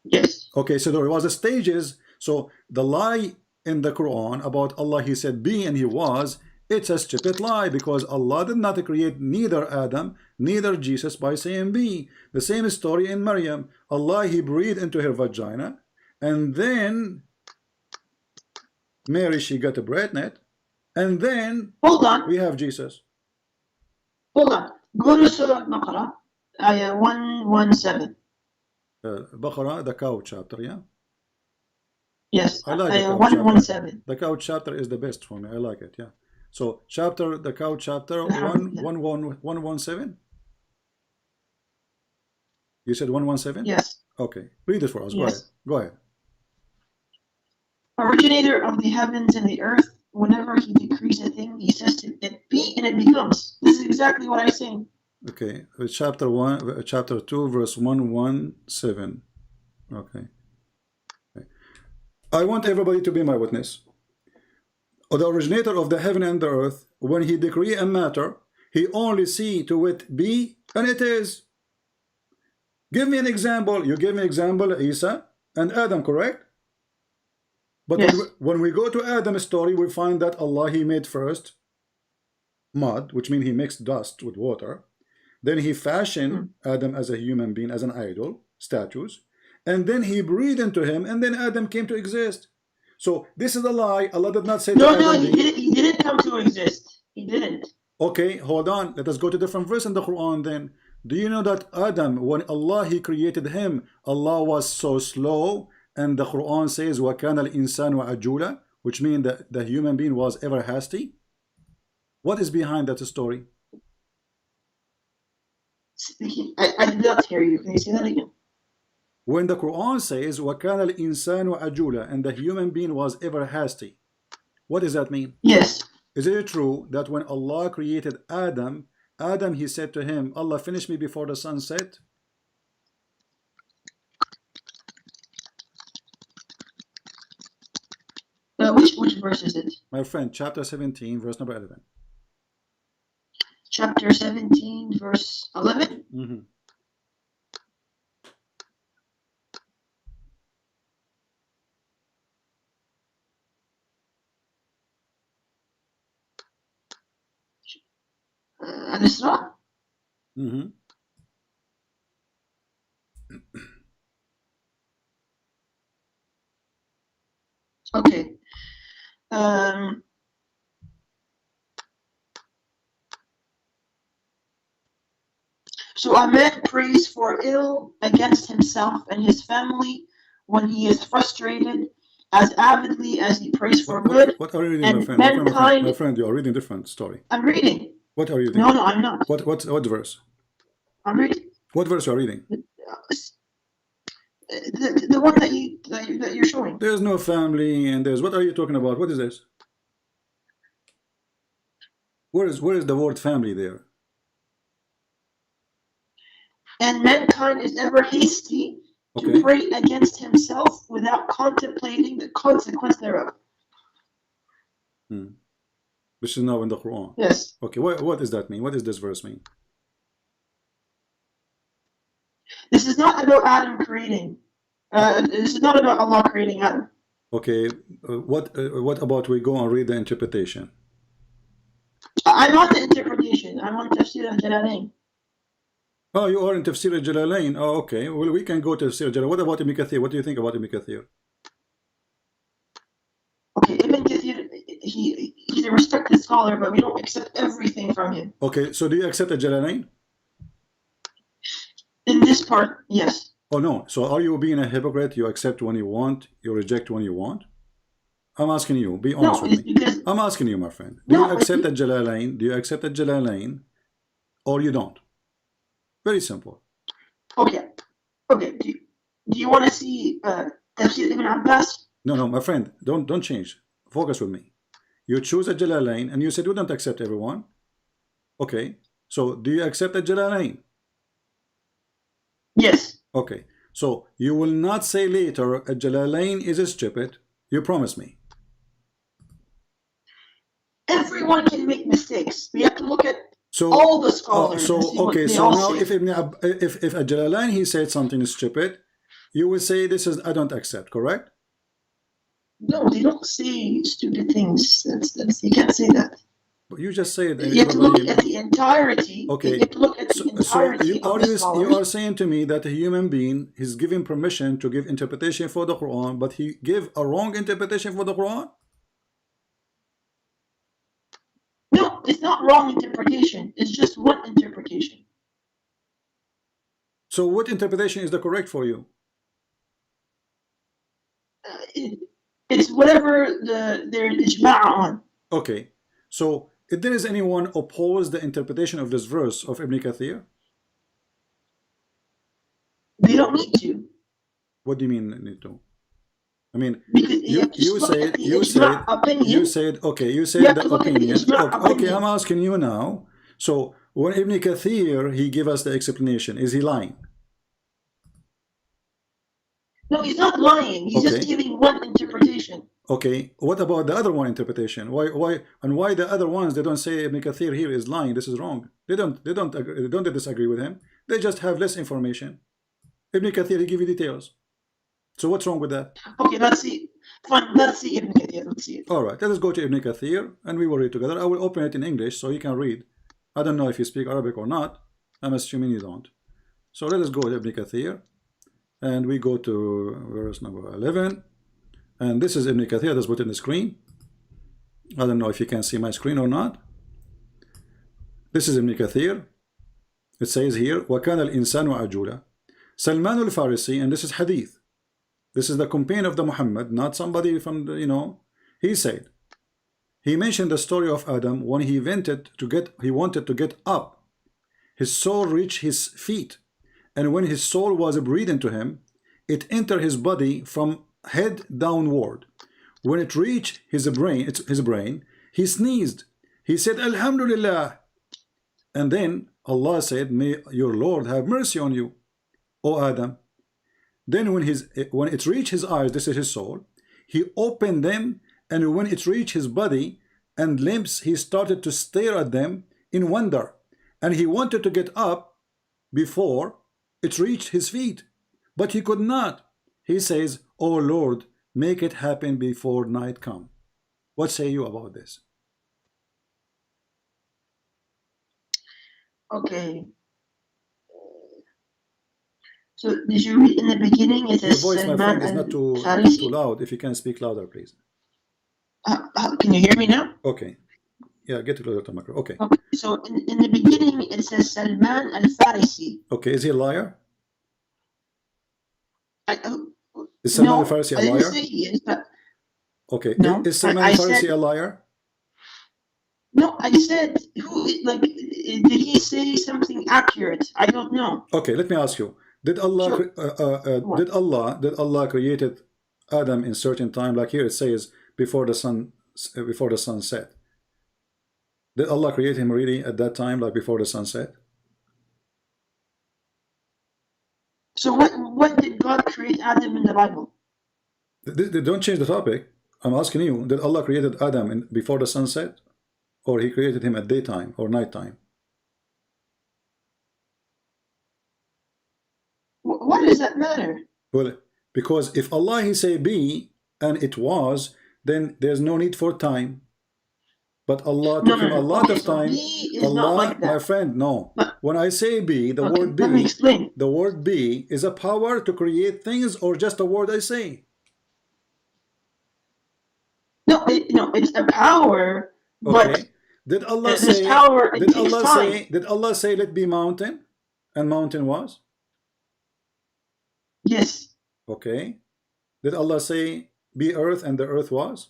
Yes. Okay, so there was a stages. So the lie in the Quran about Allah, He said be and He was, it's a stupid lie, because Allah did not create neither Adam, neither Jesus by saying be. The same story in Maryam. Allah, He breathed into her vagina, and then Mary, she got a pregnant, and then Hold on. we have Jesus. Hold on. Go to Surah Al-Baqarah, ayah 117. Baqarah, the cow chapter, yeah? Yes. I like the Ayah cow chapter. 117. The cow chapter is the best for me. I like it, yeah. So the cow chapter Alhamdulillah. 117. You said 117? Yes. Okay, read it for us. Yes. Go ahead. Originator of the heavens and the earth, whenever he decrees a thing, he says to it be and it becomes. This is exactly what I'm saying. Okay, chapter 1, chapter 2, verse 117. Okay. I want everybody to be my witness. The originator of the heaven and the earth, when he decree a matter, he only see to it be, and it is. Give me an example. You gave me example, Isa and Adam, correct? But Yes. when we go to Adam's story, we find that Allah, he made first mud, which means he mixed dust with water. Then he fashioned Adam as a human being, as an idol, statues. And then he breathed into him, and then Adam came to exist. So this is a lie. Allah did not say No, to no, Adam, he didn't come to exist. He didn't. okay, hold on. Let us go to different verse in the Quran then. Do you know that Adam, when Allah, he created him, Allah was so slow, and the Quran says, وَكَانَ الْإِنسَانُ عَجُولًا, which means that the human being was ever hasty? What is behind that story? I did not hear you. Can you say that again? When the Quran says, وَكَانَ الْإِنسَانُ عَجُولًا, and the human being was ever hasty, what does that mean? Yes. Is it true that when Allah created Adam, Adam, he said to him, Allah, finish me before the sun set? Which verse is it? My friend, chapter 17, verse number 11. Chapter 17, verse 11? Mm-hmm. Al-Isra? Mm-hmm. Okay. So a man prays for ill against himself and his family when he is frustrated as avidly as he prays for good. What are you reading, my And friend? My friend, mankind. my friend, you are reading different story. I'm reading. What are you reading? No, I'm not. What verse? I'm reading What verse are you reading? the one that you're showing. There's no family, and there's, what are you talking about? What is this? Where is the word family there? And mankind is ever hasty to Okay. pray against himself without contemplating the consequence thereof. Which is now in the Quran. Yes. Okay, what does that mean? What does this verse mean? This is not about Adam creating. This is not about Allah creating Adam. Okay, what about we go and read the interpretation? I'm on the interpretation. I'm on Tafsir al-Jalalain. Oh, you are in Tafsir al-Jalalain. Oh, okay. Well, we can go to Tafsir al-Jalalain. What about Ibn Kathir? What do you think about Ibn Kathir? Okay, Ibn Kathir, he's a respected scholar, but we don't accept everything from him. Okay, so do you accept al-Jalalain? In this part, yes. Oh, no. So are you being a hypocrite? You accept when you want, you reject when you want? I'm asking you. Be honest No, with it's me. because I'm asking you, my friend. Do No, you accept al-Jalalain? Do you accept al-Jalalain? Or you don't? Very simple. okay. Do you want to see Tafsir Ibn Abbas? No, my friend. Don't change. Focus with me. You choose a Jalalain and you said you don't accept everyone. Okay. So do you accept a Jalalain? Yes. Okay. So you will not say later a Jalalain is stupid. You promise me. Everyone can make mistakes. We have to look at So all the scholars. so and see what okay. they So all now say. if a Jalalain he said something stupid, you will say this is I don't accept. Correct? No, they don't say stupid things. That's, you can't say that. But you just say it. You have to look at the entirety. Okay. You have to look at the So entirety of the scholars. you are saying to me that a human being is given permission to give interpretation for the Quran, but he gave a wrong interpretation for the Quran? No, it's not wrong interpretation. It's just one interpretation. So what interpretation is the correct for you? It's whatever their ijma' on. Okay. So if there is anyone oppose the interpretation of this verse of Ibn Kathir, They don't need to. what do you mean need to? I mean, Because you said okay. You You said have the to look at the opinion. Ijma' Okay, opinion. I'm asking you now. So when Ibn Kathir he give us the explanation, is he lying? No, he's not lying. He's just Okay. giving one interpretation. Okay, what about the other one interpretation? Why the other ones they don't say Ibn Kathir here is lying? This is wrong. They don't disagree with him. They just have less information. Ibn Kathir he give you details. So what's wrong with that? Okay, let's see. Fine, let's see Ibn Kathir. Let's see it. All right, let us go to Ibn Kathir and we will read together. I will open it in English so you can read. I don't know if you speak Arabic or not. I'm assuming you don't. So let us go to Ibn Kathir and we go to verse number 11. And this is Ibn Kathir. That's put in the screen. I don't know if you can see my screen or not. This is Ibn Kathir. It says here, وَكَانَ الْإِنسَانُ عَجُولًا. Salman al-Farisi, and this is hadith. This is the companion of the Muhammad, not somebody from the, he said, he mentioned the story of Adam when he wanted to get up. His soul reached his feet, and when his soul was breathed into him, it entered his body from head downward. When it reached his brain, he sneezed. He said, Alhamdulillah. And then Allah said, may your Lord have mercy on you, O Adam. Then when it reached his eyes, this is his soul, he opened them, and when it reached his body and limbs, he started to stare at them in wonder. And he wanted to get up before it reached his feet, but he could not. He says, O Lord, make it happen before night come. What say you about this? Okay. So did you read in the beginning? It Your says voice, my friend, is not too loud. If you can speak louder, please. Can you hear me now? Okay. Yeah, get closer to the microphone. Okay. Okay. So in the beginning, it says Salman al-Farisi. Okay, is he a liar? No, Is Salman al-Farisi a I didn't liar? say he is, but Okay. No, Is Salman I al-Farisi said- a liar? no, I said did he say something accurate? I don't know. Okay, let me ask you. Did Allah Sure. did Allah created Adam in certain time, like here it says before the sun set? Did Allah create him really at that time, like before the sun set? So when did God create Adam in the Bible? They don't change the topic. I'm asking you, did Allah created Adam before the sun set? Or he created him at daytime or nighttime? Why does that matter? Well, because if Allah he say be and it was, then there's no need for time. But Allah took him a lot Okay, of so time. be is Allah, not like that. my friend, no. But- When I say be, the Okay, word let me be, explain. the word be is a power to create things or just a word I say? No, it's a power, but Okay. Did Allah this say? power, it Did takes Allah time. say? Did Allah say let be mountain, and mountain was? Yes, Okay. Did Allah say be earth and the earth was?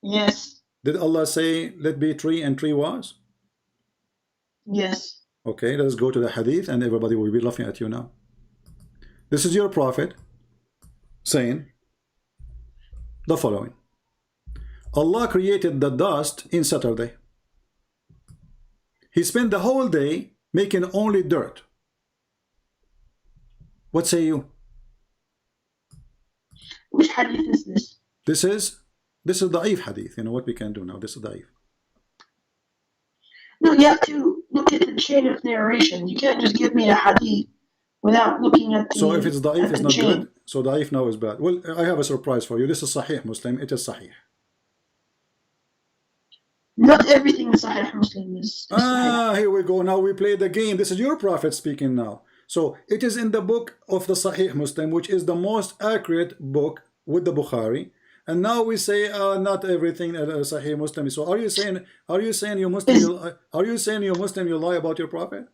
yes, Did Allah say let be tree and tree was? yes. Okay, let's go to the hadith and everybody will be laughing at you now. This is your prophet saying the following. Allah created the dust in Saturday. He spent the whole day making only dirt. What say you? Which hadith is this? This is da'if hadith. You know what we can do now? This is da'if. No, you have to look at the chain of narration. You can't just give me a hadith without looking at the. So if it's da'if, at it's the not chain. good. So da'if now is bad. Well, I have a surprise for you. This is Sahih Muslim. It is Sahih. Not everything in Sahih Muslim is Sahih. Here we go. Now we play the game. This is your prophet speaking now. So it is in the book of the Sahih Muslim, which is the most accurate book with the Bukhari. And now we say not everything Sahih Muslim. So are you saying you Muslim? Are you saying you Muslim? You lie about your prophet?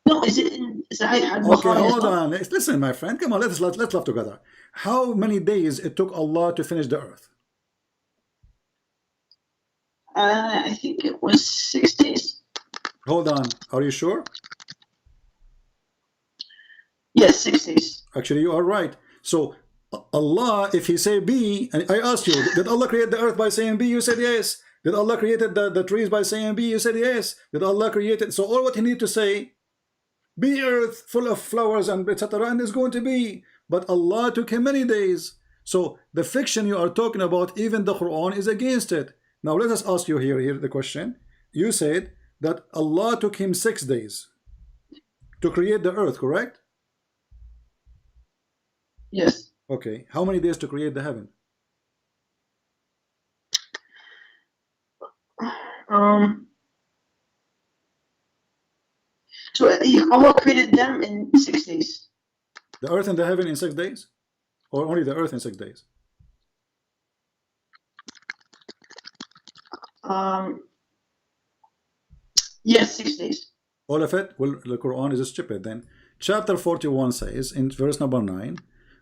No, is it in Sahih al-Bukhari? Okay, as hold well? on. Listen, my friend. Come on, let's laugh together. How many days it took Allah to finish the earth? I think it was 6 days. Hold on. Are you sure? Yes, 6 days. Actually, you are right. So Allah, if he say be, and I asked you, did Allah create the earth by saying be? You said yes. Did Allah created the trees by saying be? You said yes. Did Allah created, so all what he need to say, be earth full of flowers and etc. and it's going to be. But Allah took him many days. So the fiction you are talking about, even the Quran is against it. Now let us ask you here the question. You said that Allah took him 6 days to create the earth, correct? Yes. Okay. How many days to create the heaven? So Allah created them in 6 days. The earth and the heaven in 6 days? Or only the earth in 6 days? Yes, 6 days. All of it? Well, the Quran is stupid then. Chapter 41 says in verse number 9,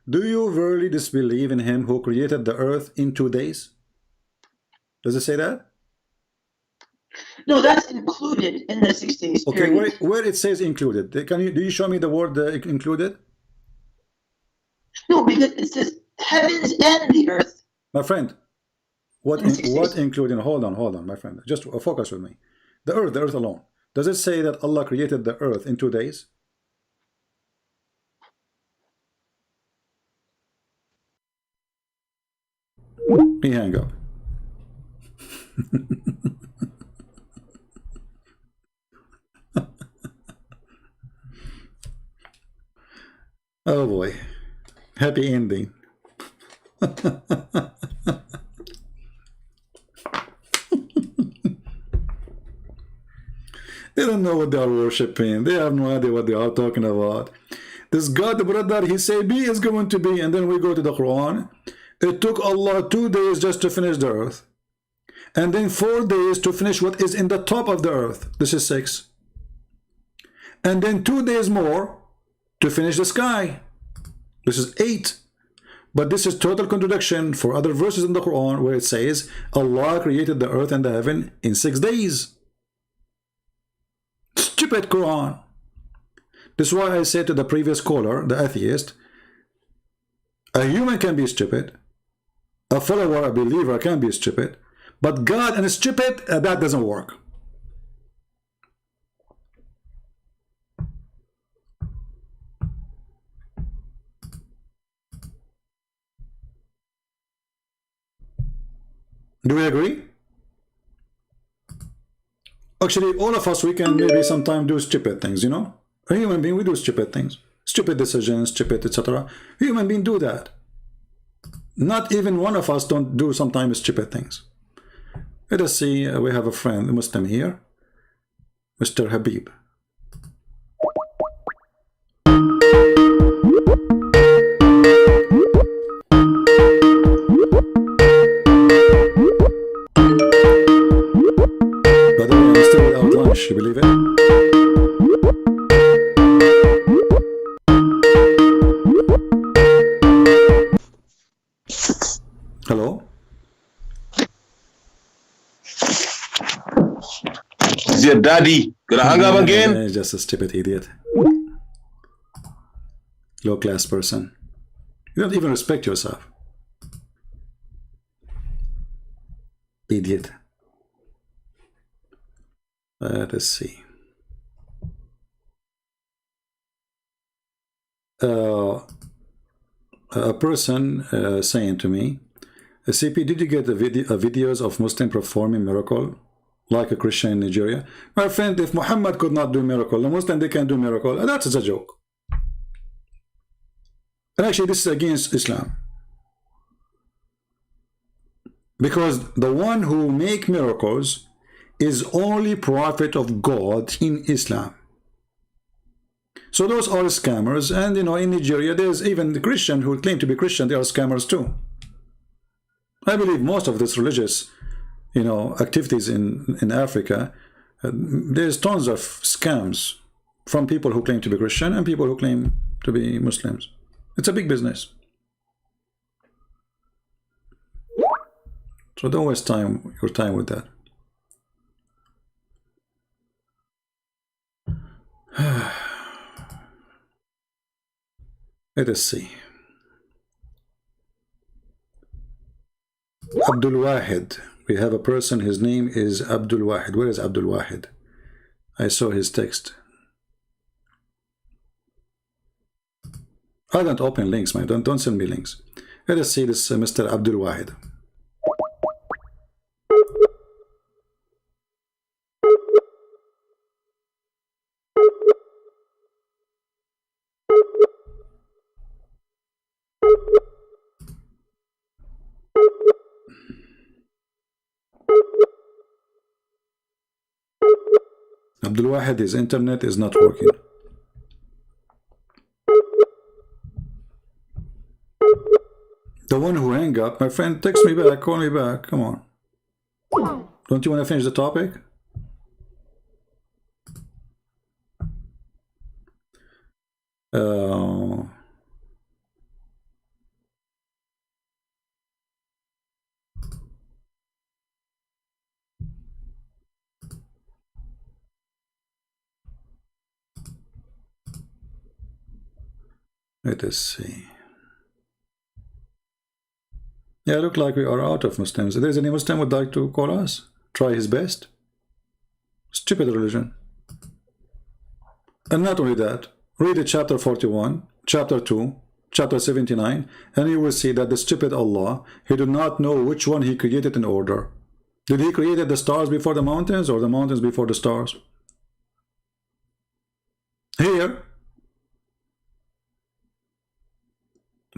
do you verily disbelieve in him who created the earth in 2 days? Does it say that? No, that's included in the 6 days. Okay, period. where it says included, do you show me the word included? No, because it says heavens and the earth. My friend, what including? Hold on, my friend. Just focus with me. The earth alone. Does it say that Allah created the earth in 2 days? He hang up. Oh boy. Happy ending. They don't know what they are worshiping. They have no idea what they are talking about. This God, brother, he say be is going to be, and then we go to the Quran. It took Allah 2 days just to finish the earth, and then 4 days to finish what is in the top of the earth. This is 6. And then 2 days more to finish the sky. This is 8. But this is total contradiction for other verses in the Quran where it says Allah created the earth and the heaven in 6 days. Stupid Quran. This is why I said to the previous caller, the atheist, a human can be stupid, a follower, a believer can be stupid, but God and stupid, that doesn't work. Do we agree? Actually, all of us, we can maybe sometimes do stupid things, you know? A human being, we do stupid things. Stupid decisions, stupid, etc. Human being do that. Not even one of us don't do sometimes stupid things. Let us see, we have a friend, a Muslim here. Mr. Habib. You believe it? Hello? It's your daddy. Gonna hang up again? Just a stupid idiot. Low class person. You don't even respect yourself. Idiot. Let's see. A person saying to me, CP, did you get the videos of Muslim performing miracle like a Christian in Nigeria? My friend, if Muhammad could not do miracle, the Muslim, they can do miracle. That is a joke. And actually, this is against Islam. Because the one who make miracles is only prophet of God in Islam. So those are scammers, and you know, in Nigeria there's even the Christian who claim to be Christian, they are scammers too. I believe most of this religious, you know, activities in Africa, there's tons of scams from people who claim to be Christian and people who claim to be Muslims. It's a big business. So don't waste your time with that. Let us see. Abdul Wahid. We have a person, his name is Abdul Wahid. Where is Abdul Wahid? I saw his text. I don't open links, man. Don't send me links. Let us see this Mr. Abdul Wahid. Abdul Wahid, his internet is not working. The one who hang up, my friend, text me back, call me back. Come on. Don't you want to finish the topic? Let us see. Yeah, look like we are out of Muslims. If there's any Muslim would like to call us, try his best. Stupid religion. And not only that, read it chapter 41, chapter 2, chapter 79, and you will see that the stupid Allah, he did not know which one he created in order. Did he create the stars before the mountains or the mountains before the stars? Here,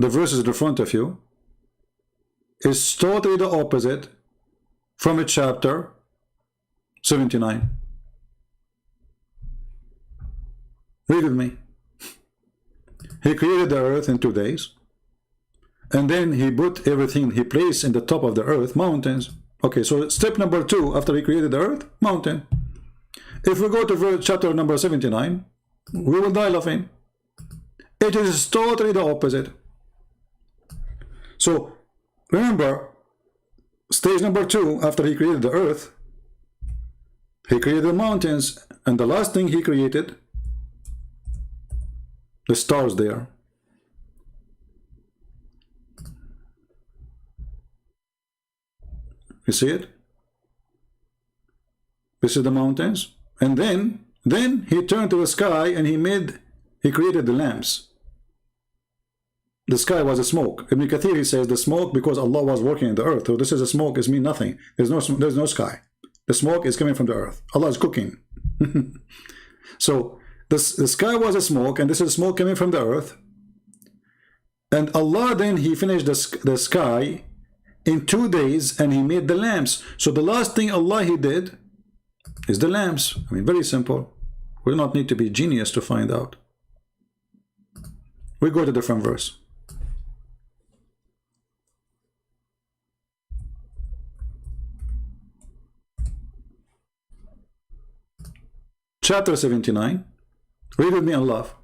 the verses in front of you is totally the opposite from a chapter 79. Read with me. He created the earth in 2 days, and then he put everything he placed in the top of the earth, mountains. Okay, so step number 2 after he created the earth, mountain. If we go to chapter number 79, we will die laughing. It is totally the opposite. So remember, stage number 2 after he created the earth, he created the mountains, and the last thing he created, the stars there. You see it? This is the mountains, and then he turned to the sky and he created the lamps. The sky was a smoke. Ibn Kathir, he says the smoke because Allah was working in the earth. So this is a smoke, it means nothing. There's no sky. The smoke is coming from the earth. Allah is cooking. So the sky was a smoke, and this is smoke coming from the earth. And Allah then he finished the sky in 2 days, and he made the lamps. So the last thing Allah he did is the lamps. I mean, very simple. We do not need to be genius to find out. We go to a different verse. Chapter 79. Read with me and laugh.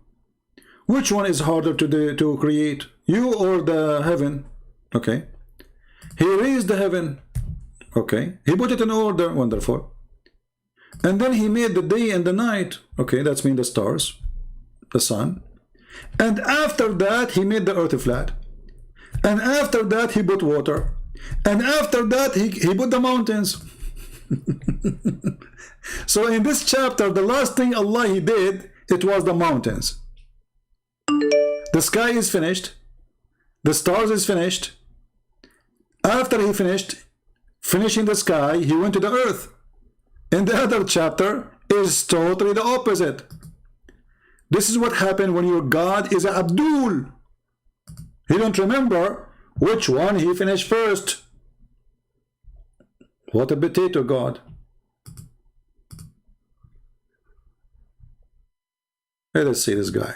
Which one is harder to create, you or the heaven? Okay. He raised the heaven. Okay. He put it in order. Wonderful. And then he made the day and the night. Okay, that's mean the stars, the sun. And after that, he made the earth flat. And after that, he put water. And after that, he put the mountains. So in this chapter, the last thing Allah he did, it was the mountains. The sky is finished. The stars is finished. After he finished finishing the sky, he went to the earth. In the other chapter is totally the opposite. This is what happened when your God is Abdul. He don't remember which one he finished first. What a potato God. Let us see this guy.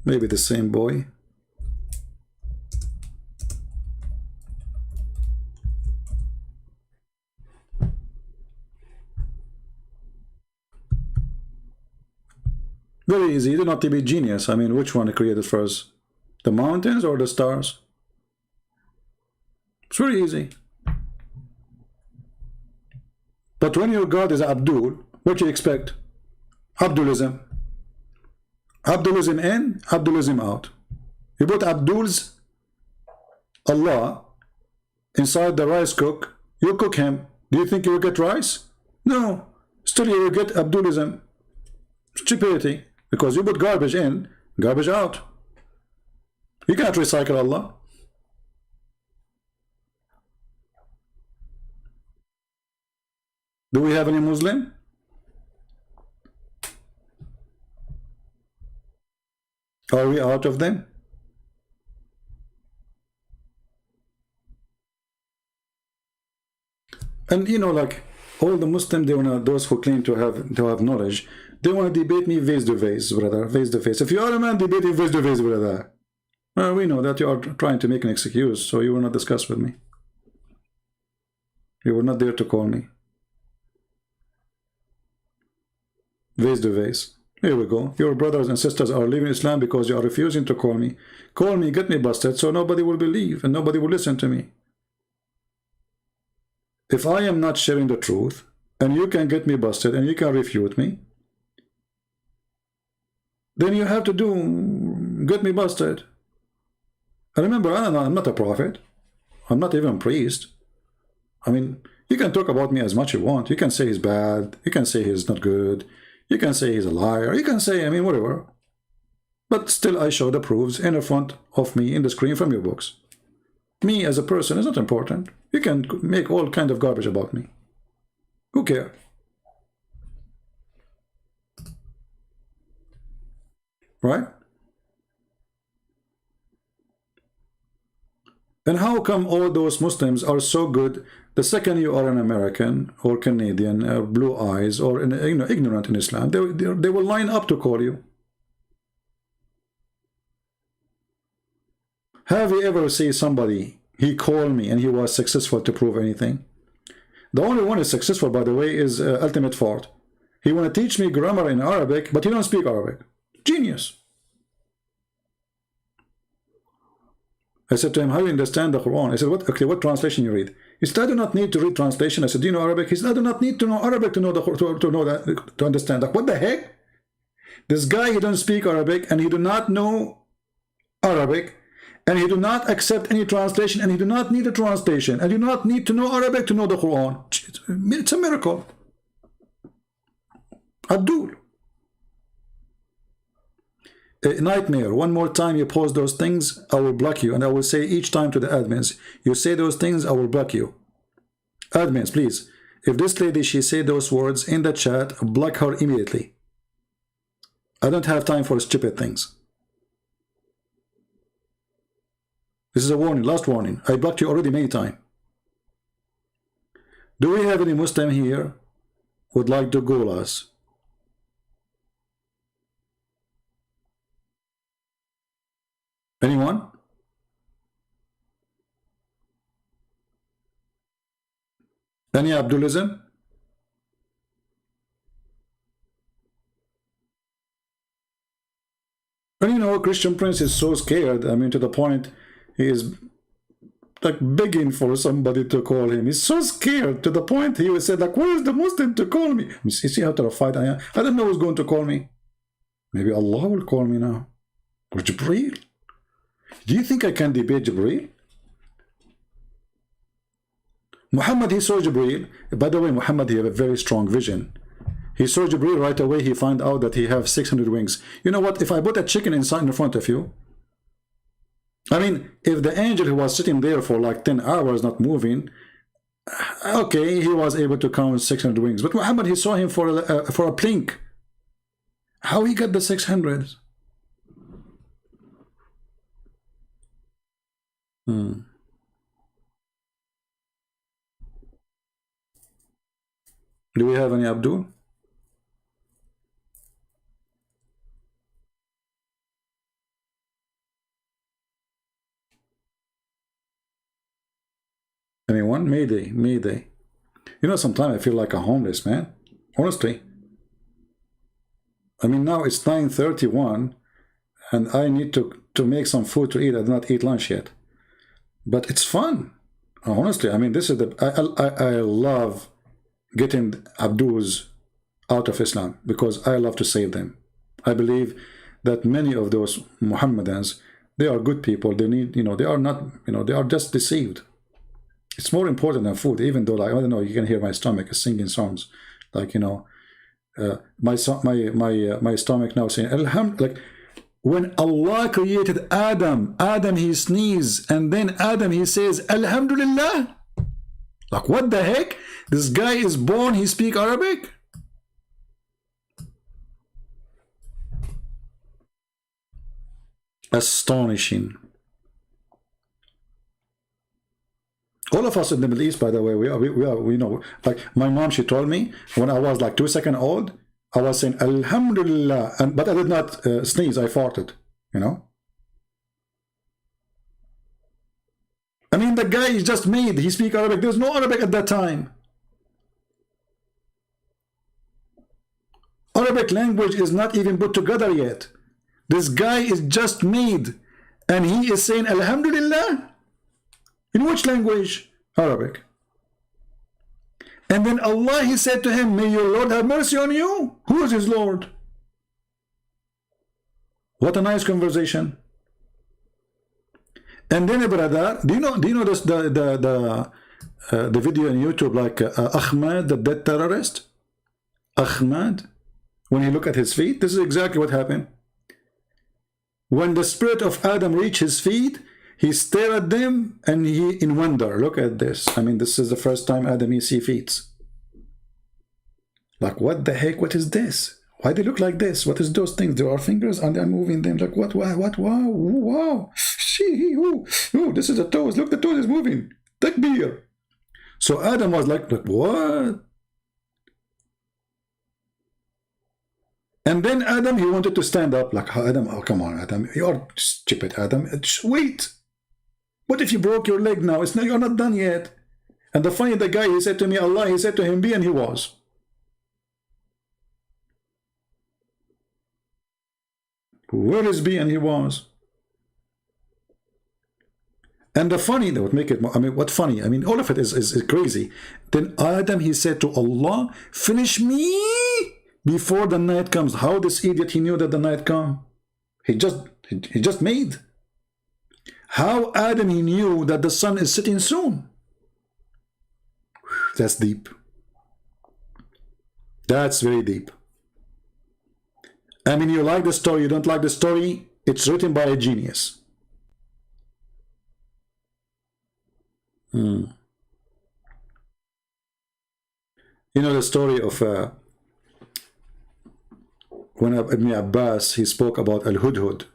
Maybe the same boy. Very easy. You do not have to be genius. I mean, which one created first? The mountains or the stars? It's very easy. But when your God is Abdul, what do you expect? Abdulism. Abdulism in, Abdulism out. You put Abdul's Allah inside the rice cook, you cook him. Do you think you will get rice? No. Still you will get Abdulism. Stupidity. Because you put garbage in, garbage out. You can't recycle Allah. Do we have any Muslim? Are we out of them? And you know, like all the Muslims, they wanna, those who claim to have knowledge, they wanna debate me face to face, brother, face to face. If you are a man debating face to face, brother, well, we know that you are trying to make an excuse, so you will not discuss with me. You were not there to call me. Face to face. Here we go. Your brothers and sisters are leaving Islam because you are refusing to call me. Call me, get me busted, so nobody will believe and nobody will listen to me. If I am not sharing the truth, and you can get me busted and you can refute me, then you have to get me busted. And remember, I'm not a prophet. I'm not even a priest. I mean, you can talk about me as much as you want. You can say he's bad. You can say he's not good. You can say he's a liar. You can say, I mean, whatever. But still, I show the proofs in the front of me in the screen from your books. Me as a person is not important. You can make all kind of garbage about me. Who cares? Right? And how come all those Muslims are so good the second you are an American or Canadian or blue eyes or ignorant in Islam, they will line up to call you? Have you ever seen somebody, he called me and he was successful to prove anything? The only one is successful, by the way, is Ultimate Fort. He want to teach me grammar in Arabic, but he don't speak Arabic. Genius. I said to him, how do you understand the Quran? I said, what translation you read? He said, I do not need to read translation. I said, do you know Arabic? He said, I do not need to know Arabic to understand. Like, what the heck? This guy, he don't speak Arabic and he do not know Arabic and he do not accept any translation and he do not need a translation and you do not need to know Arabic to know the Quran. It's a miracle. Abdul. Nightmare, one more time you post those things, I will block you. And I will say each time to the admins, you say those things, I will block you. Admins, please, if this lady, she say those words in the chat, block her immediately. I don't have time for stupid things. This is a warning, last warning. I blocked you already many times. Do we have any Muslim here who would like to ghoul us? Anyone? Any Abdulism? And you know, Christian Prince is so scared, I mean, to the point he is like begging for somebody to call him. He's so scared to the point he said, like, where is the Muslim to call me? You see how terrified I am? I don't know who's going to call me. Maybe Allah will call me now. Or Jibreel. Do you think I can debate Jibreel? Muhammad, he saw Jibreel. By the way, Muhammad, he had a very strong vision. He saw Jibreel right away. He found out that he have 600 wings. You know what? If I put a chicken inside in front of you, I mean, if the angel who was sitting there for like 10 hours not moving, okay, he was able to count 600 wings. But Muhammad, he saw him for a blink. How he got the 600? Do we have any Abdul? Anyone? Mayday, Mayday. You know, sometimes I feel like a homeless man. Honestly. I mean, now it's 9:31 and I need to make some food to eat. I did not eat lunch yet. But it's fun. Honestly, I mean, this is I love getting Abduls out of Islam because I love to save them. I believe that many of those Muhammadans, They are good people. They need, they are not, they are just deceived. It's more important than food, even though, like, I don't know, you can hear my stomach is singing songs, like, my stomach now saying, Alhamdulillah. Like, when Allah created Adam, he sneezed, and then Adam, he says, Alhamdulillah. Like, what the heck? This guy is born, he speaks Arabic? Astonishing. All of us in the Middle East, by the way, we know, like my mom, she told me when I was like 2 seconds old, I was saying Alhamdulillah, but I did not sneeze, I farted, I mean, the guy is just made, he speaks Arabic. There's no Arabic at that time. Arabic language is not even put together yet. This guy is just made, and he is saying Alhamdulillah. In which language? Arabic. And then Allah, he said to him, may your Lord have mercy on you. Who is his Lord? What a nice conversation. And then, brother, do you know this, the video on YouTube, like Ahmad, the dead terrorist? Ahmad, when he looked at his feet, this is exactly what happened. When the spirit of Adam reached his feet, he stared at them and he in wonder. Look at this. I mean, this is the first time Adam he see feet. Like, what the heck? What is this? Why they look like this? What is those things? There are fingers and they're moving them. Like, what? Wow. Oh, this is the toes. Look, the toes is moving. Takbir. So Adam was like, what? And then Adam, he wanted to stand up. Like, Adam, oh, come on, Adam. You're stupid, Adam. Just wait. What if you broke your leg now? You're not done yet. And the guy, he said to me, Allah, he said to him, be, and he was. Where is be, and he was? And the funny, that would make it, I mean, what funny? I mean, all of it is crazy. Then Adam, he said to Allah, finish me before the night comes. How this idiot, he knew that the night come? He just made. How Adam, he knew that the sun is setting soon? That's deep. That's very deep. I mean, you like the story, you don't like the story, it's written by a genius. You know the story of when Ibn Abbas, he spoke about Al-Hudhud.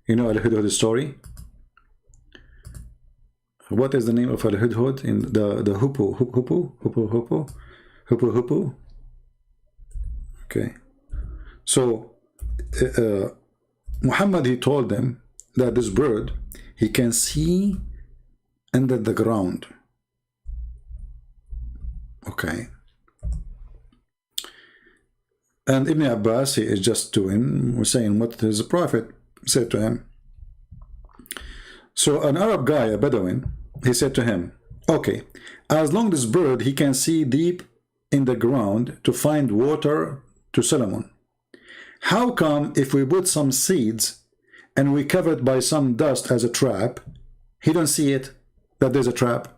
You know Al-Hudhud story? What is the name of Al-Hudhud in the Hoopoe? Okay. So Muhammad, he told them that this bird, he can see under the ground. Okay. And Ibn Abbas, he is just saying what his prophet said to him. So an Arab guy, a Bedouin, he said to him, okay, as long as this bird, he can see deep in the ground to find water to Solomon, how come if we put some seeds and we cover it by some dust as a trap, he don't see it, that there's a trap?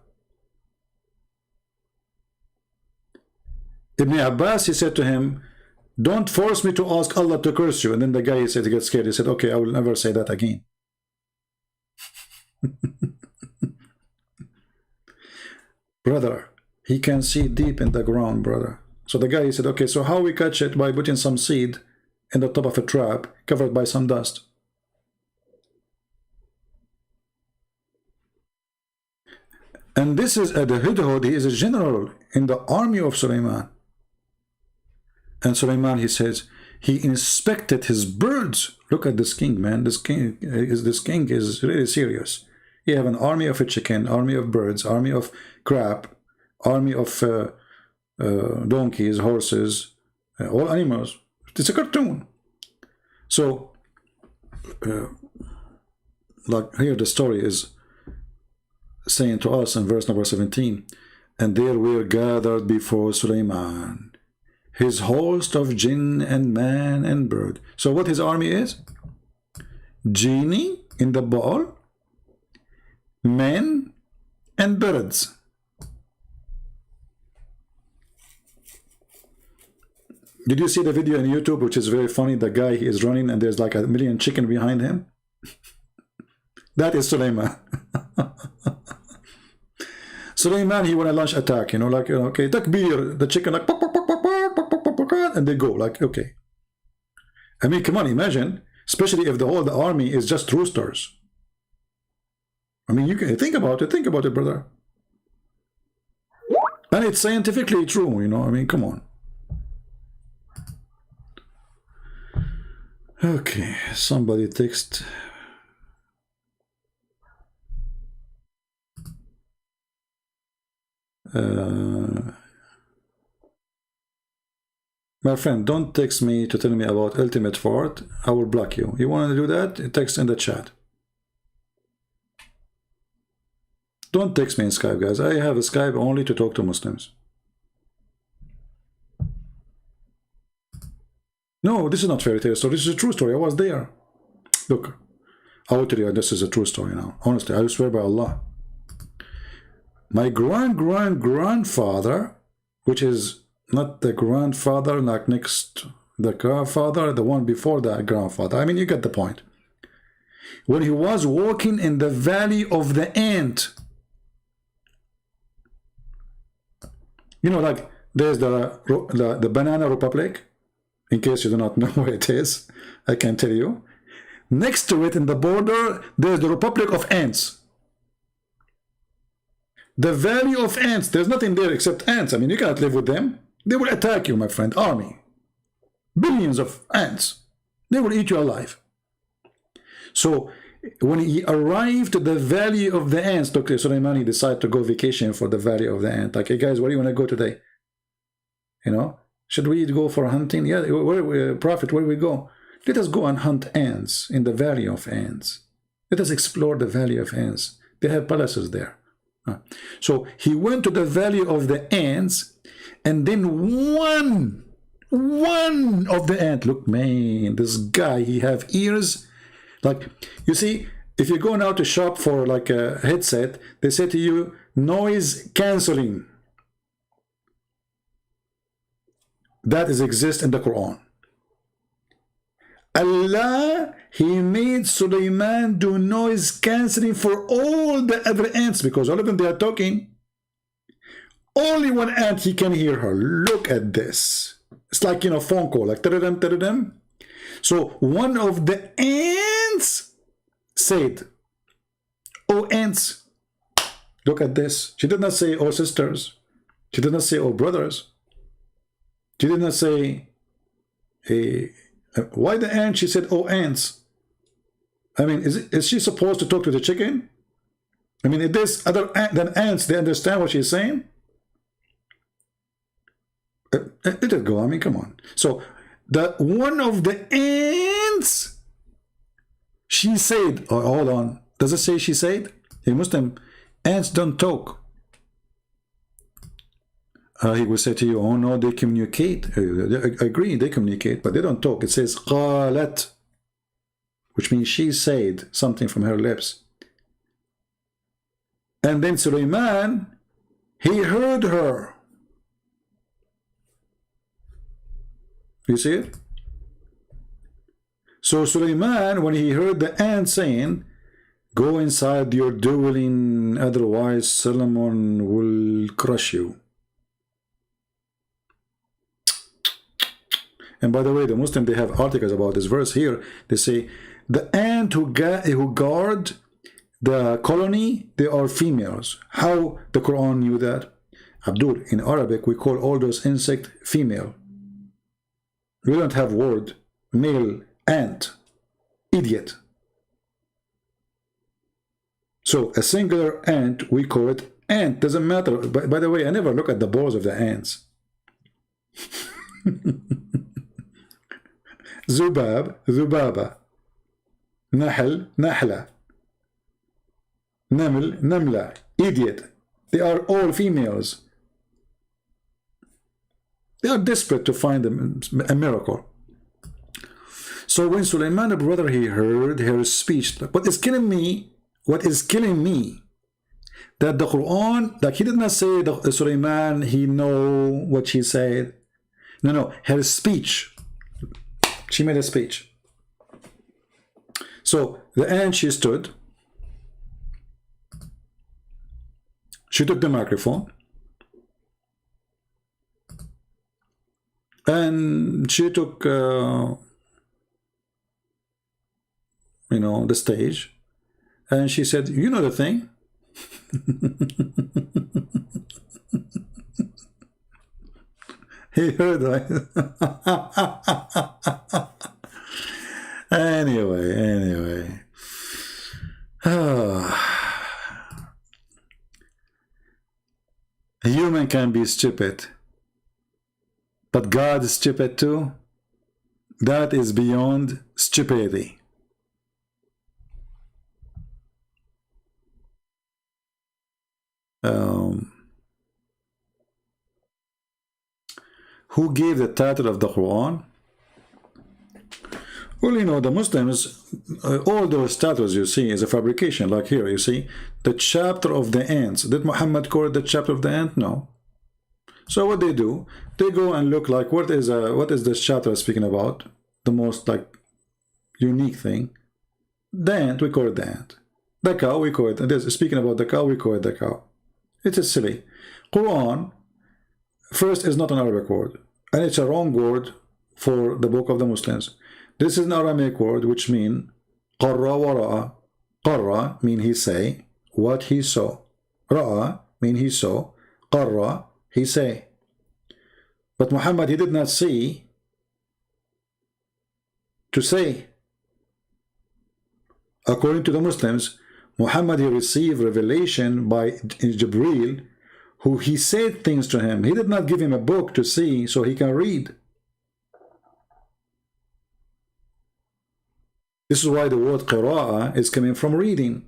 Ibn Abbas, he said to him, don't force me to ask Allah to curse you. And then the guy, he said, he got scared. He said, okay, I will never say that again. Brother, he can see deep in the ground, brother. So the guy, he said, okay, so how we catch it? By putting some seed in the top of a trap covered by some dust. And this is the Hudhud, he is a general in the army of Sulaiman. And Sulaiman, he says, he inspected his birds. Look at this king, man. This king is really serious. He have an army of a chicken, army of birds, army of crab, army of donkeys, horses, all animals. It's a cartoon. So, like here the story is saying to us in verse number 17, and there were gathered before Sulaiman his host of jinn and man and bird. So what his army is? genie in the ball, men, and birds. Did you see the video on YouTube, which is very funny? The guy, he is running and there's like 1 million chicken behind him. That is Sulaiman. Sulaiman, he won a launch attack, you know, like, okay, takbir, the chicken like, and they go like, okay. I mean, come on, imagine, especially if the whole army is just roosters. I mean, you can think about it, brother. And it's scientifically true, you know, I mean, come on. Okay, somebody text. My friend, don't text me to tell me about Ultimate Fort. I will block you. You want to do that? Text in the chat. Don't text me in Skype, guys. I have a Skype only to talk to Muslims. No, this is not fairy tale story. This is a true story. I was there. Look, I will tell you this is a true story now. Honestly, I swear by Allah. My grandfather, which is not the grandfather, like next the grandfather, the one before the grandfather. I mean, you get the point. When he was walking in the valley of the ant, you know, like there's the Banana Republic. In case you do not know where it is, I can tell you. Next to it in the border, there's the Republic of Ants. The Valley of Ants, there's nothing there except ants. I mean, you cannot live with them. They will attack you, my friend. Army. Billions of ants. They will eat you alive. So, when he arrived to the Valley of the Ants, Dr. Sulaiman, he decided to go vacation for the Valley of the Ants. Like, hey guys, where do you want to go today? You know? Should we go for hunting? Yeah, Prophet, where do we go? Let us go and hunt ants in the Valley of Ants. Let us explore the Valley of Ants. They have palaces there. So he went to the Valley of the Ants, and then one of the ants, look, man, this guy, he have ears. Like, you see, if you go now to shop for like a headset, they say to you, noise cancelling. That is exist in the Quran. Allah, he made Sulaiman do noise cancelling for all the other ants, because all of them, they are talking. Only one ant, he can hear her. Look at this. It's like, you know, phone call, like ta-da-dum, ta-da-dum. So one of the ants said, oh ants, look at this. She did not say, oh sisters. She did not say, oh brothers. She did not say, hey, why the ant? She said, oh, ants. I mean, is she supposed to talk to the chicken? I mean, if there's other than ants, they understand what she's saying? Let it go. I mean, come on. So, the one of the ants, she said, oh, hold on. Does it say she said? Hey, Muslim, ants don't talk. He will say to you, oh no, they communicate. I agree, they communicate, but they don't talk. It says qalat, which means she said something from her lips. And then Sulaiman, he heard her. You see it? So Sulaiman, when he heard the ant saying, go inside your dwelling, otherwise Solomon will crush you. And by the way, the Muslim, they have articles about this verse here. They say, the ant who guard the colony, they are females. How the Quran knew that? Abdul, in Arabic, we call all those insects female. We don't have word male ant, idiot. So a singular ant, we call it ant. Doesn't matter. By the way, I never look at the balls of the ants. Zubab, Zubaba. Nahl, Nahla. Naml, Namla. Idiot. They are all females. They are desperate to find a miracle. So when Sulaiman, brother, he heard her speech, what is killing me, that the Quran, like he did not say that Sulaiman, he know what she said. No, her speech. She made a speech. So the end, she stood. She took the microphone. And she took, the stage. And she said, you know the thing? He heard that. Anyway. A human can be stupid, but God is stupid too. That is beyond stupidity. Who gave the title of the Quran? Well, the Muslims, all those titles you see is a fabrication. Like here, you see, the chapter of the ants. Did Muhammad call it the chapter of the ant? No. So what they do, they go and look like, what is this chapter speaking about? The most unique thing. The ant, we call it the ant. The cow, we call it, speaking about the cow, we call it the cow. It is silly. Quran, first, is not an Arabic word, and it's a wrong word for the book of the Muslims. This is an Aramaic word which means qarra wa ra'a. Qarra mean he say what he saw. Ra'a mean he saw. Qarra, he say. But Muhammad, he did not see to say. According to the Muslims, Muhammad, he received revelation by Jibreel, who he said things to him. He did not give him a book to see so he can read. This is why the word qira'ah is coming from reading,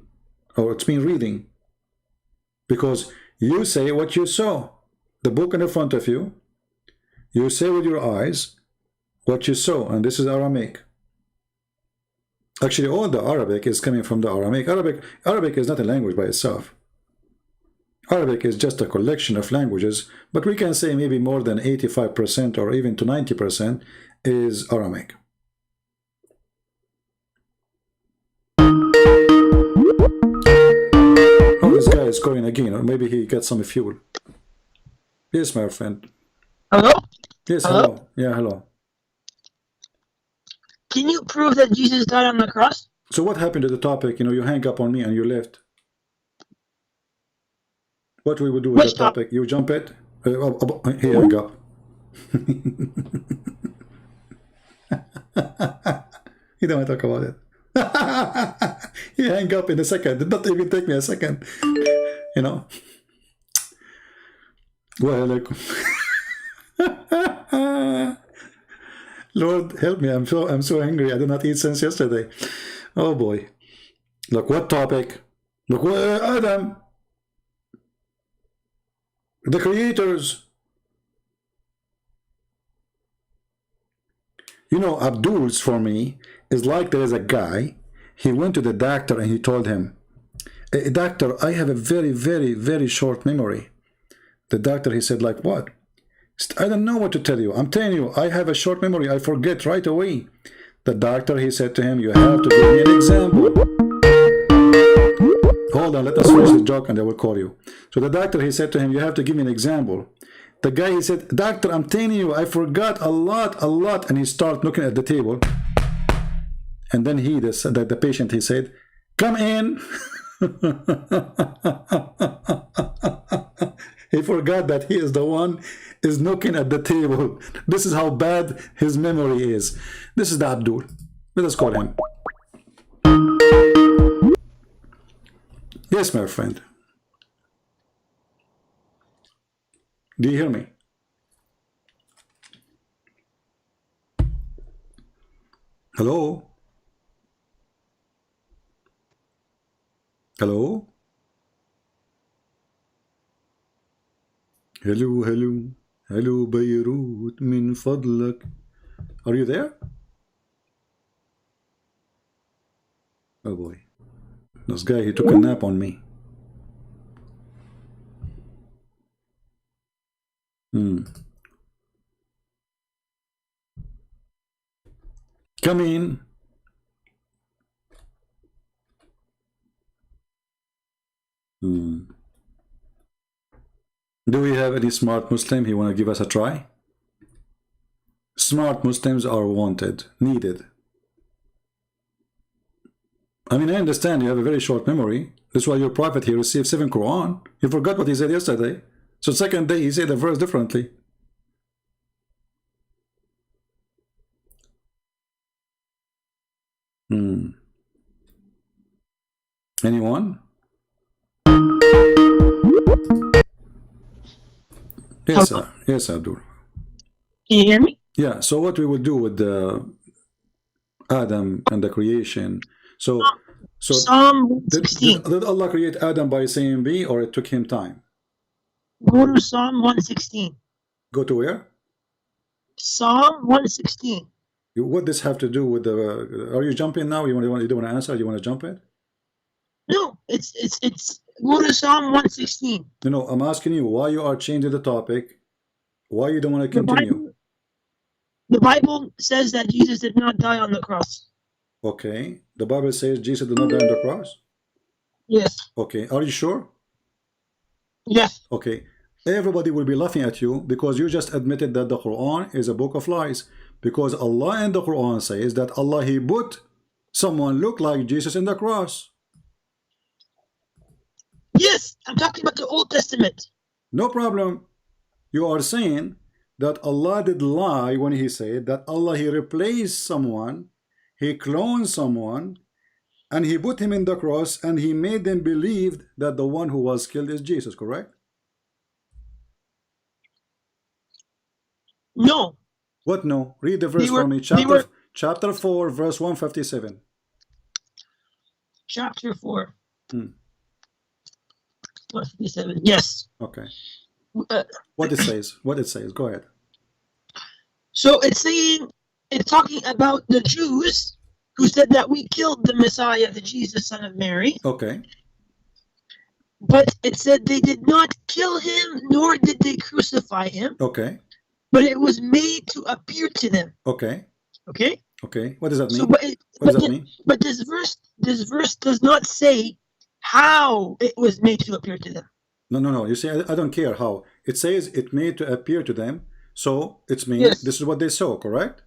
or it's mean reading. Because you say what you saw. The book in front of you, you say with your eyes what you saw, and this is Aramaic. Actually, all the Arabic is coming from the Aramaic. Arabic is not a language by itself. Arabic is just a collection of languages, but we can say maybe more than 85% or even to 90% is Aramaic. Oh, this guy is calling again, or maybe he got some fuel. Yes, my friend. Hello? Yes, Hello? hello. Yeah, hello. Can you prove that Jesus died on the cross? So what happened to the topic? You hang up on me and you left. What we will do with Which the topic? You jump it? He hang up. He don't want to talk about it. He hang up in a second. It did not even take me a second. Well, Lord help me, I'm so angry. I did not eat since yesterday. Oh boy. Look, what topic? Look, Adam. The creators. Abdul's for me is like there is a guy. He went to the doctor and he told him, doctor, I have a very, very, very short memory. The doctor, he said, like what? I don't know what to tell you. I'm telling you, I have a short memory. I forget right away. The doctor, he said to him, you have to give me an example. Hold on, let us finish the joke and I will call you. So the doctor, he said to him, you have to give me an example. The guy, he said, doctor, I'm telling you, I forgot a lot. And he started looking at the table. And then the patient, he said, come in. He forgot that he is the one is looking at the table. This is how bad his memory is. This is the Abdul. Let us call him. Yes, my friend. Do you hear me? Hello? Hello? Hello Beirut من فضلك. Are you there? Oh boy. This guy, he took a nap on me. Come in. Do we have any smart Muslim? He want to give us a try? Smart Muslims are wanted, needed. I mean, I understand you have a very short memory. That's why your prophet, he received 7 Quran. You forgot what he said yesterday. So second day, he said the verse differently. Anyone? Yes, sir. Yes, Abdul. Can you hear me? Yeah, so what we will do with Adam and the creation. So Psalm 16. did Allah create Adam by saying B, or it took him time? Go to Psalm 116. Go to where? Psalm 116. What does have to do with the? Are you jumping now? You don't want to answer? You want to jump it? No, it's go to Psalm 116. No, I'm asking you why you are changing the topic. Why you don't want to continue? The Bible says that Jesus did not die on the cross. Okay, the Bible says Jesus did not die on the cross. Yes. Okay, are you sure? Yes. Okay, everybody will be laughing at you because you just admitted that the Quran is a book of lies. Because Allah in the Quran says that Allah, he put someone look like Jesus in the cross. Yes, I'm talking about the Old Testament. No problem. You are saying that Allah did lie when he said that Allah, he replaced someone, he cloned someone, and he put him in the cross, and he made them believe that the one who was killed is Jesus, correct? No. What no? Read the verse for me. Chapter 4, verse 157. Chapter 4. 157. Yes. Okay. What it says. What it says. Go ahead. So it's talking about the Jews who said that we killed the Messiah, the Jesus, son of Mary. Okay. But it said they did not kill him, nor did they crucify him. Okay. But it was made to appear to them. Okay. Okay. Okay. What does that mean? So, what does that mean? But this verse does not say how it was made to appear to them. No. You see, I don't care how. It says it made to appear to them. So it means Yes. this is what they saw, correct?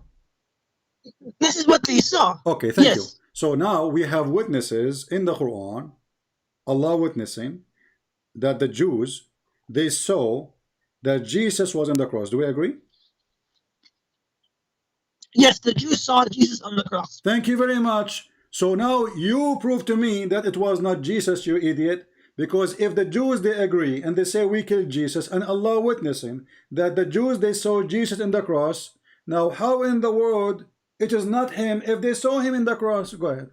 This is what they saw. Okay, thank Yes. you. So now we have witnesses in the Quran, Allah witnessing that the Jews, they saw that Jesus was on the cross. Do we agree? Yes, the Jews saw Jesus on the cross. Thank you very much. So now you prove to me that it was not Jesus, you idiot. Because if the Jews, they agree and they say we killed Jesus, and Allah witnessing that the Jews, they saw Jesus in the cross, now how in the world it is not him if they saw him in the cross? Go ahead.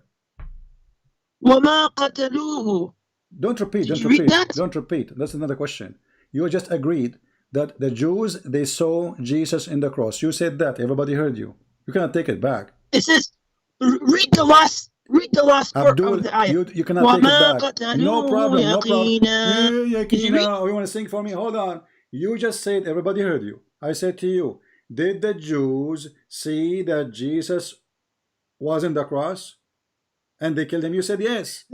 وَمَا قَتَلُوهُ. Don't repeat. Did you read that? Don't repeat. That's another question. You just agreed that the Jews, they saw Jesus in the cross. You said that. Everybody heard you. You cannot take it back. It says, read the last part Abdul, of the ayah. you cannot take وَمَا it back. قَتَلُوهُ No problem. No problem. يَقِينًا. Yeah, Did you read? oh, you want to sing for me? Hold on. You just said, everybody heard you. I said to you, did the Jews see that Jesus was in the cross and they killed him? You said yes.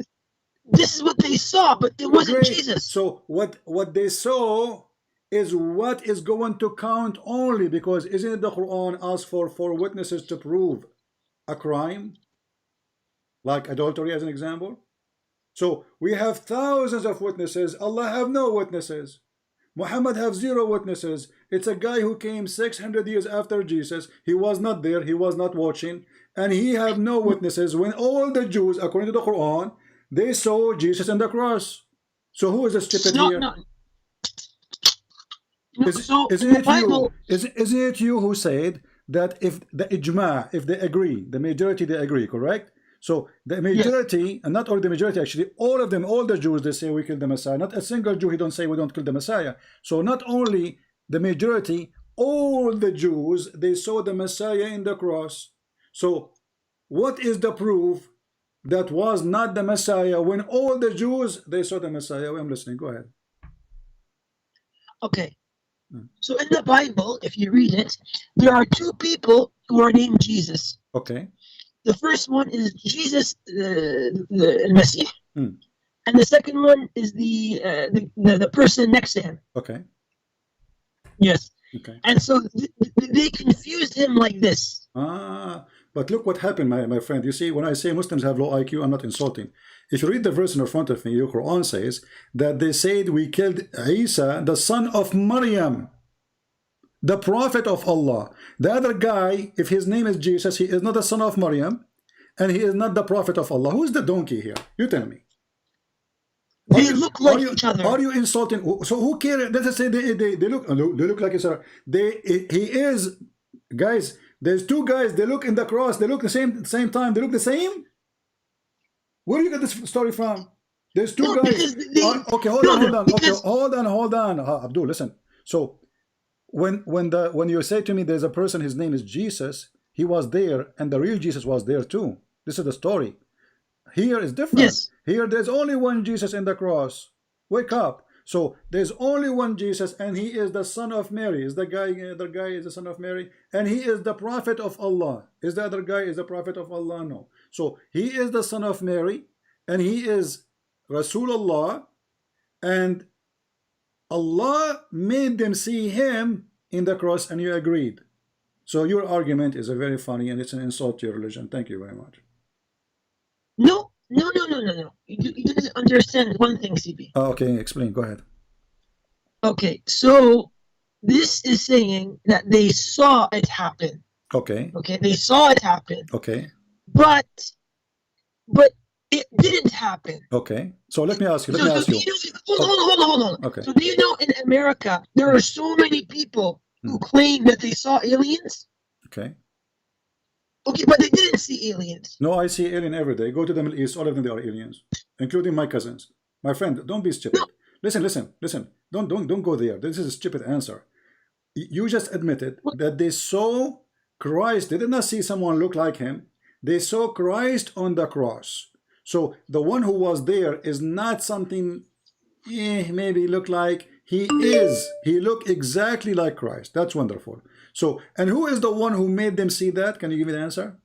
This is what they saw, but it wasn't Great. Jesus. So what they saw is what is going to count only, because isn't it the Quran asks for 4 witnesses to prove a crime, like adultery as an example? So we have thousands of witnesses. Allah have no witnesses. Muhammad have 0 witnesses. It's a guy who came 600 years after Jesus. He was not there. He was not watching, and he have no witnesses when all the Jews, according to the Quran, they saw Jesus on the cross. So who is the stupid here? Isn't it you who said that if the ijma, if they agree, the majority they agree, correct? So the majority, yes. And not only the majority, actually, all of them, all the Jews, they say we killed the Messiah. Not a single Jew, he don't say we don't kill the Messiah. So not only the majority, all the Jews, they saw the Messiah in the cross. So what is the proof that was not the Messiah when all the Jews, they saw the Messiah. I'm listening. Go ahead. Okay. So in the Bible, if you read it, there are two people who are named Jesus. Okay. The first one is Jesus, the Messiah, Hmm. and the second one is the person next to him. Okay. Yes. Okay. And so they confused him like this. But look what happened, my friend. You see, when I say Muslims have low IQ, I'm not insulting. If you read the verse in front of me, the Quran says that they said we killed Isa, the son of Maryam, the prophet of Allah. The other guy, if his name is Jesus, he is not the son of Maryam, and he is not the prophet of Allah. Who's the donkey here? You tell me. They look like each other. Are you insulting? So who cares? Let's say they look like each other. He is, guys. There's two guys. They look in the cross. They look the same time. They look the same. Where do you get this story from? There's two guys. Okay, hold on. Abdul, listen. So when you say to me there's a person, his name is Jesus, he was there, and the real Jesus was there too. This is the story. Here is different. Yes. Here there's only one Jesus in the cross. Wake up. So there's only one Jesus, and he is the son of Mary. Is the other guy is the son of Mary, and he is the prophet of Allah. Is the other guy is the prophet of Allah? No. So he is the son of Mary, and he is Rasulullah, and Allah made them see him in the cross, and you agreed. So your argument is a very funny, and it's an insult to your religion. Thank you very much. No. You didn't understand one thing, CB. Okay, explain. Go ahead. Okay, so this is saying that they saw it happen. Okay. Okay, they saw it happen. Okay. But it didn't happen. Okay. So let me ask you. Hold on. Okay. So do you know in America there are so many people who claim that they saw aliens? Okay. Okay, but they didn't see aliens. No, I see alien every day. Go to the Middle East, all of them they are aliens, including my cousins. My friend, don't be stupid. No. Listen. Don't go there. This is a stupid answer. You just admitted that they saw Christ. They did not see someone look like him. They saw Christ on the cross. So the one who was there is not something maybe look like. He is. He looked exactly like Christ. That's wonderful. So, and who is the one who made them see that? Can you give me the answer?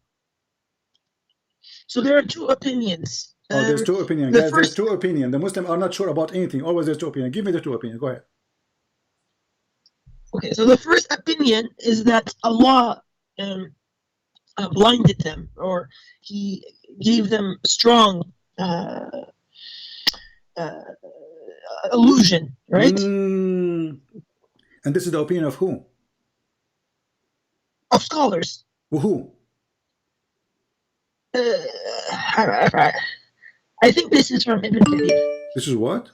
So there are two opinions. Oh, there's two opinions. Guys, there's two opinions. The Muslims are not sure about anything. Always there's two opinions. Give me the two opinions. Go ahead. Okay, so the first opinion is that Allah blinded them, or he gave them strong illusion, right? And this is the opinion of who? Of scholars. Who? I think this is from Ibn Kathir. This is what?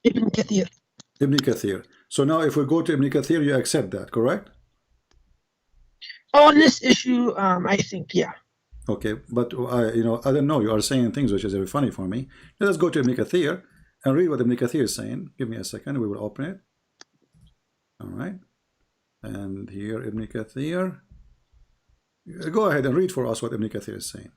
Ibn Kathir. Ibn Kathir. So now if we go to Ibn Kathir, you accept that, correct? On this issue, I think, yeah. Okay, but I don't know. You are saying things which is very funny for me. Let us go to Ibn Kathir and read what Ibn Kathir is saying. Give me a second. We will open it. All right. And here Ibn Kathir. Go ahead and read for us what Ibn Kathir is saying.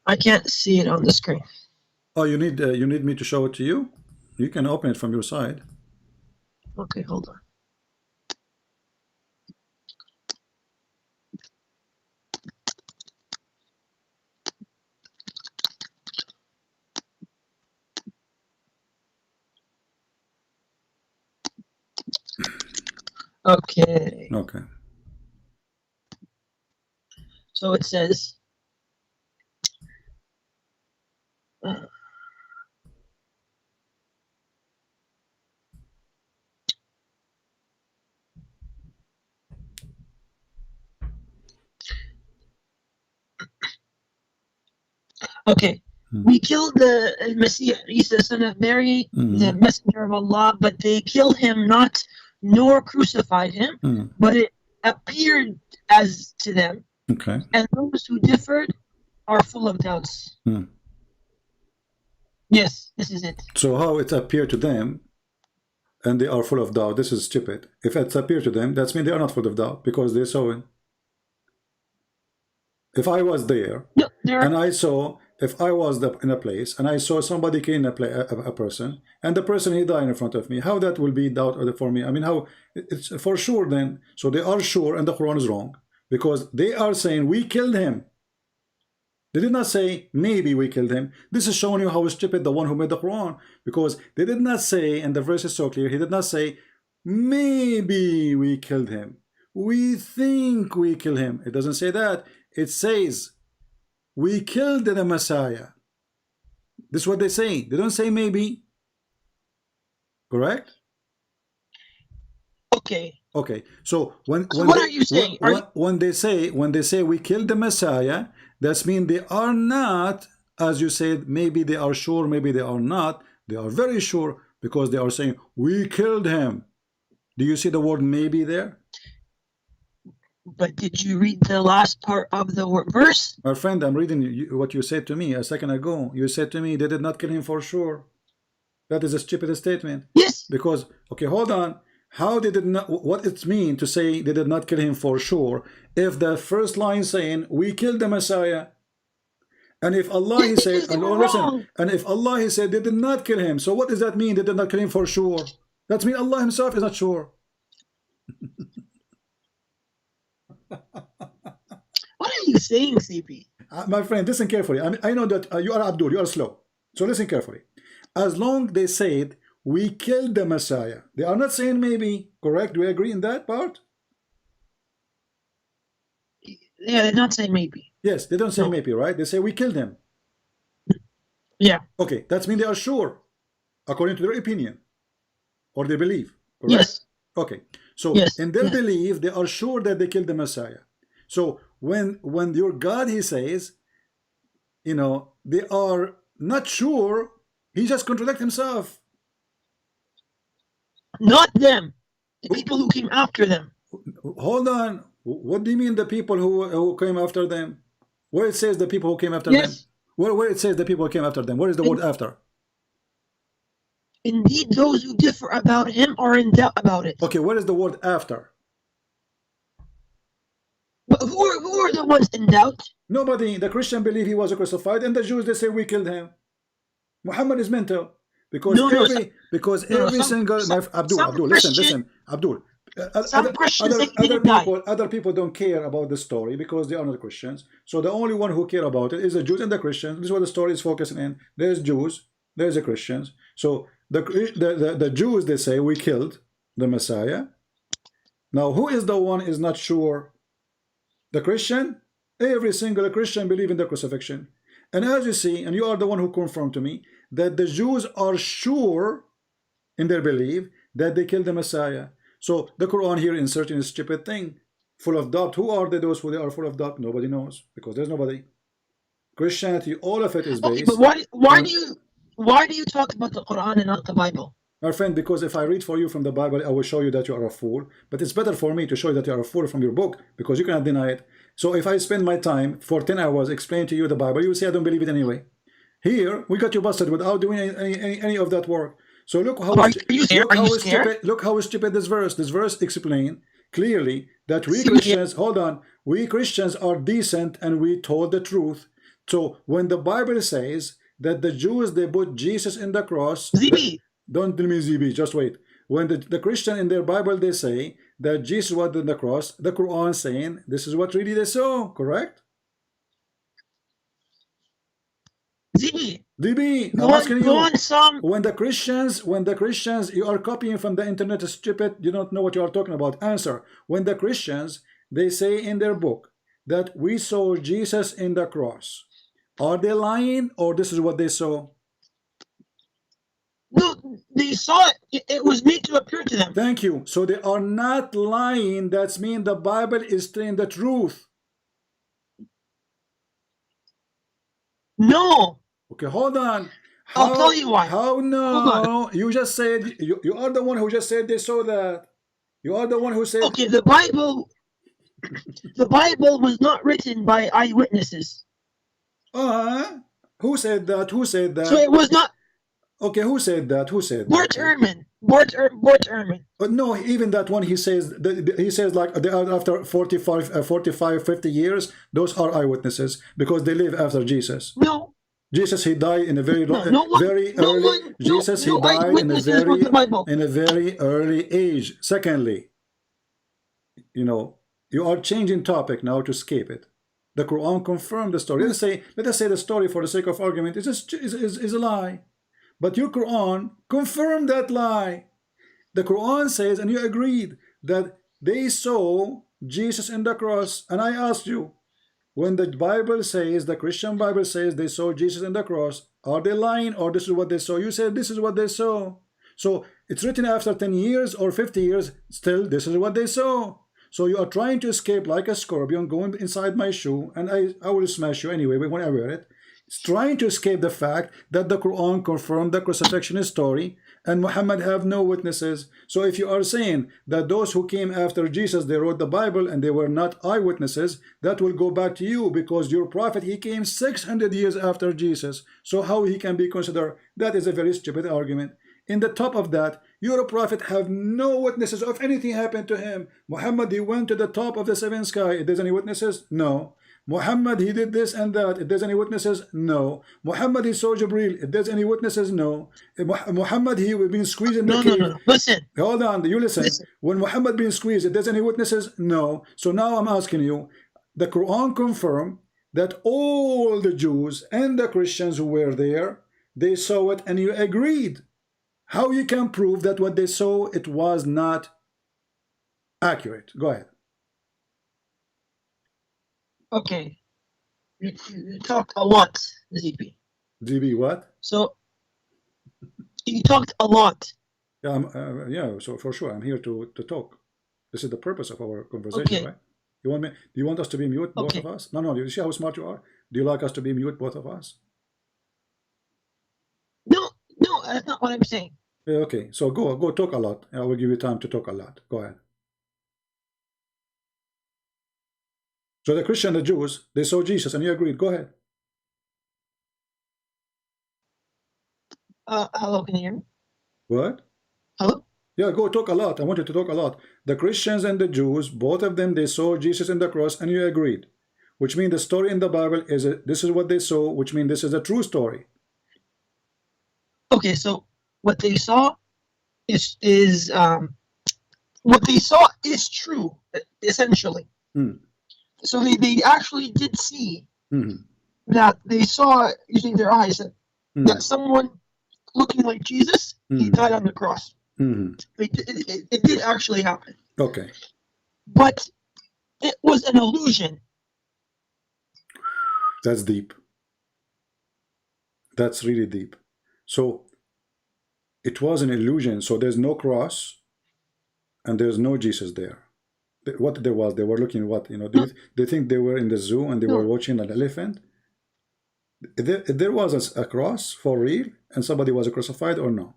I can't see it on the screen. Oh, you need me to show it to you? You can open it from your side. Okay, hold on. Okay. Okay. So it says, okay, we killed the Messiah, Isa, son of Mary, the messenger of Allah, but they killed him not, nor crucified him, but it appeared as to them. Okay. And those who differed are full of doubts. Yes, this is it. So how it appeared to them, and they are full of doubt, this is stupid. If it's appear to them, that's mean they are not full of doubt because they saw it. If I was there No, there and are, I saw, if I was in a place and I saw somebody killing a person, and the person he died in front of me, how that will be doubt for me? I mean, how it's for sure then. So they are sure, and the Quran is wrong because they are saying we killed him. They did not say maybe we killed him. This is showing you how stupid the one who made the Quran, because they did not say, and the verse is so clear, he did not say maybe we killed him, we think we killed him. It doesn't say that. It says we killed the Messiah. This is what they say. They don't say maybe. Correct? okay. Okay. So when What are you saying? when they say we killed the Messiah, that means they are not, as you said, maybe they are sure, maybe they are not. They are very sure because they are saying we killed him. Do you see the word maybe there? But did you read the last part of the verse? My friend, I'm reading what you said to me a second ago. You said to me they did not kill him for sure. That is a stupid statement. Yes. Because, okay, hold on. How they did not, what it mean to say they did not kill him for sure if the first line saying we killed the Messiah, and if Allah he said, and listen, and if Allah he said they did not kill him, so what does that mean? They did not kill him for sure. That means Allah himself is not sure. What are you saying, CP? My friend, listen carefully. I know that you are Abdul, you are slow. So listen carefully. As long they said we killed the Messiah, they are not saying maybe. Correct? Do we agree in that part? Yeah, they're not saying maybe. Yes, they don't say No. maybe, right? They say we killed him. Yeah. Okay, that means they are sure, according to their opinion, or they believe. Correct? Yes. Okay, so Yes, in their yes. belief, they are sure that they killed the Messiah. So when your God, he says, you know, they are not sure, he just contradicts himself. Not them. The people who came after them. Hold on. What do you mean the people who came after them? Where it says the people who came after them? Yes. Where it says the people who came after them? Where is the word after? Indeed, those who differ about him are in doubt about it. Okay, where is the word after? But who are the ones in doubt? Nobody. The Christian believe he was crucified, and the Jews, they say we killed him. Muhammad is mental because every single Abdul, listen, Abdul. Other people don't care about the story because they are not Christians. So the only one who care about it is the Jews and the Christians. This is what the story is focusing in. There's Jews, there's the Christians. So the Jews, they say we killed the Messiah. Now who is the one is not sure? The Christian. Every single Christian believe in the crucifixion. And as you see, and you are the one who confirmed to me that the Jews are sure in their belief that they killed the Messiah. So the Quran here inserting a stupid thing, full of doubt. Who are those who they are full of doubt? Nobody knows because there's nobody. Christianity, all of it is based. Okay, but why do you talk about the Quran and not the Bible? My friend, because if I read for you from the Bible, I will show you that you are a fool. But it's better for me to show you that you are a fool from your book because you cannot deny it. So if I spend my time for 10 hours explaining to you the Bible, you will say I don't believe it anyway. Here, we got you busted without doing any of that work. So look how stupid this verse explains clearly that we Christians, hold on, we Christians are decent and we told the truth. So when the Bible says that the Jews, they put Jesus in the cross, don't tell me ZB, just wait. When the Christian in their Bible, they say that Jesus was on the cross, the Quran saying this is what really they saw, correct? DB, I'm asking you, when the Christians, you are copying from the internet, is stupid, you don't know what you are talking about. Answer. When the Christians, they say in their book that we saw Jesus in the cross, are they lying or this is what they saw? No, they saw it. It was made to appear to them. Thank you. So they are not lying. That's mean the Bible is telling the truth. No. Okay, hold on. I'll tell you why. How no? You just said you are the one who just said they saw that. You are the one who said. Okay, the Bible was not written by eyewitnesses. Who said that? Who said that? So it was not. Okay, who said that? Who said Bort that? Ehrman. Bort Ehrman. But no, even that one, he says like they are after 45, 50 years, those are eyewitnesses because they live after Jesus. No. Jesus, he died in a very long, very no early. one- no- Jesus, no he died eyewitnesses with the Bible. in a very early age. Secondly, you know, you are changing topic now to escape it. The Quran confirmed the story. Let us say the story for the sake of argument is a lie, but your Quran confirmed that lie. The Quran says, and you agreed, that they saw Jesus in the cross. And I asked you, when the Bible says, the Christian Bible says they saw Jesus in the cross, are they lying or this is what they saw? You said this is what they saw. So it's written after 10 years or 50 years, still this is what they saw. So you are trying to escape like a scorpion going inside my shoe, and I will smash you anyway when I wear it. It's trying to escape the fact that the Quran confirmed the crucifixion story and Muhammad have no witnesses. So if you are saying that those who came after Jesus, they wrote the Bible and they were not eyewitnesses, that will go back to you because your prophet, he came 600 years after Jesus. So how he can be considered? That is a very stupid argument. In the top of that, your prophet have no witnesses of anything happened to him. Muhammad, he went to the top of the seventh sky. There's any witnesses? No. Muhammad, he did this and that. If there's any witnesses? No. Muhammad, he saw Jibreel. If there's any witnesses? No. Muhammad, he been squeezed in the cave. No. Listen. Hold on, you listen. When Muhammad been squeezed, if there's any witnesses? No. So now I'm asking you, the Quran confirmed that all the Jews and the Christians who were there, they saw it and you agreed. How you can prove that what they saw, it was not accurate? Go ahead. Okay. You talked a lot, ZP. DB, what? So you talked a lot. Yeah, yeah. So for sure, I'm here to talk. This is the purpose of our conversation, Okay. right? You want me? Do you want us to be mute, both Okay. of us? No. You see how smart you are. Do you like us to be mute, both of us? No, that's not what I'm saying. Yeah, okay. So go talk a lot. I will give you time to talk a lot. Go ahead. So the Christian, the Jews, they saw Jesus, and you agreed. Go ahead. Hello, can you hear me? What? Hello? Yeah, go talk a lot. I want you to talk a lot. The Christians and the Jews, both of them, they saw Jesus in the cross, and you agreed. Which means the story in the Bible is this is what they saw, which means this is a true story. Okay, so what they saw is what they saw is true, essentially. So they actually did see that they saw using their eyes that someone looking like Jesus, he died on the cross. It did actually happen. Okay. But it was an illusion. That's deep. That's really deep. So it was an illusion. So there's no cross and there's no Jesus there. What there was, they were looking what, you know, they think they were in the zoo and they were watching an elephant. There was a cross for real and somebody was crucified or no?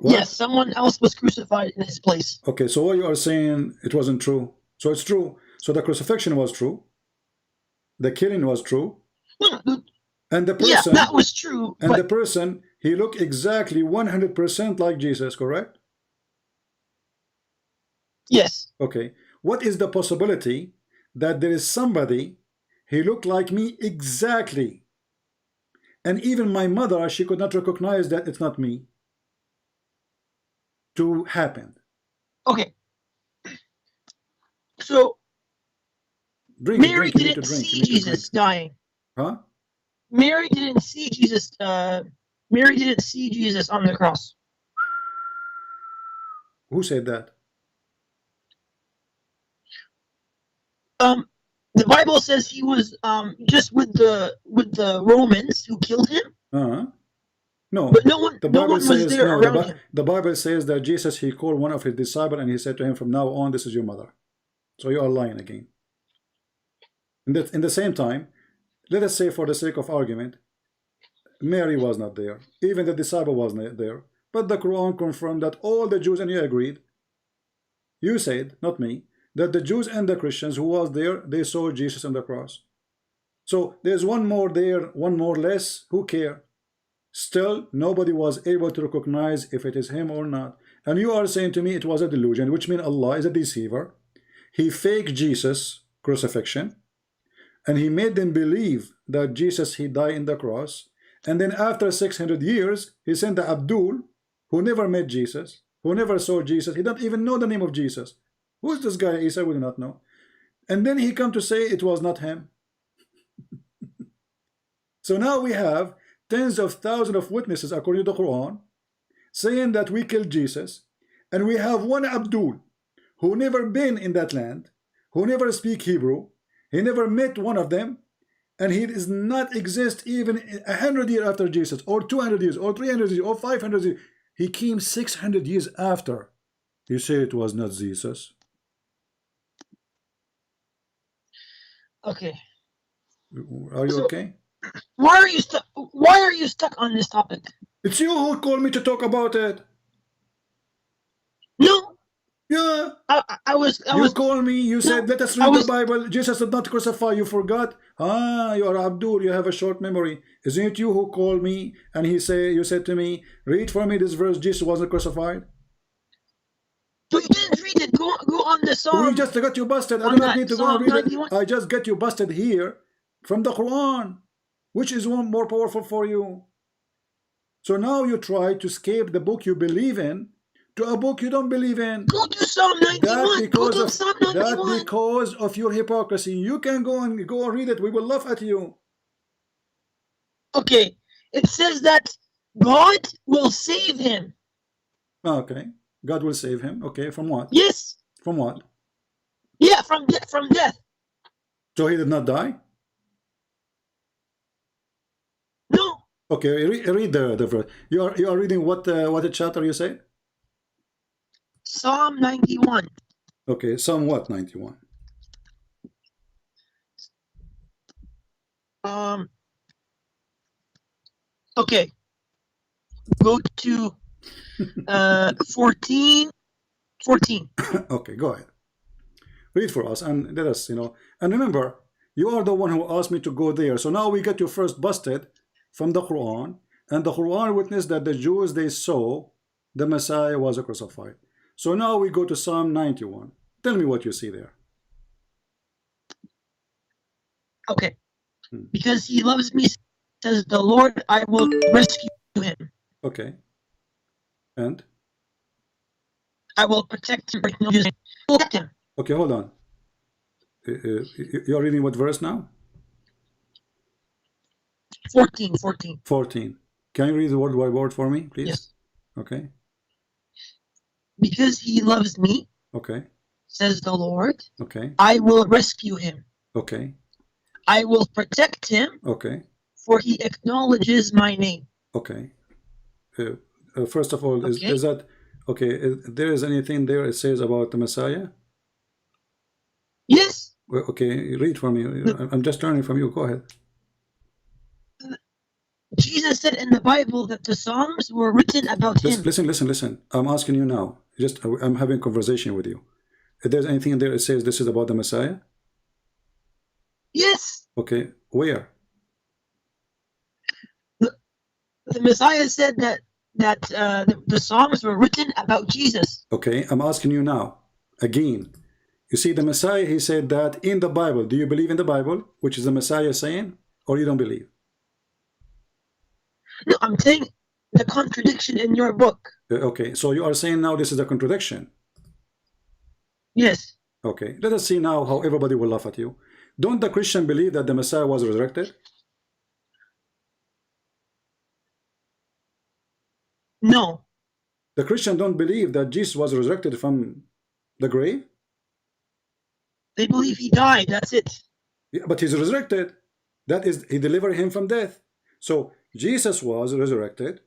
Yes, someone else was crucified in his place. Okay, so what you are saying, it wasn't true. So it's true. So the crucifixion was true. The killing was true. And the person, yeah, that was true. And the person, he looked exactly 100% like Jesus, correct? Yes. Okay. What is the possibility that there is somebody, he looked like me exactly, and even my mother, she could not recognize that it's not me, to happen? Okay. So Mary didn't see Jesus dying. Huh? Mary didn't see Jesus. Mary didn't see Jesus on the cross. Who said that? The Bible says he was just with the Romans who killed him. No, but no one was there around him. The Bible says that Jesus, he called one of his disciples and he said to him, from now on, this is your mother. So you are lying again. In the same time, let us say for the sake of argument, Mary was not there. Even the disciple was not there. But the Quran confirmed that all the Jews, and you agreed, you said, not me, that the Jews and the Christians who was there, they saw Jesus on the cross. So there's one more there, one more less. Who care? Still, nobody was able to recognize if it is him or not. And you are saying to me it was a delusion, which means Allah is a deceiver. He faked Jesus' crucifixion, and he made them believe that Jesus, he died in the cross. And then after 600 years, he sent the Abdul, who never met Jesus, who never saw Jesus. He don't even know the name of Jesus. Who is this guy? Isa will not know. And then he come to say it was not him. So now we have tens of thousands of witnesses according to the Quran saying that we killed Jesus, and we have one Abdul who never been in that land, who never speak Hebrew, he never met one of them, and he does not exist even 100 years after Jesus, or 200 years, or 300 years, or 500 years. He came 600 years after. You say it was not Jesus. Okay. Are you okay? Why are you stuck? Why are you stuck on this topic? It's you who called me to talk about it. No, Yeah. I was. You called me, you said, let us read was- the Bible. Jesus did not crucify. You forgot. Ah, you are Abdul. You have a short memory. Isn't it you who called me and you said to me, read for me this verse, Jesus wasn't crucified? But you didn't read it. Go on the song. We just got you busted. I on do not that need to go Psalm and read it. 91. I just get you busted here from the Quran, which is one more powerful for you. So now you try to escape the book you believe in to a book you don't believe in. Go to Psalm 91. Go to Psalm 91. That because of your hypocrisy. You can go and read it. We will laugh at you. Okay. It says that God will save him. Okay. God will save him. Okay. From what? Yes. From what? Yeah, from death. So he did not die? No. Okay. Read the verse. You are reading what chapter you say? Psalm 91. Okay. Psalm what? 91. Okay. Go to 14. Okay, go ahead. Read for us and let us, and remember, you are the one who asked me to go there. So now we get you first busted from the Quran, and the Quran witnessed that the Jews, they saw the Messiah was crucified. So now we go to Psalm 91. Tell me what you see there. Okay. Because he loves me, says the Lord, I will rescue him. Okay. And? I will protect him. Protect him. Okay, hold on. You're reading what verse now? 14. 14. Can you read the word by word for me, please? Yes. Okay. Because he loves me, Okay. says the Lord, Okay. I will rescue him. Okay. I will protect him, Okay. for he acknowledges my name. Okay. First of all, Okay. is that okay? There is anything there it says about the Messiah? Yes. Well, okay, read for me. I'm just learning from you. Go ahead. Jesus said in the Bible that the Psalms were written about him. Listen. I'm asking you now. I'm having a conversation with you. If there's anything there it says this is about the Messiah? Yes. Okay, where? The Messiah said that the Psalms were written about Jesus. Okay, I'm asking you now. Again, you see the Messiah, he said that in the Bible. Do you believe in the Bible, which is the Messiah saying, or you don't believe? No, I'm saying the contradiction in your book. Okay, so you are saying now this is a contradiction. Yes. Okay, let us see now how everybody will laugh at you. Don't the Christian believe that the Messiah was resurrected? No. The Christian don't believe that Jesus was resurrected from the grave? They believe he died. That's it. Yeah, but he's resurrected. That is, he delivered him from death. So Jesus was resurrected.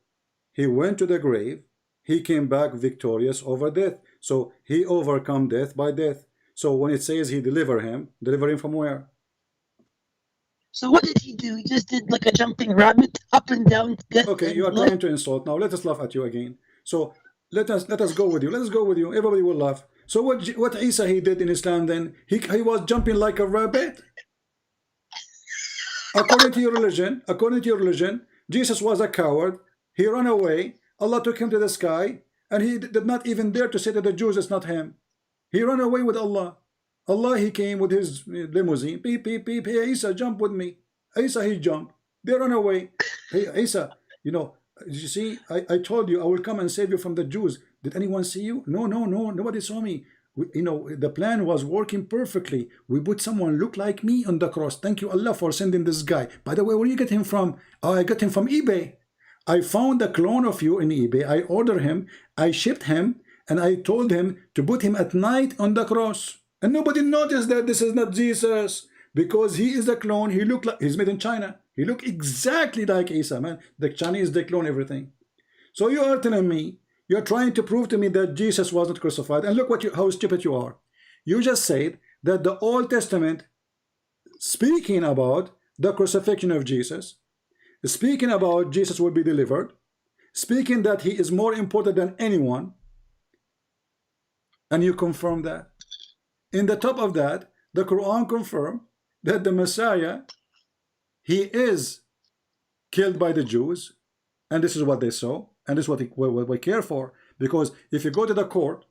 He went to the grave. He came back victorious over death. So he overcome death by death. So when it says he deliver him from where? So what did he do? He just did like a jumping rabbit up and down. Death Okay, and you are blood. trying to insult. Now let us laugh at you again. So let us go with you. Let us go with you. Everybody will laugh. So what Isa he did in Islam then? He was jumping like a rabbit. According to your religion, Jesus was a coward. He ran away. Allah took him to the sky, and he did not even dare to say to the Jews, it's not him. He ran away with Allah. Allah, he came with his limousine. Beep, beep, beep. Hey, Isa, jump with me. Isa, he jumped. They run away. Hey, Isa, you see, I told you I will come and save you from the Jews. Did anyone see you? No, nobody saw me. The plan was working perfectly. We put someone look like me on the cross. Thank you, Allah, for sending this guy. By the way, where you get him from? Oh, I got him from eBay. I found a clone of you in eBay. I ordered him. I shipped him, and I told him to put him at night on the cross. And nobody noticed that this is not Jesus, because he is a clone. He looked like he's made in China. He looked exactly like Isa, man. The Chinese, they clone everything. So you are telling me, you're trying to prove to me that Jesus was not crucified. And look how stupid you are. You just said that the Old Testament, speaking about the crucifixion of Jesus, speaking about Jesus will be delivered, speaking that he is more important than anyone, and you confirm that. In the top of that, the Quran confirmed that the Messiah, he is killed by the Jews, and this is what they saw, and this is what we care for. Because if you go to the court,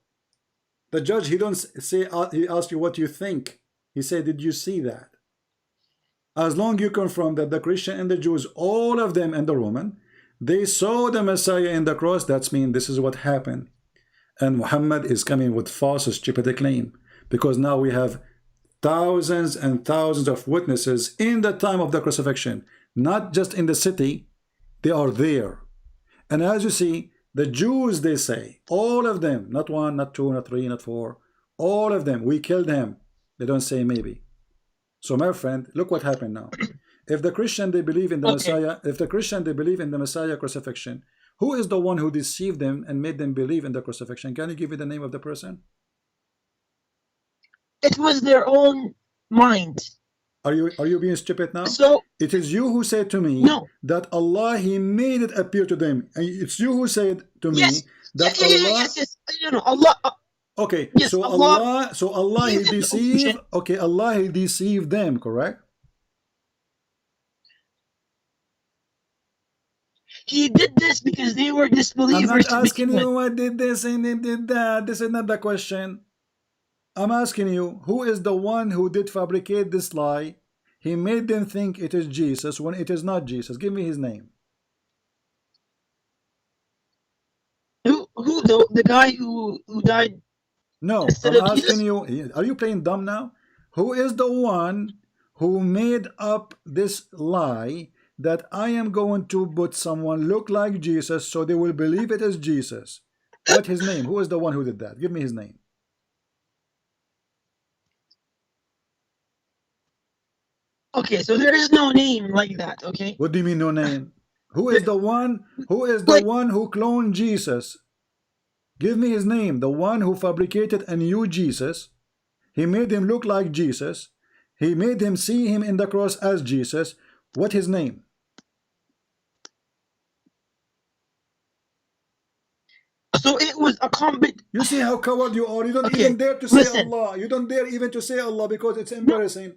the judge, he don't say, he asks you what you think. He said, did you see that? As long as you confirm that the Christian and the Jews, all of them and the Roman, they saw the Messiah in the cross, that's mean this is what happened. And Muhammad is coming with false, stupid claim. Because now we have thousands and thousands of witnesses in the time of the crucifixion, not just in the city, they are there. And as you see, the Jews, they say, all of them, not one, not two, not three, not four, all of them, we killed him. They don't say maybe. So my friend, look what happened now. If the Christian, they believe in the Messiah, if the Christian, they believe in the Messiah crucifixion, who is the one who deceived them and made them believe in the crucifixion? Can you give me the name of the person? It was their own mind. Are you being stupid now? So it is you who said to me that Allah, he made it appear to them. It's you who said to me that Allah. Yes. Allah. Okay, yes, so Allah he deceived. Okay, Allah he deceived them, correct? He did this because they were disbelievers. I'm not asking you what did this and they did that. This is not the question. I'm asking you, who is the one who did fabricate this lie? He made them think it is Jesus when it is not Jesus. Give me his name. Who the guy who died? No, I'm asking you, are you playing dumb now? Who is the one who made up this lie that I am going to put someone look like Jesus so they will believe it is Jesus? What's his name? Who is the one who did that? Give me his name. Okay, so there is no name like that, okay? What do you mean no name? Who is the one who cloned Jesus? Give me his name. The one who fabricated a new Jesus. He made him look like Jesus. He made him see him in the cross as Jesus. What his name? So it was a combination. You see how coward you are. You don't even dare to say Allah. You don't dare even to say Allah because it's embarrassing.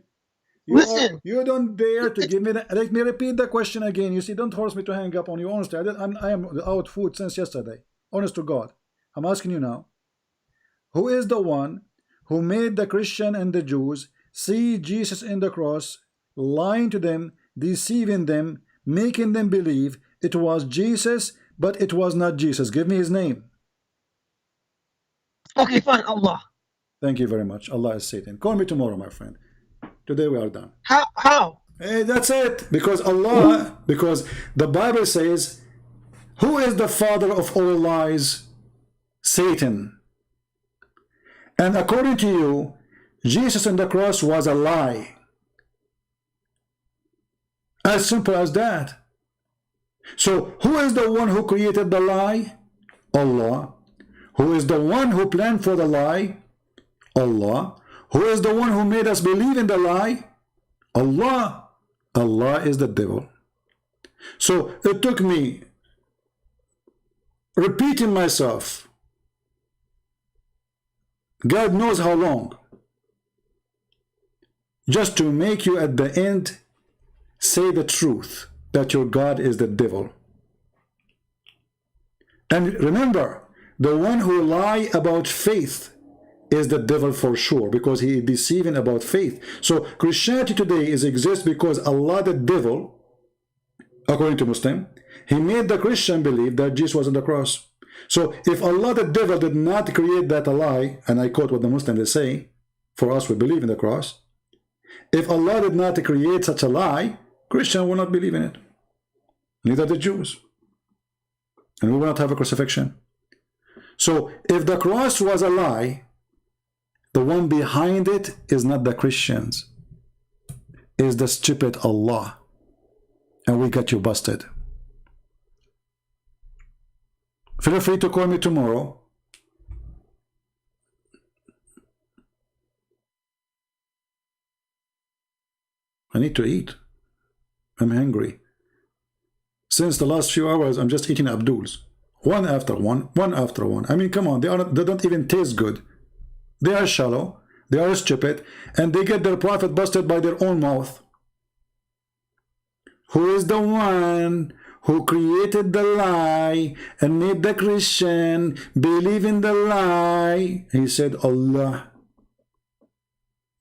You don't dare to give me that. Let me repeat the question again. You see, don't force me to hang up on you. Honestly, I am out food since yesterday. Honest to God. I'm asking you now. Who is the one who made the Christian and the Jews see Jesus in the cross, lying to them, deceiving them, making them believe it was Jesus, but it was not Jesus? Give me his name. Okay, fine, Allah. Thank you very much. Allah is Satan. Call me tomorrow, my friend. Today we are done. How? Hey, that's it. Because Allah, because the Bible says, who is the father of all lies? Satan. And according to you, Jesus on the cross was a lie. As simple as that. So who is the one who created the lie? Allah. Who is the one who planned for the lie? Allah. Who is the one who made us believe in the lie? Allah. Allah is the devil. So it took me repeating myself, God knows how long, just to make you at the end say the truth that your God is the devil. And remember, the one who lie about faith is the devil for sure, because he is deceiving about faith. So Christianity today exists because Allah the devil, according to Muslim, he made the Christian believe that Jesus was on the cross. So if Allah the devil did not create that lie, and I quote what the Muslims say, for us we believe in the cross. If Allah did not create such a lie, Christian will not believe in it. Neither the Jews. And we will not have a crucifixion. So if the cross was a lie, the one behind it is not the Christians, is the stupid Allah. And we got you busted. Feel free to call me tomorrow. I need to eat. I'm hungry. Since the last few hours, I'm just eating Abduls. One after one, one after one. I mean, come on, they don't even taste good. They are shallow, they are stupid, and they get their prophet busted by their own mouth. Who is the one who created the lie and made the Christian believe in the lie? He said, Allah.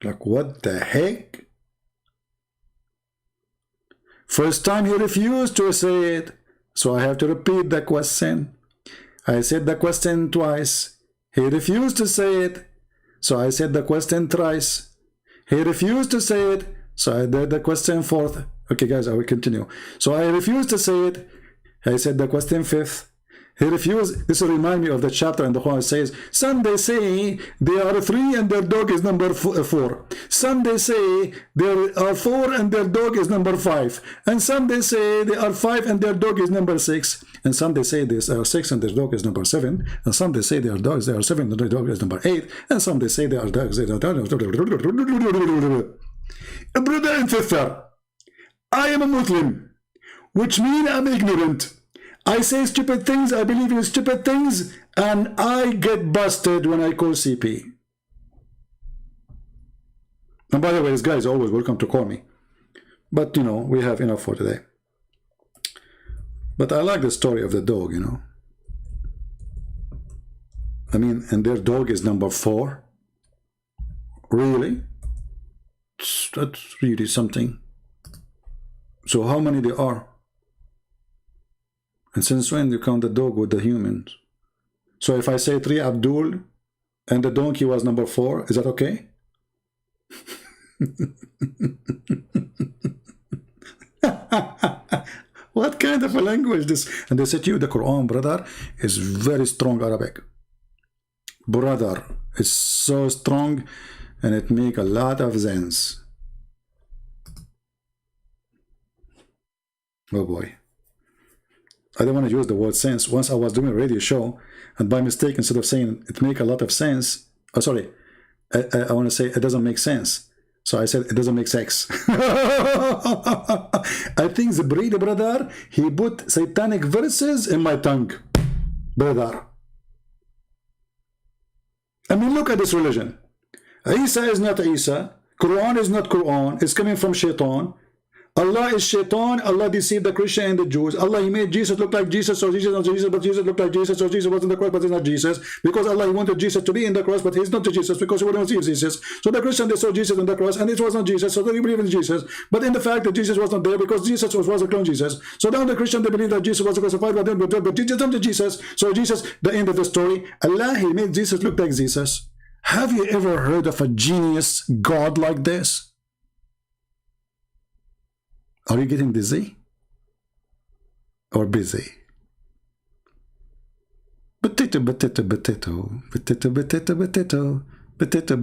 Like, what the heck? First time he refused to say it, so I have to repeat the question. I said the question twice. He refused to say it, so I said the question thrice. He refused to say it, so I did the question fourth. Okay, guys, I will continue. So I refused to say it. I said the question fifth. He refused. This will remind me of the chapter in the Quran. It says, some they say they are 3 and their dog is number 4. Some they say there are 4 and their dog is number 5. And some they say they are 5 and their dog is number 6. And some they say they are 6 and their dog is number 7. And some they say they are dogs, they are 7 and their dog is number 8. And some they say they are dogs, they are brother and sister, I am a Muslim, which means I'm ignorant. I say stupid things, I believe in stupid things, and I get busted when I call CP. And by the way, this guy is always welcome to call me. But, you know, we have enough for today. But I like the story of the dog, you know. I mean, and their dog is number 4? Really? That's really something. So how many there are? And since when you count the dog with the humans? So if I say 3 Abdul and the donkey was number 4, is that okay? What kind of a language this? And they said to you, the Quran, brother, is very strong Arabic. Brother, it's so strong and it make a lot of sense. Oh boy. I don't want to use the word sense. Once I was doing a radio show, and by mistake, instead of saying it make a lot of sense, oh sorry, I want to say it doesn't make sense. So I said it doesn't make sex. I think the breed, brother, he put satanic verses in my tongue, brother. I mean, look at this religion. Isa is not Isa. Quran is not Quran. It's coming from Shaitan. Allah is Shaitan. Allah deceived the Christian and the Jews. Allah, he made Jesus look like Jesus, so Jesus not Jesus, but Jesus looked like Jesus, so Jesus wasn't the cross, but he's not Jesus. Because Allah, he wanted Jesus to be in the cross, but he's not Jesus, because he wouldn't see Jesus. So the Christian, they saw Jesus in the cross, and it was not Jesus, so they believe in Jesus. But in the fact that Jesus was not there, because Jesus was a clone Jesus. So now the Christian, they believe that Jesus was crucified, but Jesus not Jesus. So Jesus, the end of the story, Allah, he made Jesus look like Jesus. Have you ever heard of a genius God like this? Are you getting dizzy? Or busy? Potato, potato, potato, potato, potato, potato, potato,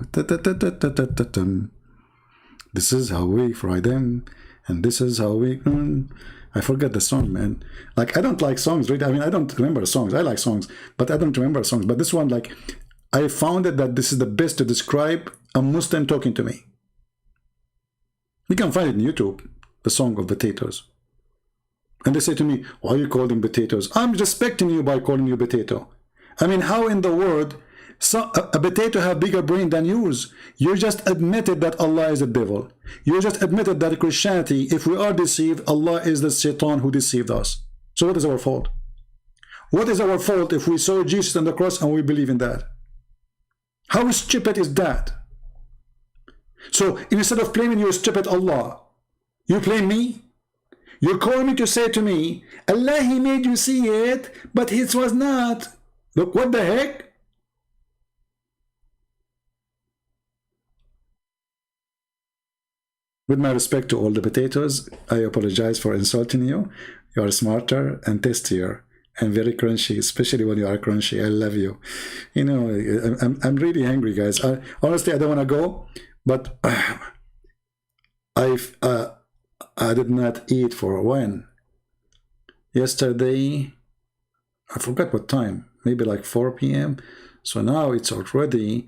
potato, potato. This is how we fry them, and this is how we... I forget the song, man. Like, I don't like songs, right? I mean, I don't remember songs. I like songs, but I don't remember songs. But this one, like, I found it that this is the best to describe a Muslim talking to me. You can find it on YouTube, the song of potatoes. And they say to me, why are you calling potatoes? I'm respecting you by calling you potato. I mean, how in the world So a potato have bigger brain than yours. You just admitted that Allah is the devil. You just admitted that Christianity, if we are deceived, Allah is the Satan who deceived us. So what is our fault? What is our fault if we saw Jesus on the cross and we believe in that? How stupid is that? So instead of blaming your stupid Allah, you blame me? You call me to say to me, Allah, He made you see it, but it was not. Look, what the heck? With my respect to all the potatoes, I apologize for insulting you. You are smarter and tastier and very crunchy, especially when you are crunchy. I love you. You know, I'm really hungry, guys. Honestly, I don't want to go, but I did not eat for when? Yesterday, I forgot what time, maybe like 4 p.m. So now it's already,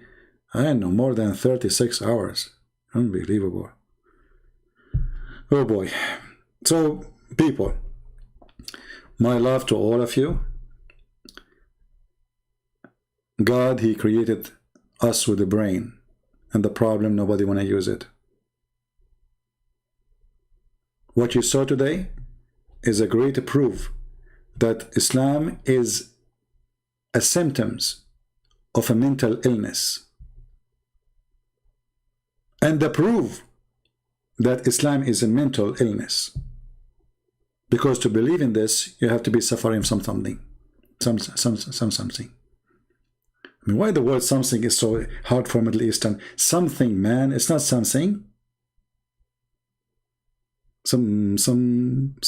I don't know, more than 36 hours. Unbelievable. Oh boy. So, people, my love to all of you. God, He created us with a brain, and the problem, nobody want to use it. What you saw today is a great proof that Islam is a symptoms of a mental illness. And the proof that Islam is a mental illness. Because to believe in this, you have to be suffering from something. Something. I mean, why the word something is so hard for Middle Eastern? Something, man. It's not something. Some Zamzam.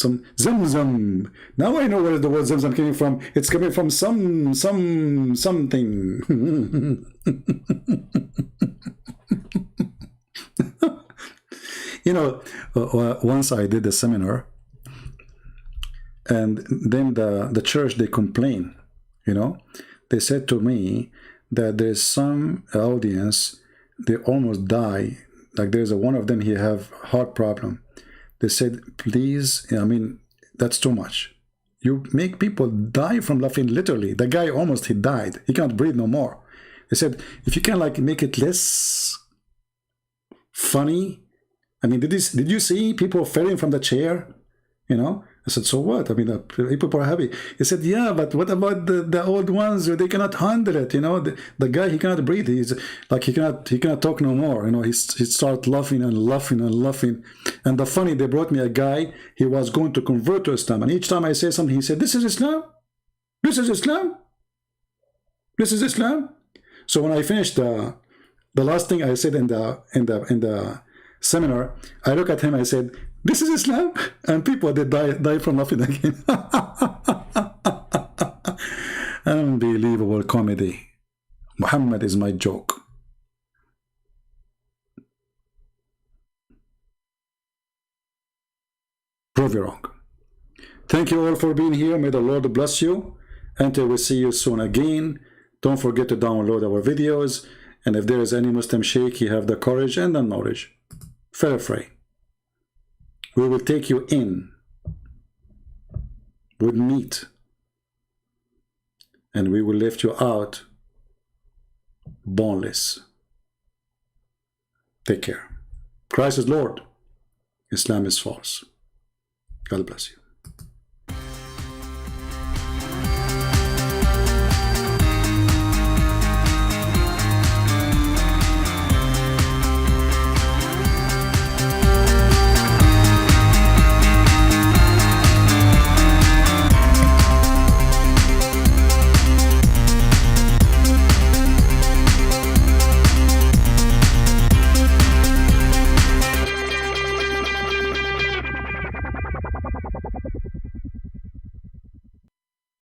Now I know where the word Zamzam came from. It's coming from something. You know, once I did a seminar, and then the church, they complain, you know. They said to me that there's some audience, they almost die. Like there's one of them, he have heart problem. They said, please, I mean, that's too much. You make people die from laughing, literally. The guy almost, he died. He can't breathe no more. They said, if you can like make it less funny. I mean, did you see people falling from the chair? You know? I said, so what? I mean, people are happy. He said, yeah, but what about the old ones? They cannot handle it, you know? The guy, he cannot breathe. He's like, he cannot talk no more. You know, he started laughing and laughing and laughing. And the funny, they brought me a guy, he was going to convert to Islam. And each time I say something, he said, this is Islam? This is Islam? This is Islam? So when I finished the last thing I said in the seminar, I look at him, I said, this is Islam? And people, they die from laughing again. Unbelievable comedy. Muhammad is my joke. Prove you wrong. Thank you all for being here. May the Lord bless you. Until we see you soon again. Don't forget to download our videos. And if there is any Muslim sheikh, you have the courage and the knowledge, feel free. We will take you in with meat, and we will lift you out boneless. Take care. Christ is Lord. Islam is false. God bless you.